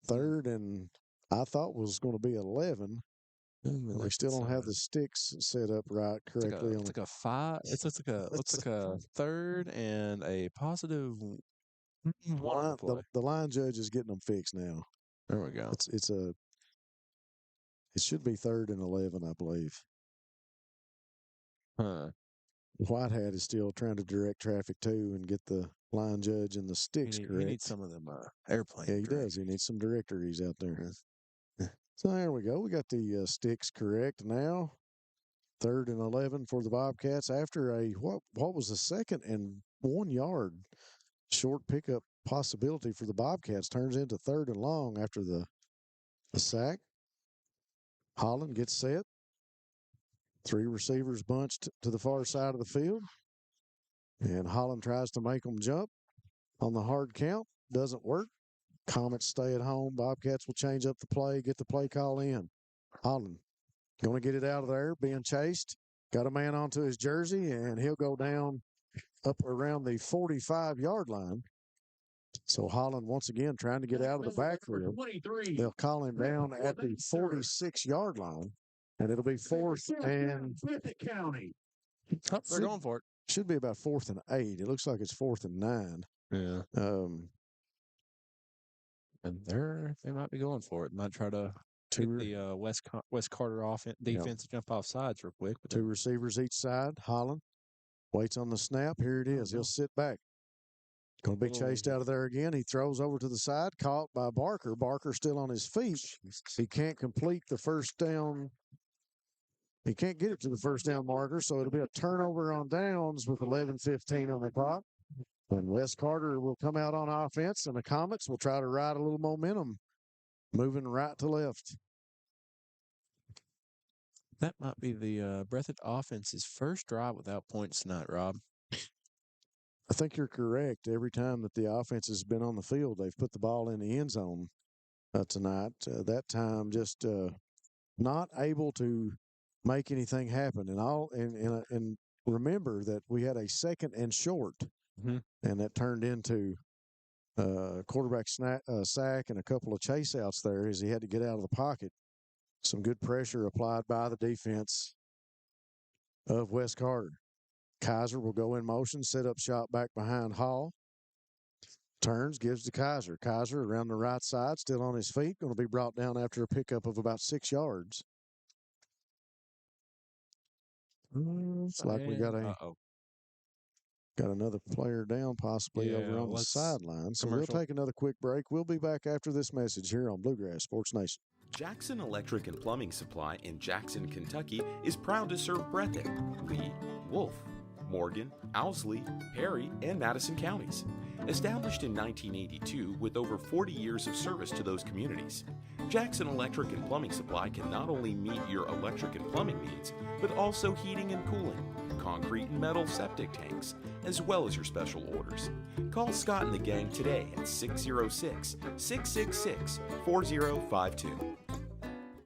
3rd and I thought was going to be 11. They still don't have the sticks set up right correctly. It's like a 5. It's like a 3rd and a positive 1. The line judge is getting them fixed now. There we go. It should be 3rd and 11, I believe. Whitehat is still trying to direct traffic too and get the line judge and the sticks correct. He needs some of them airplanes. Yeah, he does. He needs some directories out there. So there we go. We got the sticks correct now. 3rd and 11 for the Bobcats after a what was the 2nd and 1 yard short pickup possibility for the Bobcats turns into 3rd and long after the sack. Holland gets set. 3 receivers bunched to the far side of the field. And Holland tries to make them jump on the hard count. Doesn't work. Comets stay at home. Bobcats will change up the play, get the play call in. Holland going to get it out of there, being chased. Got a man onto his jersey, and he'll go down up around the 45-yard line. So Holland, once again, trying to get out of the backfield. They'll call him down at the 46-yard line, and it'll be 4th and Breathitt County. Oh, they're going for it. Should be about 4th and 8. It looks like it's 4th and 9. Yeah. And they might be going for it. Might try to get the West Carter defense to jump off sides real quick. Two receivers each side. Holland waits on the snap. Here it is. He'll sit back. Going to be chased out of there again. He throws over to the side, caught by Barker. Barker still on his feet. He can't complete the first down. He can't get it to the first down marker, so it'll be a turnover on downs with 11:15 on the clock. And Wes Carter will come out on offense, and the Comets will try to ride a little momentum, moving right to left. That might be the Breathitt offense's first drive without points tonight, Rob. I think you're correct. Every time that the offense has been on the field, they've put the ball in the end zone tonight. That time just not able to make anything happen. And remember that we had a 2nd and short, and that turned into quarterback sack and a couple of chase outs there as he had to get out of the pocket. Some good pressure applied by the defense of Wes Carter. Kaiser will go in motion, set up shot back behind Hall. Turns, gives to Kaiser. Kaiser around the right side, still on his feet, going to be brought down after a pickup of about 6 yards. It's like we got another player down possibly over on the sideline. So we'll take another quick break. We'll be back after this message here on Bluegrass Sports Nation. Jackson Electric and Plumbing Supply in Jackson, Kentucky is proud to serve Breathitt, Lee, Wolf, Morgan, Owsley, Perry, and Madison counties. Established in 1982 with over 40 years of service to those communities, Jackson Electric and Plumbing Supply can not only meet your electric and plumbing needs, but also heating and cooling, concrete and metal septic tanks, as well as your special orders. Call Scott and the gang today at 606-666-4052.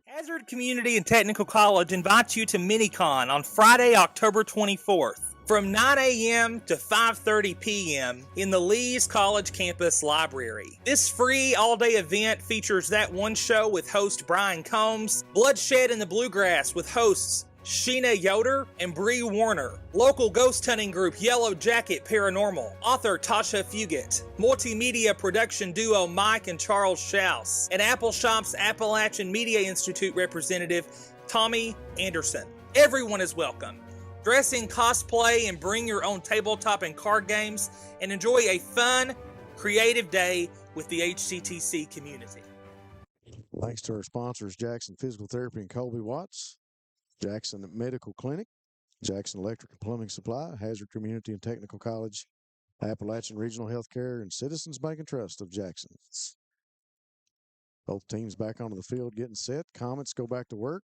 Hazard Community and Technical College invites you to MiniCon on Friday, October 24th. From 9 a.m. to 5:30 p.m. in the Lee's College Campus Library. This free all-day event features that one show with host Brian Combs, Bloodshed in the Bluegrass with hosts Sheena Yoder and Bree Warner, local ghost hunting group Yellow Jacket Paranormal, author Tasha Fugit, multimedia production duo Mike and Charles Schaus, and Apple Shop's Appalachian Media Institute representative Tommy Anderson. Everyone is welcome. Dress in cosplay and bring your own tabletop and card games and enjoy a fun, creative day with the HCTC community. Thanks to our sponsors, Jackson Physical Therapy and Colby Watts, Jackson Medical Clinic, Jackson Electric and Plumbing Supply, Hazard Community and Technical College, Appalachian Regional Healthcare, and Citizens Bank and Trust of Jackson. Both teams back onto the field getting set. Comets go back to work.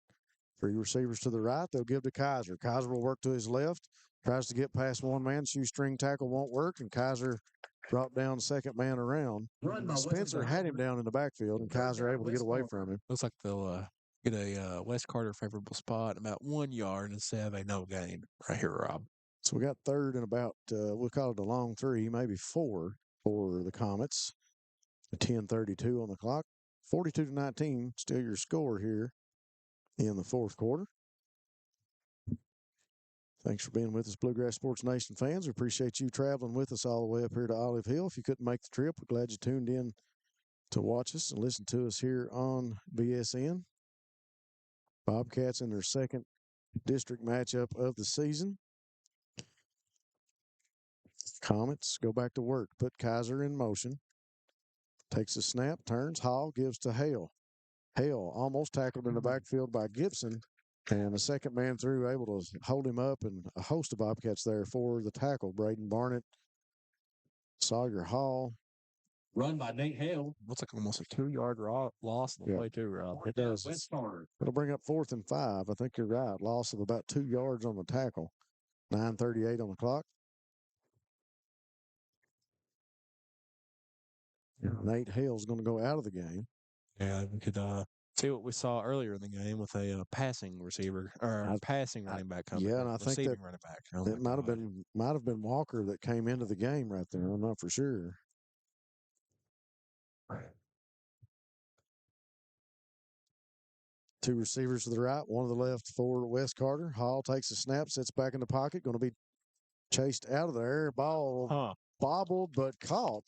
3 receivers to the right. They'll give to Kaiser. Kaiser will work to his left. Tries to get past one man. Shoestring tackle won't work, and Kaiser brought down second man around. Spencer had him down in the backfield, and Kaiser able to get away from him. Looks like they'll get a Wes Carter favorable spot about 1 yard instead of a no gain right here, Rob. So we got 3rd and about, we'll call it a long 3, maybe 4 for the Comets. 10:32 on the clock. 42-19, still your score here in the 4th quarter. Thanks for being with us, Bluegrass Sports Nation fans. We appreciate you traveling with us all the way up here to Olive Hill. If you couldn't make the trip, we're glad you tuned in to watch us and listen to us here on BSN. Bobcats in their 2nd district matchup of the season. Comets go back to work. Put Kaiser in motion. Takes a snap, turns, Hall gives to Hale. Hale almost tackled in the backfield by Gibson, and the second man through able to hold him up, and a host of Bobcats there for the tackle. Braden Barnett, Sawyer Hall. Run by Nate Hale. Looks like almost a 2-yard loss on the play too, Rob. It does. It'll bring up 4th and 5. I think you're right. Loss of about 2 yards on the tackle. 9:38 on the clock. Nate Hale's going to go out of the game. Yeah, we could see what we saw earlier in the game with a passing receiver or passing running back coming. Yeah, and I think that running back. It might have been Walker that came into the game right there. I'm not for sure. Two receivers to the right, one to the left for Wes Carter. Hall takes a snap, sits back in the pocket, going to be chased out of there. Ball bobbled but caught.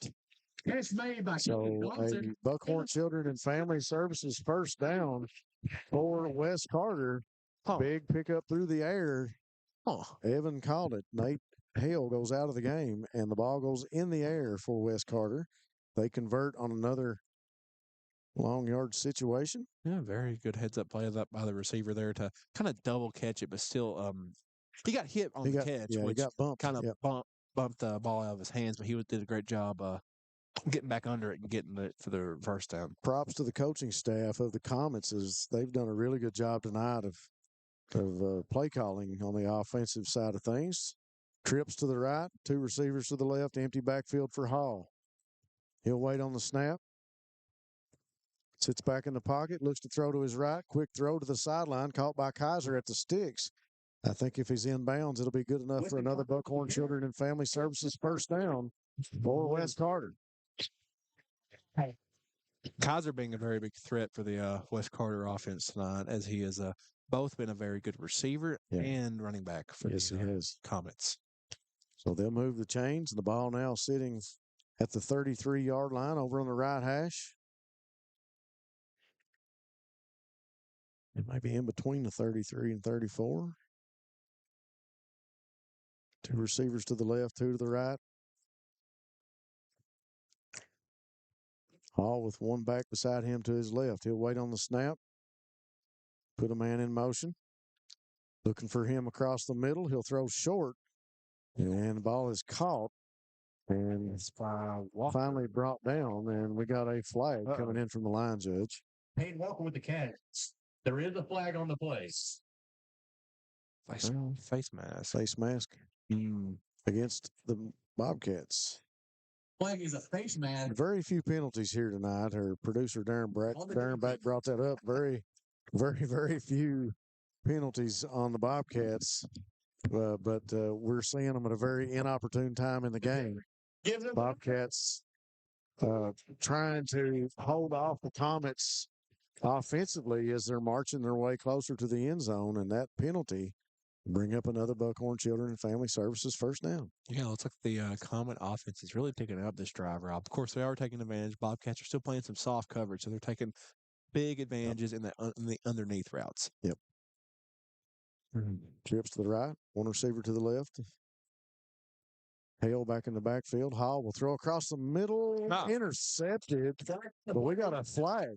Catch made by So a Buckhorn Children and Family Services first down for Wes Carter. Big pickup through the air. Evan called it. Nate Hale goes out of the game, and the ball goes in the air for Wes Carter. They convert on another long yard situation. Yeah, very good heads up play by the receiver there to kind of double catch it, but still, he got hit on the catch, yeah, which he got bumped. kind of bumped the ball out of his hands, but he did a great job getting back under it and getting it for the first down. Props to the coaching staff of the Comets, as they've done a really good job tonight of play calling on the offensive side of things. Trips to the right, two receivers to the left, empty backfield for Hall. He'll wait on the snap. Sits back in the pocket, looks to throw to his right. Quick throw to the sideline, caught by Kaiser at the sticks. I think if he's in bounds, it'll be good enough for another Buckhorn Children and Family Services first down for Wes Carter. Kaiser being a very big threat for the Wes Carter offense tonight, as he has both been a very good receiver and running back for the Comets. So they'll move the chains, and the ball now sitting at the 33-yard line over on the right hash. It might be in between the 33 and 34. Two receivers to the left, two to the right. Hall with one back beside him to his left. He'll wait on the snap. Put a man in motion. Looking for him across the middle. He'll throw short. And the ball is caught. And it's finally brought down. And we got a flag coming in from the line judge. Payne Walker with the catch. There is a flag on the play. Face mask. Face mask against the Bobcats. Flag is a face mask. Very few penalties here tonight. Our producer Darren Back brought that up. Very, very, very few penalties on the Bobcats. But we're seeing them at a very inopportune time in the game. Bobcats trying to hold off the Comets offensively as they're marching their way closer to the end zone, and that penalty bring up another Buckhorn Children and Family Services first down. Yeah, looks like the Comet offense is really picking up this drive, Rob. Of course, they are taking advantage. Bobcats are still playing some soft coverage, so they're taking big advantages in the underneath routes. Yep. Trips to the right, one receiver to the left. Hale back in the backfield. Hall will throw across the middle, intercepted, but we got a flag.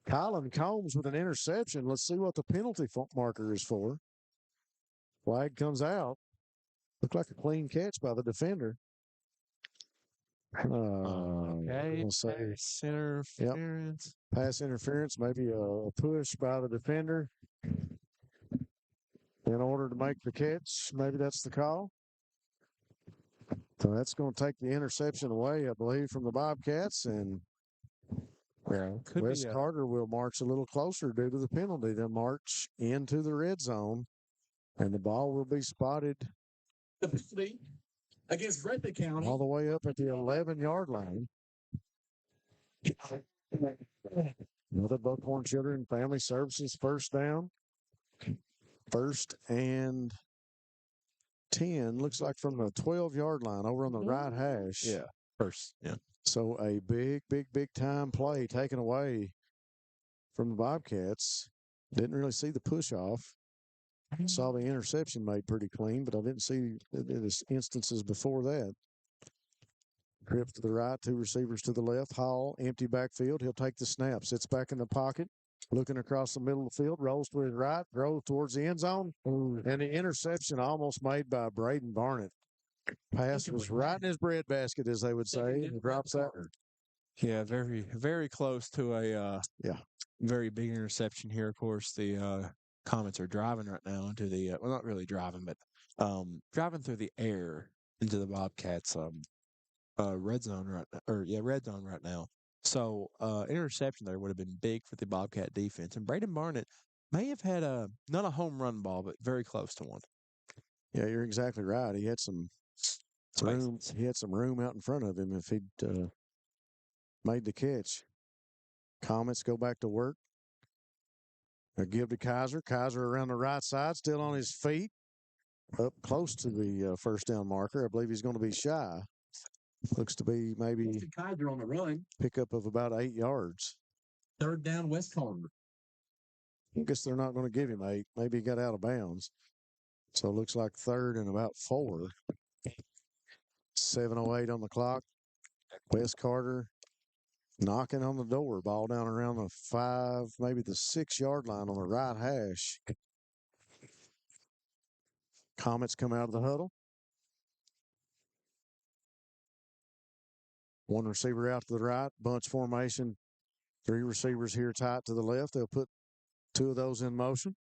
Colin Combs with an interception. Let's see what the penalty marker is for. Flag comes out. Looked like a clean catch by the defender. Okay. Pass interference. Yep. Pass interference, maybe a push by the defender in order to make the catch. Maybe that's the call. So that's going to take the interception away, I believe, from the Bobcats, and Wes Carter will march a little closer due to the penalty. They'll march into the red zone, and the ball will be spotted. The penalty against Breathitt County. All the way up at the 11-yard line. Another Buckhorn Children and Family Services first down. 1st and 10. Looks like from the 12-yard line over on the right hash. Yeah, first. Yeah. So a big, big, big time play taken away from the Bobcats. Didn't really see the push off. Saw the interception made pretty clean, but I didn't see the instances before that. Trip to the right, two receivers to the left. Hall, empty backfield. He'll take the snap, sits back in the pocket, looking across the middle of the field, rolls to his right, throws towards the end zone, and the interception almost made by Braden Barnett. Pass was right in his breadbasket, as they would say, and drops that. Yeah, very, very close to a very big interception here. Of course, the Comets are driving right now into the well, not really driving, but driving through the air into the Bobcats red zone right now, red zone right now. So interception there would have been big for the Bobcat defense. And Braden Barnett may have had not a home run ball, but very close to one. Yeah, you're exactly right. He had some room. He had some room out in front of him if he'd made the catch. Comets go back to work. They give to Kaiser. Kaiser around the right side, still on his feet, up close to the first down marker. I believe he's going to be shy. Looks to be maybe Kaiser on the run. Pickup of about 8 yards. Third down, West corner. I guess they're not going to give him 8. Maybe he got out of bounds. So it looks like third and about 4. 7:08 on the clock. Wes Carter knocking on the door. Ball down around the 5, maybe the 6-yard line on the right hash. Comets come out of the huddle. One receiver out to the right, bunch formation. 3 receivers here tight to the left. They'll put 2 of those in motion.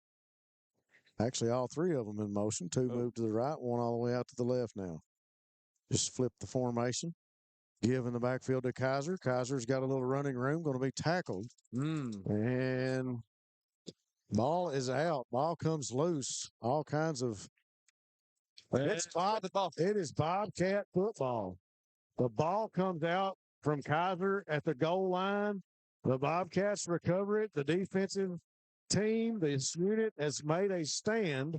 Actually, all 3 of them in motion. 2 move to the right, 1 all the way out to the left now. Just flip the formation. Give in the backfield to Kaiser. Kaiser's got a little running room, going to be tackled. And ball is out. Ball comes loose. All kinds of. It is Bobcat football. The ball comes out from Kaiser at the goal line. The Bobcats recover it. The defensive team, this unit, has made a stand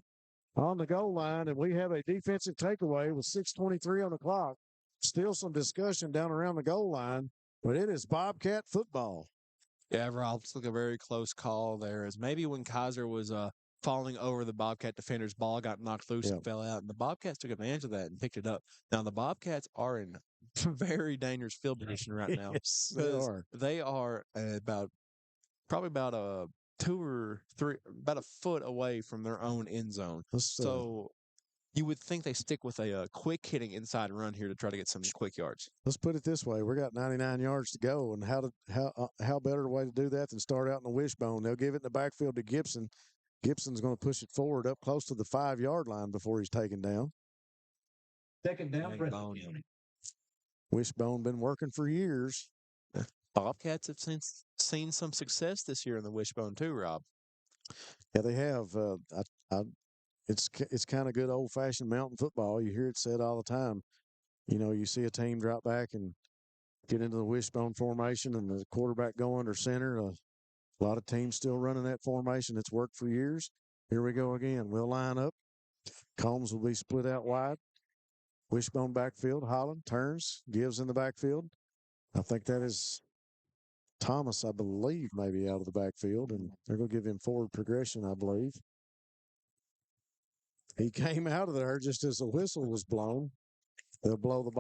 on the goal line, and we have a defensive takeaway with 6:23 on the clock. Still some discussion down around the goal line, but it is Bobcat football. Yeah, Rob, it's like a very close call there. As maybe when Kaiser was falling over the Bobcat defender's ball got knocked loose and fell out, and the Bobcats took advantage of that and picked it up. Now, the Bobcats are in very dangerous field position right now. Yes, they are. They are probably about a 2 or 3, about a foot away from their own end zone. So you would think they stick with a quick hitting inside run here to try to get some quick yards. Let's put it this way: we got 99 yards to go, and how better way to do that than start out in the wishbone? They'll give it in the backfield to Gibson. Gibson's going to push it forward up close to the 5-yard line before he's taken down. Second down, Wishbone been working for years. Bobcats have seen some success this year in the wishbone too, Rob. Yeah, they have. It's kind of good old-fashioned mountain football. You hear it said all the time. You know, you see a team drop back and get into the wishbone formation and the quarterback go under center. A lot of teams still running that formation. It's worked for years. Here we go again. We'll line up. Combs will be split out wide. Wishbone backfield. Holland turns, gives in the backfield. I think that is Thomas, I believe, maybe out of the backfield, and they're going to give him forward progression, I believe. He came out of there just as the whistle was blown. They'll blow the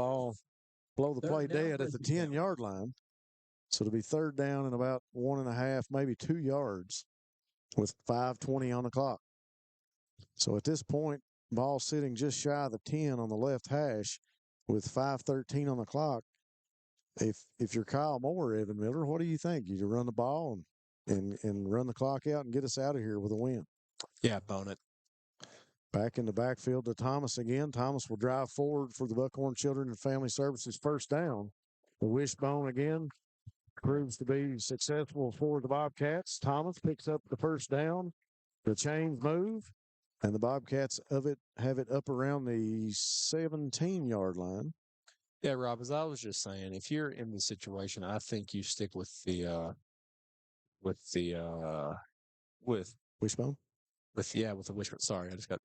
play dead at the 10-yard line. So it'll be third down and about 1.5, maybe 2 yards with 5:20 on the clock. So at this point, ball sitting just shy of the 10 on the left hash with 5:13 on the clock. If you're Kyle Moore, Evan Miller, what do you think? You run the ball and run the clock out and get us out of here with a win? Yeah, bone it. Back in the backfield to Thomas again. Thomas will drive forward for the Buckhorn Children and Family Services first down. The wishbone again proves to be successful for the Bobcats. Thomas picks up the first down. The chains move, and the Bobcats have it up around the 17-yard line. Yeah, Rob, as I was just saying, if you're in the situation, I think you stick with the wishbone. With the wishbone. Sorry, I just got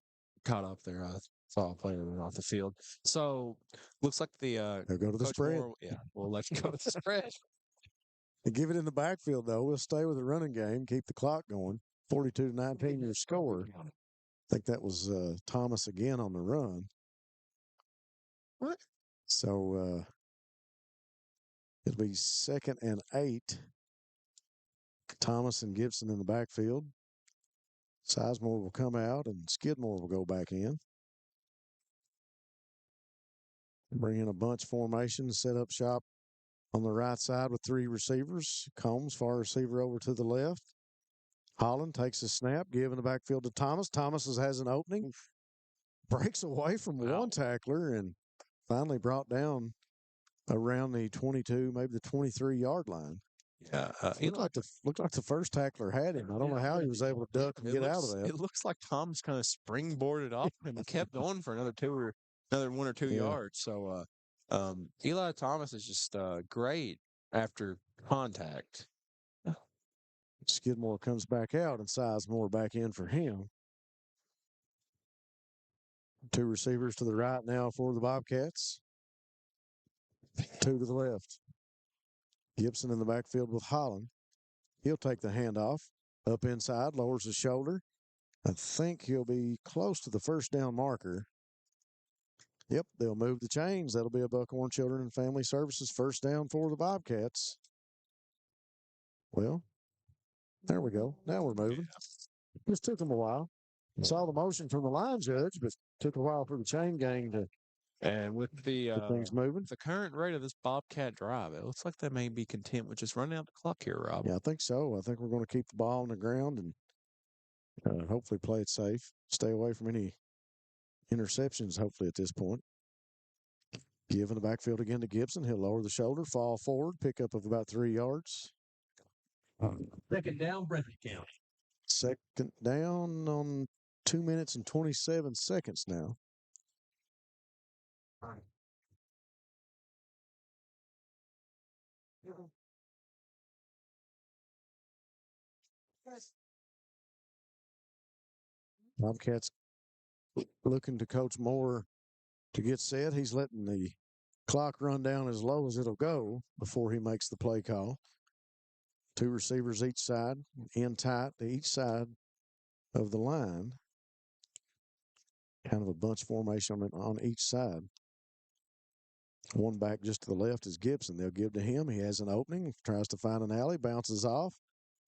caught up there. I saw a player run off the field. So looks like they'll go to the spread. Moore, we'll let you go to the spread. They give it in the backfield though. We'll stay with the running game, keep the clock going. 42-19 your score. I think that was Thomas again on the run. What? So it'll be 2nd and 8. Thomas and Gibson in the backfield. Sizemore will come out and Skidmore will go back in. Bring in a bunch formation, set up shop on the right side with 3 receivers. Combs, far receiver over to the left. Holland takes a snap, giving the backfield to Thomas. Thomas has an opening, breaks away from one tackler and finally brought down around the 22, maybe the 23-yard line. Yeah, looked like the first tackler had him. I don't know how he was able to duck and get out of that. It looks like Tom's kind of springboarded off him and kept going for another 1 or 2 yards. So Eli Thomas is just great after contact. Skidmore comes back out and Sizemore back in for him. 2 receivers to the right now for the Bobcats. 2 to the left. Gibson in the backfield with Holland. He'll take the handoff. Up inside, lowers his shoulder. I think he'll be close to the first down marker. Yep, they'll move the chains. That'll be a Buckhorn Children and Family Services first down for the Bobcats. Well, there we go. Now we're moving. Just took them a while. Saw the motion from the line judge, but took a while for the chain gang to And with the things moving. The current rate of this Bobcat drive, it looks like they may be content with just running out the clock here, Rob. Yeah, I think so. I think we're going to keep the ball on the ground and hopefully play it safe. Stay away from any interceptions, hopefully, at this point. Give in the backfield again to Gibson. He'll lower the shoulder, fall forward, pickup of about 3 yards. Second down, Breathitt County. Second down on 2 minutes and 27 seconds now. Bobcats looking to Coach Moore to get set. He's letting the clock run down as low as it'll go before he makes the play call. 2 receivers each side, in tight to each side of the line. Kind of a bunch formation on each side. 1 back just to the left is Gibson. They'll give to him. He has an opening, tries to find an alley, bounces off.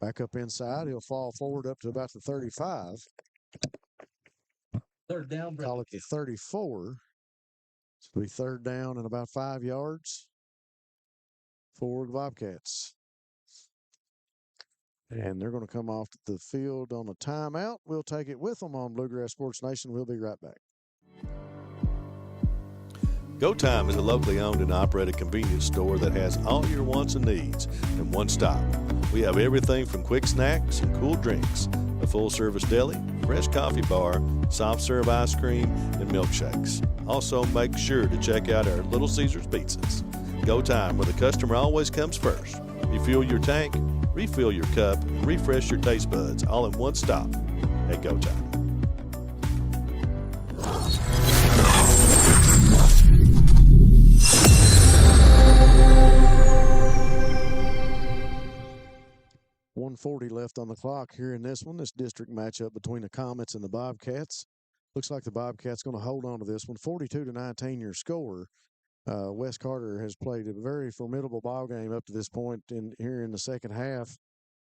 Back up inside. He'll fall forward up to about the 35. Third down, Call it the 34. It'll be third down and about 5 yards for the Bobcats. And they're going to come off the field on a timeout. We'll take it with them on Bluegrass Sports Nation. We'll be right back. Go Time is a locally owned and operated convenience store that has all your wants and needs in one stop. We have everything from quick snacks and cool drinks, a full-service deli, fresh coffee bar, soft-serve ice cream, and milkshakes. Also, make sure to check out our Little Caesars pizzas. Go Time, where the customer always comes first. Refuel your tank, refill your cup, and refresh your taste buds all in one stop at Go Time. .140 left on the clock here in this one. This district matchup between the Comets and the Bobcats. Looks like the Bobcats going to hold on to this one. 42-19 your score. Wes Carter has played a very formidable ball game up to this point here in the second half.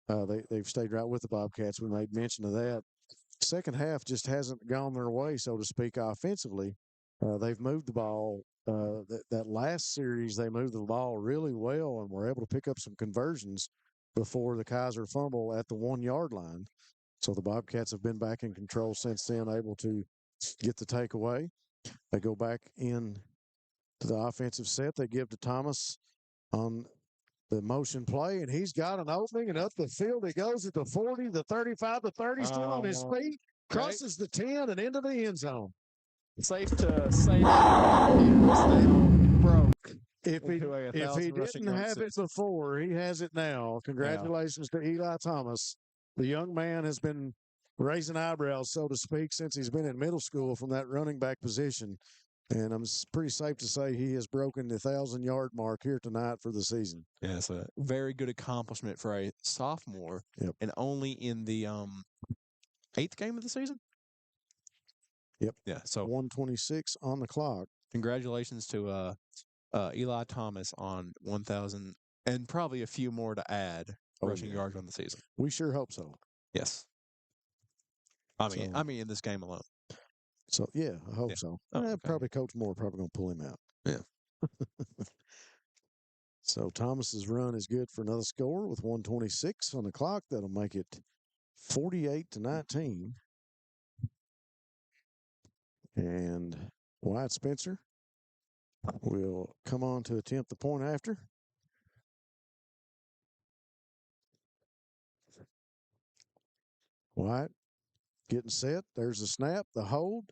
They've stayed right with the Bobcats. We made mention of that. Second half just hasn't gone their way, so to speak, offensively. They've moved the ball. That last series, they moved the ball really well and were able to pick up some conversions before the Kaiser fumble at the 1-yard line. So the Bobcats have been back in control since then, able to get the takeaway. They go back in to the offensive set. They give to Thomas on the motion play, and he's got an opening, and up the field he goes at the 40, the 35, the 30, still on his feet, crosses the 10 and into the end zone. Safe to say that broke. If he didn't have it before, he has it now. Congratulations to Eli Thomas. The young man has been raising eyebrows, so to speak, since he's been in middle school from that running back position. And I'm pretty safe to say he has broken the 1,000-yard mark here tonight for the season. Yeah, it's a very good accomplishment for a sophomore. Yep. And only in the 8th game of the season? Yep. Yeah, so 1:26 on the clock. Congratulations to Eli Thomas on 1,000 and probably a few more to add rushing yards on the season. We sure hope so. Yes. I mean, in this game alone. So, yeah, I hope so. Okay. Probably Coach Moore probably going to pull him out. Yeah. So Thomas's run is good for another score with 1:26 on the clock. That'll make it 48-19. And Wyatt Spencer will come on to attempt the point after. White getting set. There's the snap, the hold.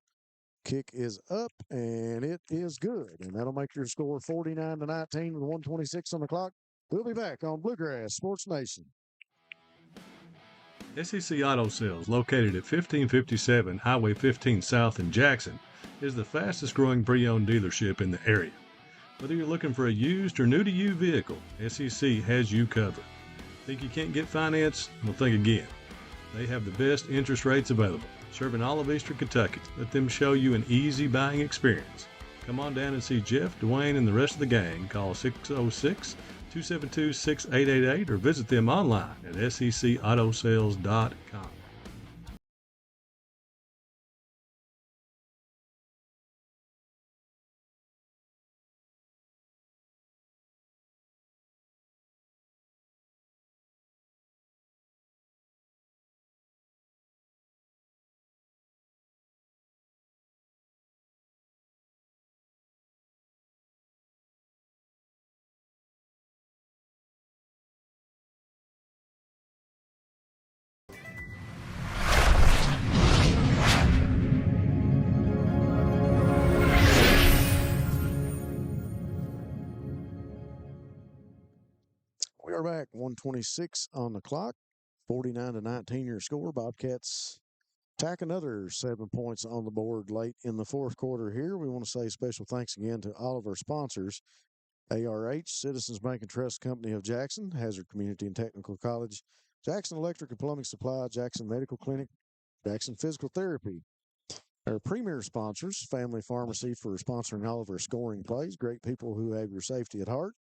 Kick is up, and it is good. And that'll make your score 49-19 with 1:26 on the clock. We'll be back on Bluegrass Sports Nation. SEC Auto Sales, located at 1557 Highway 15 South in Jackson, is the fastest growing pre-owned dealership in the area. Whether you're looking for a used or new-to-you vehicle, SEC has you covered. Think you can't get finance? Well, think again. They have the best interest rates available, serving all of Eastern Kentucky. Let them show you an easy buying experience. Come on down and see Jeff, Dwayne, and the rest of the gang. Call 606-272-6888 or visit them online at secautosales.com. We are back. 1:26 on the clock. 49-19 your score. Bobcats tack another 7 points on the board late in the fourth quarter here. We want to say special thanks again to all of our sponsors. ARH, Citizens Bank and Trust Company of Jackson, Hazard Community and Technical College, Jackson Electric and Plumbing Supply, Jackson Medical Clinic, Jackson Physical Therapy. Our premier sponsors, Family Pharmacy, for sponsoring all of our scoring plays. Great people who have your safety at heart.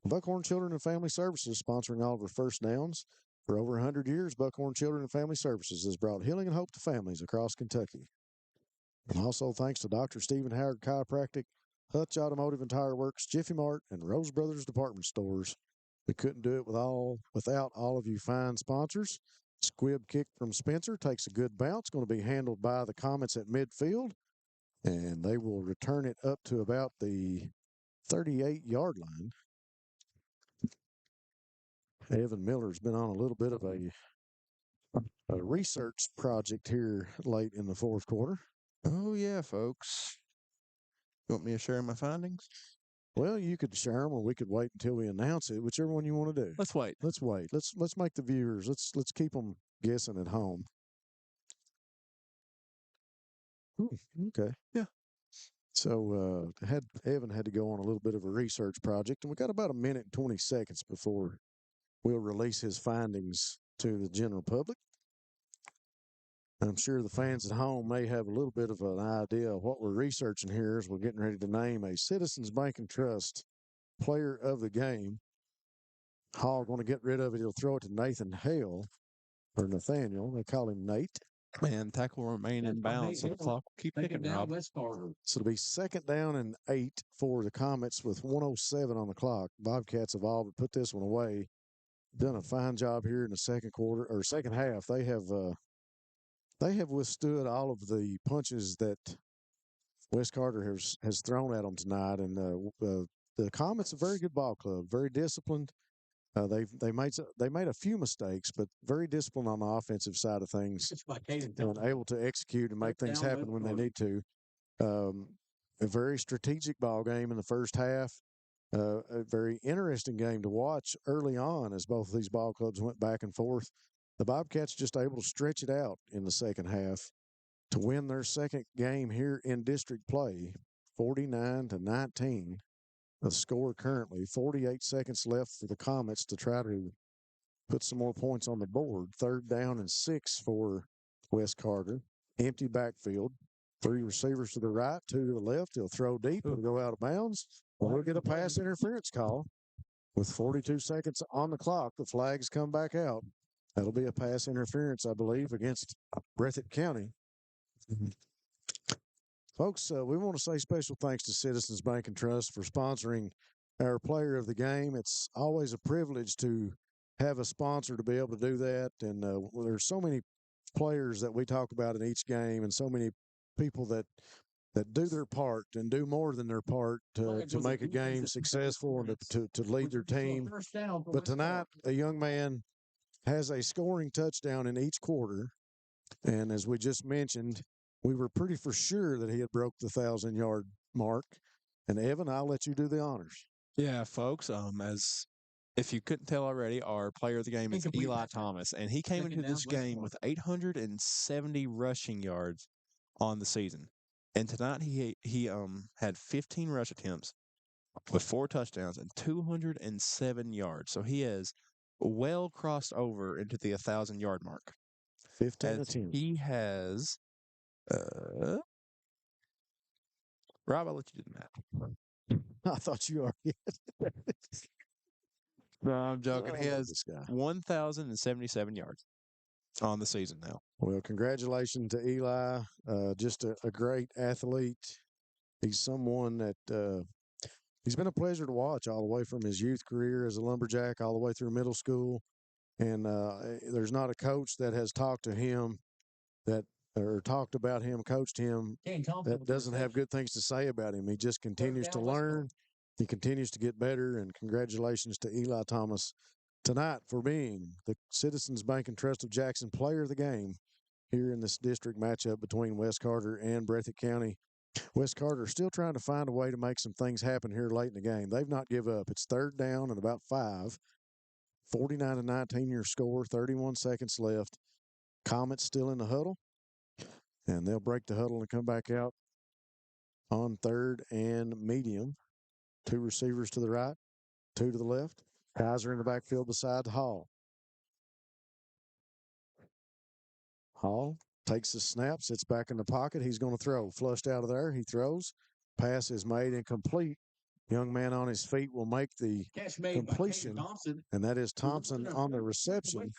Buckhorn Children and Family Services, sponsoring all of our first downs. For over 100 years, Buckhorn Children and Family Services has brought healing and hope to families across Kentucky. And also thanks to Dr. Stephen Howard Chiropractic, Hutch Automotive and Tire Works, Jiffy Mart, and Rose Brothers Department Stores. We couldn't do it without all of you fine sponsors. Squib kick from Spencer takes a good bounce, going to be handled by the Comets at midfield, and they will return it up to about the 38-yard line. Evan Miller's been on a little bit of a research project here late in the fourth quarter. Oh, yeah, folks. You want me to share my findings? Well, you could share them, or we could wait until we announce it, whichever one you want to do. Let's wait. Let's wait. Let's make the viewers. Let's keep them guessing at home. Ooh, okay. Yeah. So Evan had to go on a little bit of a research project, and we got about a minute and 20 seconds before we'll release his findings to the general public. I'm sure the fans at home may have a little bit of an idea of what we're researching here as we're getting ready to name a Citizens Bank and Trust player of the game. Hall going to get rid of it. He'll throw it to Nathan Hale, or Nathaniel. They call him Nate. Man, tackle will remain in bounds, so the clock will keep ticking, Rob. So it'll be 2nd down and 8 for the Comets with 1:07 on the clock. Bobcats have all but put this one away. Done a fine job here in the second half. They have withstood all of the punches that Wes Carter has thrown at them tonight, and the Comets are a very good ball club, very disciplined. They made a few mistakes, but very disciplined on the offensive side of things, and able to execute and make things happen when they need to. A very strategic ball game in the first half. A very interesting game to watch early on as both of these ball clubs went back and forth. The Bobcats just able to stretch it out in the second half to win their second game here in district play, 49-19. The score currently, 48 seconds left for the Comets to try to put some more points on the board. 3rd down and 6 for Wes Carter. Empty backfield. 3 receivers to the right, 2 to the left. He'll throw deep. He'll go out of bounds. We'll get a pass interference call. With 42 seconds on the clock, the flags come back out. That'll be a pass interference, I believe, against Breathitt County. Folks, we want to say special thanks to Citizens Bank and Trust for sponsoring our player of the game. It's always a privilege to have a sponsor to be able to do that. And there's so many players that we talk about in each game, and so many people that that do their part and do more than their part to make a game successful and to lead their team. But tonight, a young man has a scoring touchdown in each quarter. And as we just mentioned, we were pretty for sure that he had broke the 1,000-yard mark. And Evan, I'll let you do the honors. Yeah, folks, as if you couldn't tell already, our player of the game is Eli Thomas, and he came into this game with 870 rushing yards on the season. And tonight he had 15 rush attempts with 4 touchdowns and 207 yards. So he has well crossed over into the 1,000-yard mark. 15 attempts. He has Rob, I'll let you do the math. I thought you already had. No, I'm joking. He has 1,077 yards on the season now. Well, congratulations to Eli. Just a great athlete. He's someone that he's been a pleasure to watch all the way from his youth career as a lumberjack all the way through middle school. And there's not a coach that has talked to him or talked about him, coached him, that doesn't have good things to say about him. He just continues to learn. He continues to get better, and congratulations to Eli Thomas tonight for being the Citizens Bank and Trust of Jackson player of the game here in this district matchup between West Carter and Breathitt County. West Carter still trying to find a way to make some things happen here late in the game. They've not give up. It's 3rd down and about 5. 49-19 your score, 31 seconds left. Comets still in the huddle, and they'll break the huddle and come back out on 3rd and medium. 2 receivers to the right, 2 to the left. Kaiser in the backfield beside Hall. Hall takes the snap, sits back in the pocket. He's going to throw. Flushed out of there. He throws. Pass is made incomplete. Young man on his feet will make the completion, and that is Thompson on the reception.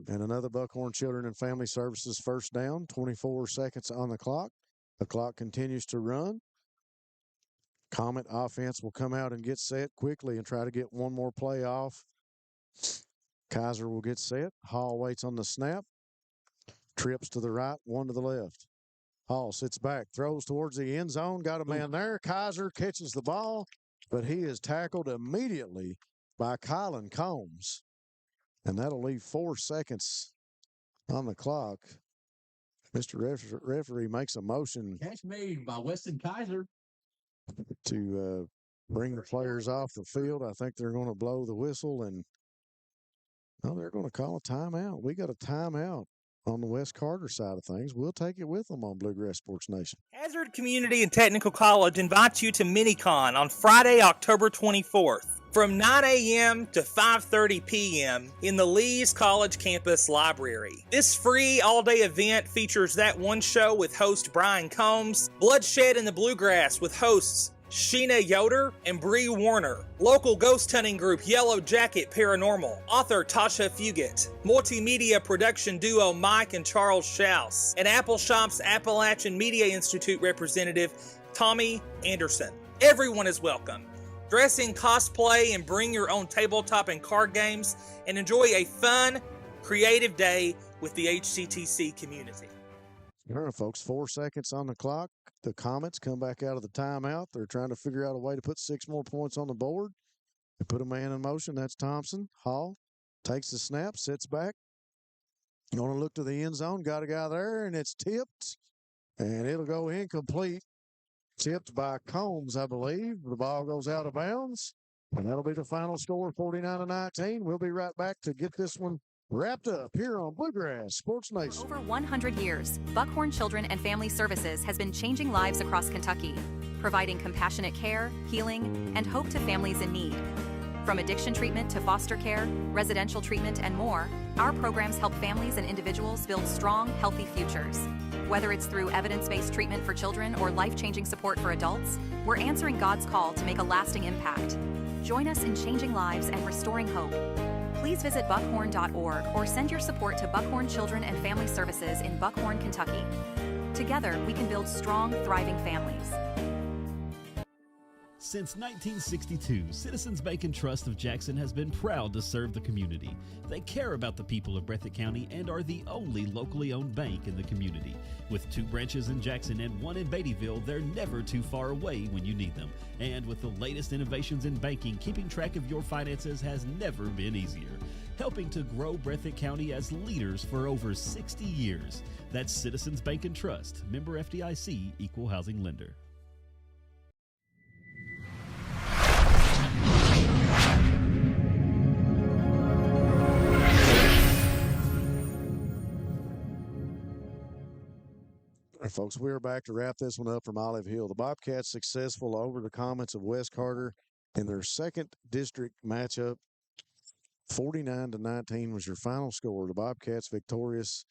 And another Buckhorn Children and Family Services first down, 24 seconds on the clock. The clock continues to run. Comet offense will come out and get set quickly and try to get one more play off. Kaiser will get set. Hall waits on the snap. Trips to the right, 1 to the left. Hall sits back, throws towards the end zone. Got a man there. Kaiser catches the ball, but he is tackled immediately by Kylan Combs. And that'll leave 4 seconds on the clock. Mr. Referee makes a motion. Catch made by Weston Kaiser. To bring the players off the field. I think they're going to blow the whistle, and they're going to call a timeout. We got a timeout on the West Carter side of things. We'll take it with them on Bluegrass Sports Nation. Hazard Community and Technical College invites you to MiniCon on Friday, October 24th. From 9 a.m. to 5:30 p.m. in the Lee's College Campus Library. This free all-day event features That One Show with host Brian Combs, Bloodshed in the Bluegrass with hosts Sheena Yoder and Bree Warner, local ghost hunting group Yellow Jacket Paranormal, author Tasha Fugit, multimedia production duo Mike and Charles Schaus, and Apple Shop's Appalachian Media Institute representative Tommy Anderson. Everyone is welcome. Dress in cosplay and bring your own tabletop and card games and enjoy a fun, creative day with the HCTC community. All right, folks, 4 seconds on the clock. The Comets come back out of the timeout. They're trying to figure out a way to put 6 more points on the board. They put a man in motion. That's Thompson. Hall takes the snap, sits back. Going to look to the end zone. Got a guy there, and it's tipped. And it'll go incomplete. Tipped by Combs, I believe. The ball goes out of bounds. And that'll be the final score, 49-19. We'll be right back to get this one wrapped up here on Bluegrass Sports Nation. For over 100 years, Buckhorn Children and Family Services has been changing lives across Kentucky, providing compassionate care, healing, and hope to families in need. From addiction treatment to foster care, residential treatment, and more, our programs help families and individuals build strong, healthy futures. Whether it's through evidence-based treatment for children or life-changing support for adults, we're answering God's call to make a lasting impact. Join us in changing lives and restoring hope. Please visit buckhorn.org or send your support to Buckhorn Children and Family Services in Buckhorn, Kentucky. Together, we can build strong, thriving families. Since 1962, Citizens Bank and Trust of Jackson has been proud to serve the community. They care about the people of Breathitt County and are the only locally owned bank in the community. With 2 branches in Jackson and 1 in Beattyville, they're never too far away when you need them. And with the latest innovations in banking, keeping track of your finances has never been easier. Helping to grow Breathitt County as leaders for over 60 years. That's Citizens Bank and Trust, member FDIC, equal housing lender. All right, folks, we're back to wrap this one up from Olive Hill. The Bobcats successful over the Comets of West Carter in their second district matchup. 49-19 was your final score. The Bobcats victorious.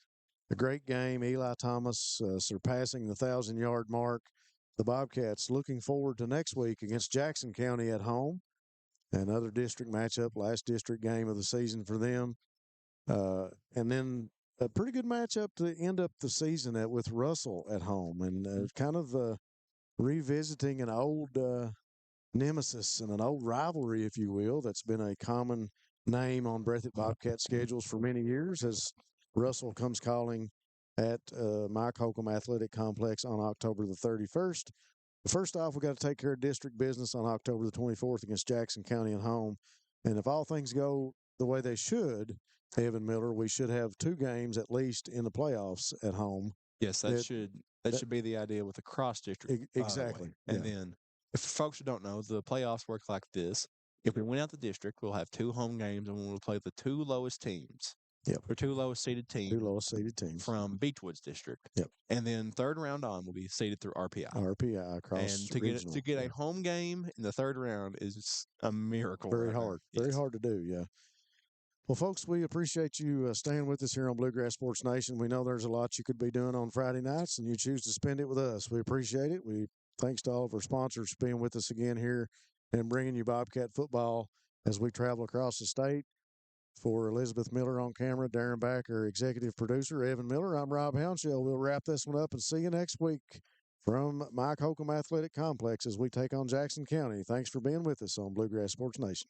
A great game. Eli Thomas surpassing the 1,000-yard mark. The Bobcats looking forward to next week against Jackson County at home. Another district matchup, last district game of the season for them. And then a pretty good matchup to end up the season with Russell at home, and kind of revisiting an old nemesis and an old rivalry, if you will, that's been a common name on Breathitt Bobcat schedules for many years as Russell comes calling at Mike Holcomb Athletic Complex on October the 31st. First off, we got to take care of district business on October the 24th against Jackson County at home. And if all things go the way they should, Evan Miller, we should have 2 games at least in the playoffs at home. Yes, that should be the idea with the cross district. Exactly. And then, if folks who don't know, the playoffs work like this. If we win out the district, we'll have 2 home games, and we'll play the 2 lowest teams. Yep. Or 2 lowest seeded teams. 2 lowest seeded teams from Beechwood's district. Yep. And then third round on will be seeded through RPI. RPI across and to get a home game in the third round is a miracle. Very hard. Very hard to do. Yeah. Well, folks, we appreciate you staying with us here on Bluegrass Sports Nation. We know there's a lot you could be doing on Friday nights, and you choose to spend it with us. We appreciate it. Thanks to all of our sponsors for being with us again here and bringing you Bobcat football as we travel across the state. For Elizabeth Miller on camera, Darren Backer, executive producer, Evan Miller, I'm Rob Hounshell. We'll wrap this one up and see you next week from Mike Holcomb Athletic Complex as we take on Jackson County. Thanks for being with us on Bluegrass Sports Nation.